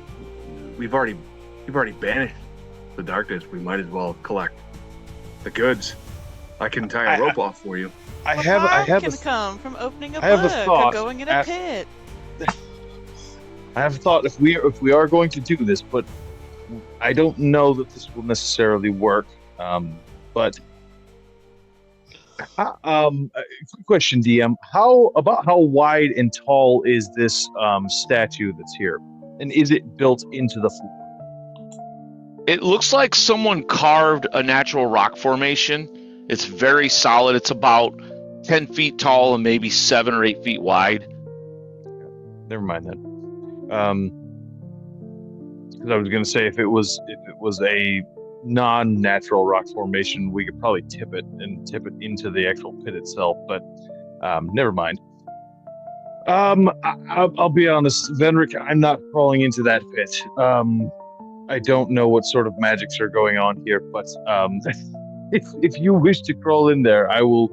We've already banished the darkness. We might as well collect the goods. I can tie a rope off for you. I What have harm a can come from opening a I have a book thought or going in a after- pit. I have a thought if we are going to do this, but I don't know that this will necessarily work. But quick question, DM. How wide and tall is this statue that's here, and is it built into the floor? It looks like someone carved a natural rock formation. It's very solid. It's about 10 feet tall and maybe 7 or 8 feet wide. Never mind then. Because I was going to say if it was a non-natural rock formation, we could probably tip it into the actual pit itself. But never mind. I'll be honest, Venric, I'm not crawling into that pit. I don't know what sort of magics are going on here, but if you wish to crawl in there, I will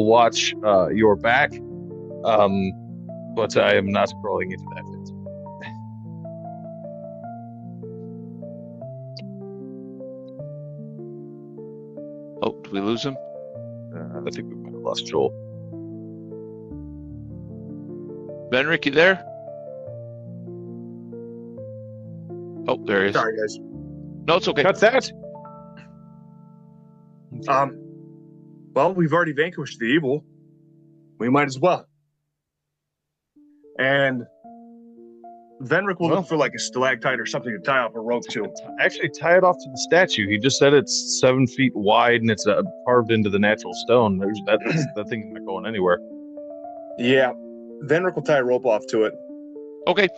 watch your back. But I am not crawling into that pit. Oh, did we lose him? I think we might have lost Joel. Benrick, you there? Oh, there he is. Sorry, guys. No, it's okay. Cut that. Well, we've already vanquished the evil. We might as well. And Venric will look for like a stalactite or something to tie off a rope to. Actually, tie it off to the statue. He just said it's 7 feet wide and it's carved into the natural stone. That thing's not going anywhere. Yeah, Venric will tie a rope off to it. Okay.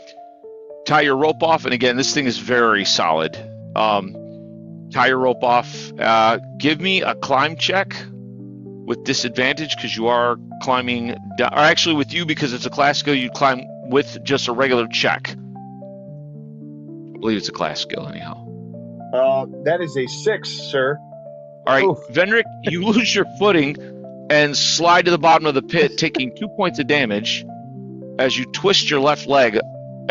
Tie your rope off, and again, this thing is very solid. Tie your rope off. Give me a climb check with disadvantage because you are climbing down. Or actually, with you, because it's a class skill, you climb with just a regular check. I believe it's a class skill, anyhow. That is a 6, sir. All right, Oof. Venric, you lose your footing and slide to the bottom of the pit, taking 2 points of damage as you twist your left leg.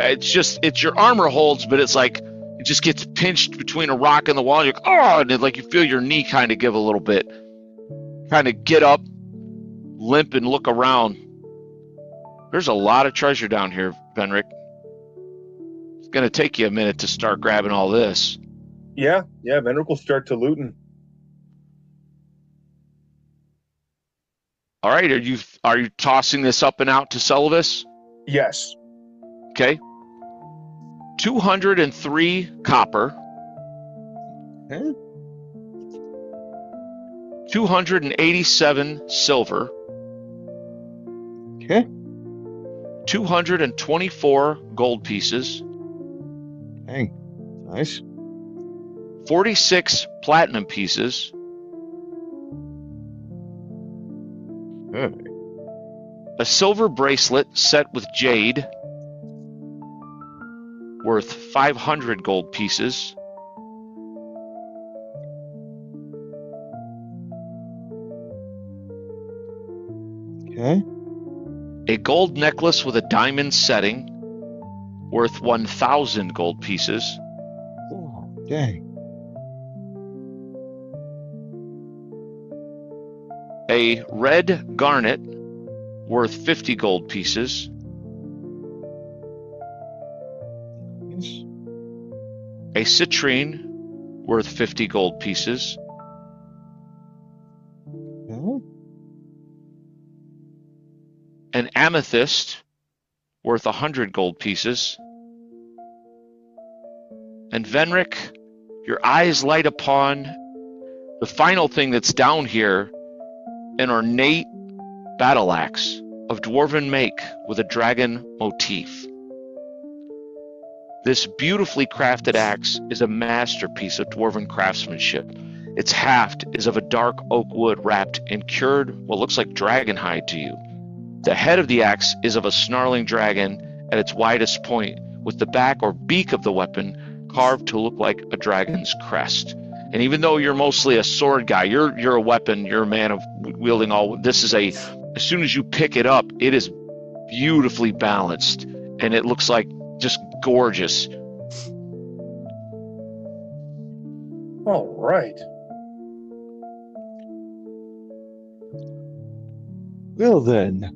It's your armor holds, but it's like it just gets pinched between a rock and the wall. And you're like, oh, and like you feel your knee kind of give a little bit. Kind of get up, limp, and look around. There's a lot of treasure down here, Venric. It's going to take you a minute to start grabbing all this. Yeah, Venric will start to looting. All right, are you tossing this up and out to Sullivan? Yes. Okay. 203 copper. Okay. 287 silver. Okay. 224 gold pieces. Dang. Nice. 46 platinum pieces. Good. A silver bracelet set with jade worth 500 gold pieces. Okay. A gold necklace with a diamond setting worth 1,000 gold pieces. Oh, dang. A red garnet worth 50 gold pieces. Nice. A citrine worth 50 gold pieces. Okay. An amethyst worth 100 gold pieces. And Venric, your eyes light upon the final thing that's down here, an ornate battle axe of dwarven make with a dragon motif. This beautifully crafted axe is a masterpiece of dwarven craftsmanship. Its haft is of a dark oak wood wrapped in cured what looks like dragon hide to you. The head of the axe is of a snarling dragon at its widest point, with the back or beak of the weapon carved to look like a dragon's crest. And even though you're mostly a sword guy, you're a weapon, you're a man of wielding all. This is as soon as you pick it up, it is beautifully balanced, and it looks like just gorgeous. All right. Well then,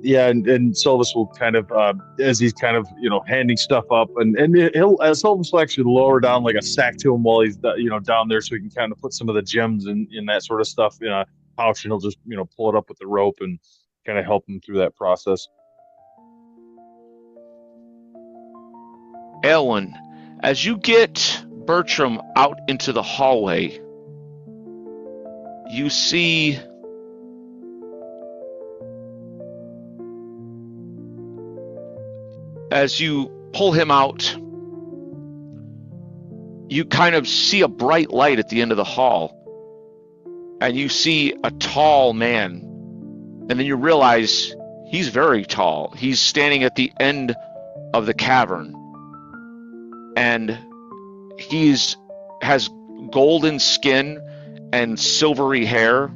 yeah, and Silvus will kind of, as he's kind of, handing stuff up, and he'll Silvus will actually lower down like a sack to him while he's, down there, so he can kind of put some of the gems and in that sort of stuff in a pouch, and he'll just, pull it up with the rope and kind of help him through that process. Elwyn, as you get Bertram out into the hallway, you see as you pull him out, you kind of see a bright light at the end of the hall, and you see a tall man, and then you realize he's very tall. He's standing at the end of the cavern, and has golden skin and silvery hair.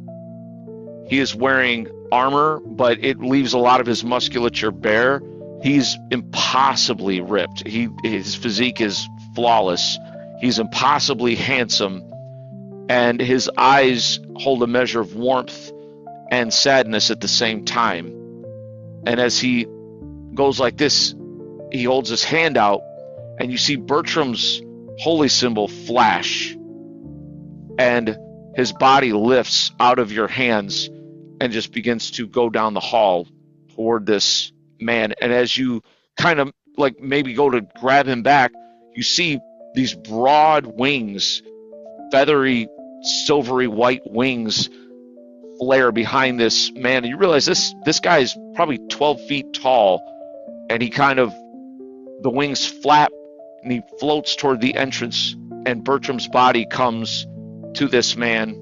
He is wearing armor, but it leaves a lot of his musculature bare. He's impossibly ripped. His physique is flawless. He's impossibly handsome, and his eyes hold a measure of warmth and sadness at the same time. And as he goes like this, he holds his hand out, and you see Bertram's holy symbol flash, and his body lifts out of your hands and just begins to go down the hall toward this man. And as you kind of like maybe go to grab him back, you see these broad wings, feathery, silvery white wings flare behind this man. And you realize this guy is probably 12 feet tall, and he kind of, the wings flap and he floats toward the entrance, and Bertram's body comes to this man,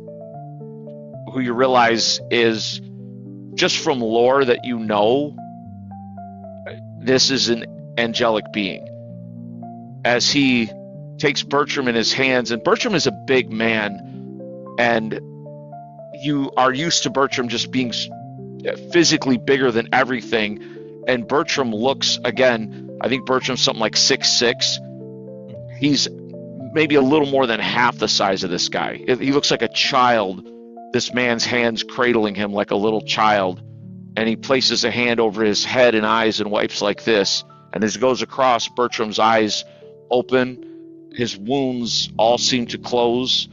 who you realize is, just from lore that you know, this is an angelic being. As he takes Bertram in his hands, and Bertram is a big man, and you are used to Bertram just being physically bigger than everything, and Bertram looks, again, I think Bertram's something like 6'6". He's maybe a little more than half the size of this guy. He looks like a child. This man's hands cradling him like a little child, and he places a hand over his head and eyes and wipes like this, and as it goes across, Bertram's eyes open, his wounds all seem to close,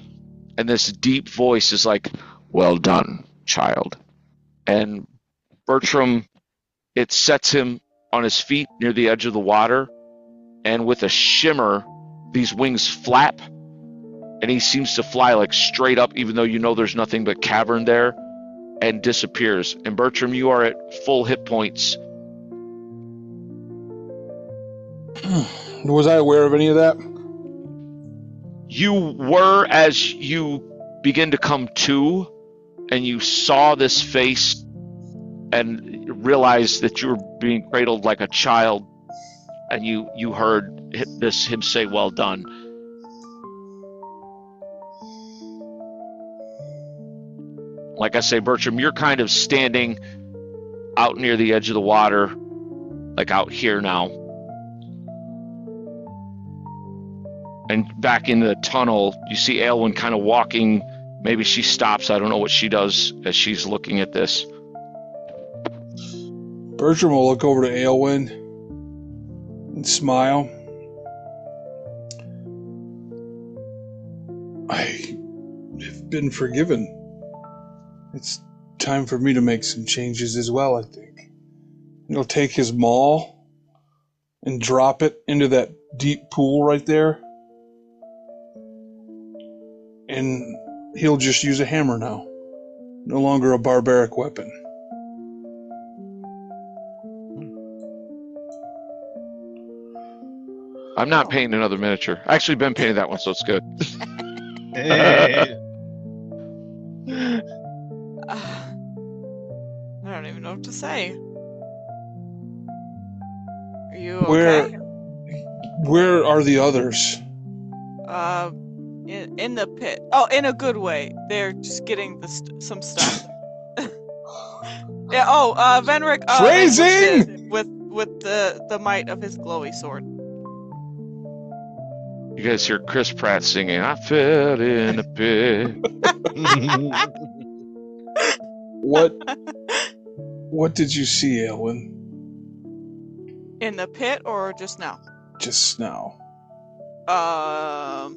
and this deep voice is like, "Well done, child." And Bertram, it sets him on his feet near the edge of the water, and with a shimmer, these wings flap, and he seems to fly like straight up, even though you know there's nothing but cavern there, and disappears. And Bertram, you are at full hit points. Was I aware of any of that? You were, as you begin to come to, and you saw this face and realized that you were being cradled like a child, and you heard him say, "Well done." Like I say, Bertram, you're kind of standing out near the edge of the water, like out here now. And back in the tunnel, you see Aelwyn kind of walking. Maybe she stops. I don't know what she does as she's looking at this. Bertram will look over to Aelwyn and smile. I have been forgiven. It's time for me to make some changes as well, I think. He'll take his maul and drop it into that deep pool right there. And he'll just use a hammer now. No longer a barbaric weapon. I'm not painting another miniature. I actually been painting that one, so it's good. I don't even know what to say. Are you okay? Where are the others? In the pit. Oh, in a good way. They're just getting some stuff. Yeah. Oh, Venric. Phrasing! With the might of his glowy sword. You guys hear Chris Pratt singing, "I fell in a pit." What What did you see, Aelwyn? In the pit or just now? Just now. A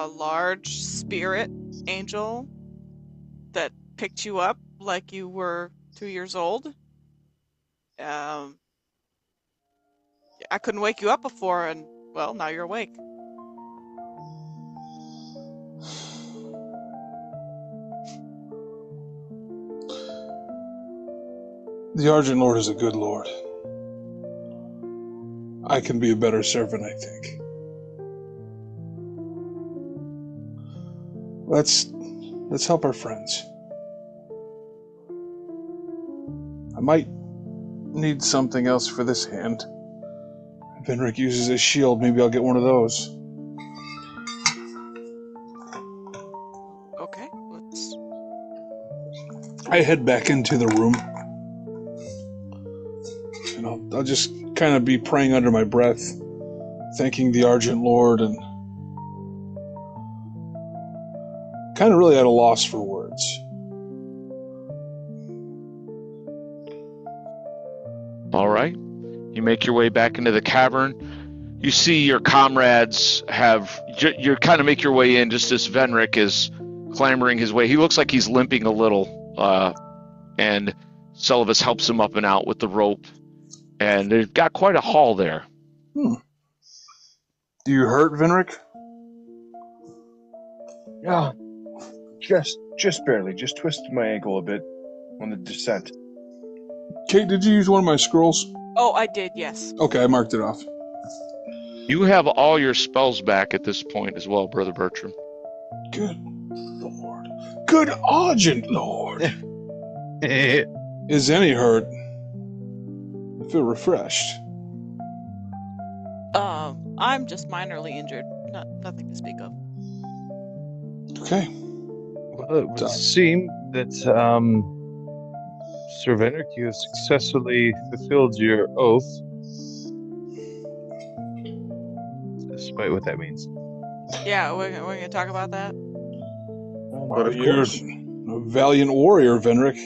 large spirit angel that picked you up like you were 2 years old. I couldn't wake you up before, and well, now you're awake. The Argent Lord is a good lord. I can be a better servant, I think. Let's help our friends. I might need something else for this hand. If Henrik uses his shield, maybe I'll get one of those. Okay, let's... I head back into the room. And I'll just kind of be praying under my breath, thanking the Argent Lord, and kind of really at a loss for words. All right. You make your way back into the cavern. You see your comrades you kind of make your way in just as Venric is clambering his way. He looks like he's limping a little, and Sullivan helps him up and out with the rope. And they've got quite a haul there. Do you hurt, Venric? Yeah, just barely. Just twisted my ankle a bit on the descent. Kate, did you use one of my scrolls? Oh, I did, yes. Okay, I marked it off. You have all your spells back at this point as well, Brother Bertram. Good Lord. Good Argent Lord. Is any hurt? I feel refreshed. I'm just minorly injured. Nothing to speak of. Okay. Well, it would seem that, Sir Venric, you have successfully fulfilled your oath. Despite what that means. Yeah, we're gonna talk about that. But of You're course. a valiant warrior, Venric.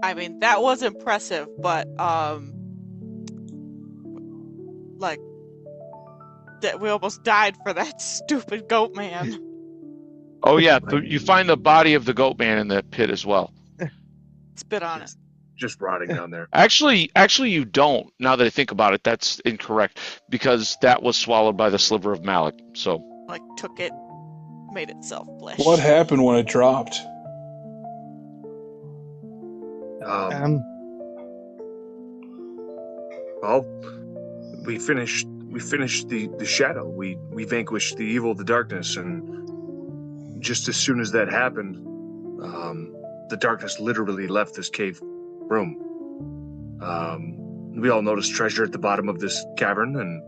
I mean, that was impressive, but like that we almost died for that stupid goat man. Oh yeah, you find the body of the goat man in the pit as well. Spit on it. Just rotting down there. Actually, you don't. Now that I think about it, that's incorrect because that was swallowed by the sliver of Malak. So, Like took it, made itself flesh. What happened when it dropped? Well, we finished the shadow. We vanquished the evil of the darkness, and just as soon as that happened, the darkness literally left this cave room. We all noticed treasure at the bottom of this cavern, and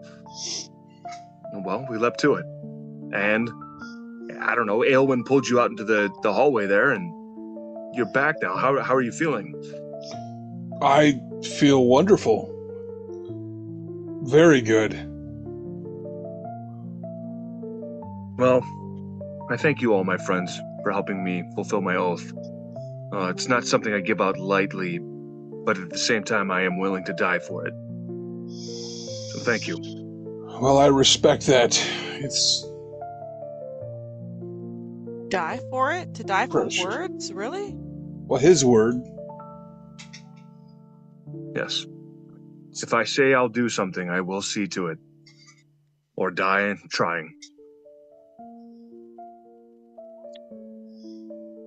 well, we leapt to it. And I don't know, Aelwyn pulled you out into the hallway there, and you're back now. How are you feeling? I feel wonderful. Very good. Well, I thank you all, my friends, for helping me fulfill my oath. It's not something I give out lightly, but at the same time, I am willing to die for it. So thank you. Well, I respect that. It's Die for it? To die for Precious. words? Really? well, his word. Yes. If I say I'll do something, I will see to it. Or die trying.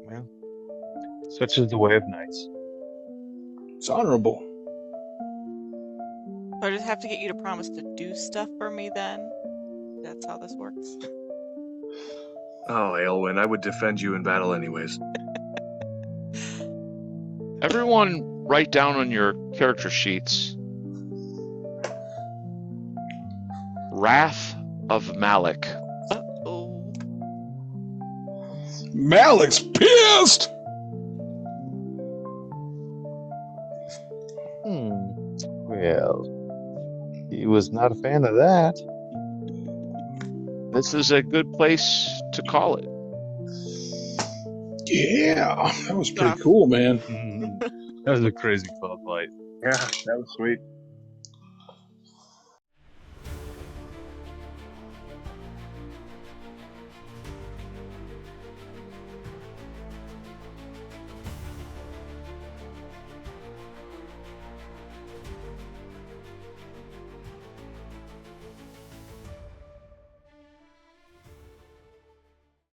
Well, such is the way of knights. It's honorable. I just have to get you to promise to do stuff for me then? That's how this works? Oh, Aelwyn, I would defend you in battle anyways. everyone, write down on your character sheets. Wrath of Malak. Oh. Malak's pissed! Well, he was not a fan of that. This is a good place to call it. Yeah, that was pretty Stuff. cool, man. That was a crazy fun fight. Yeah, that was sweet.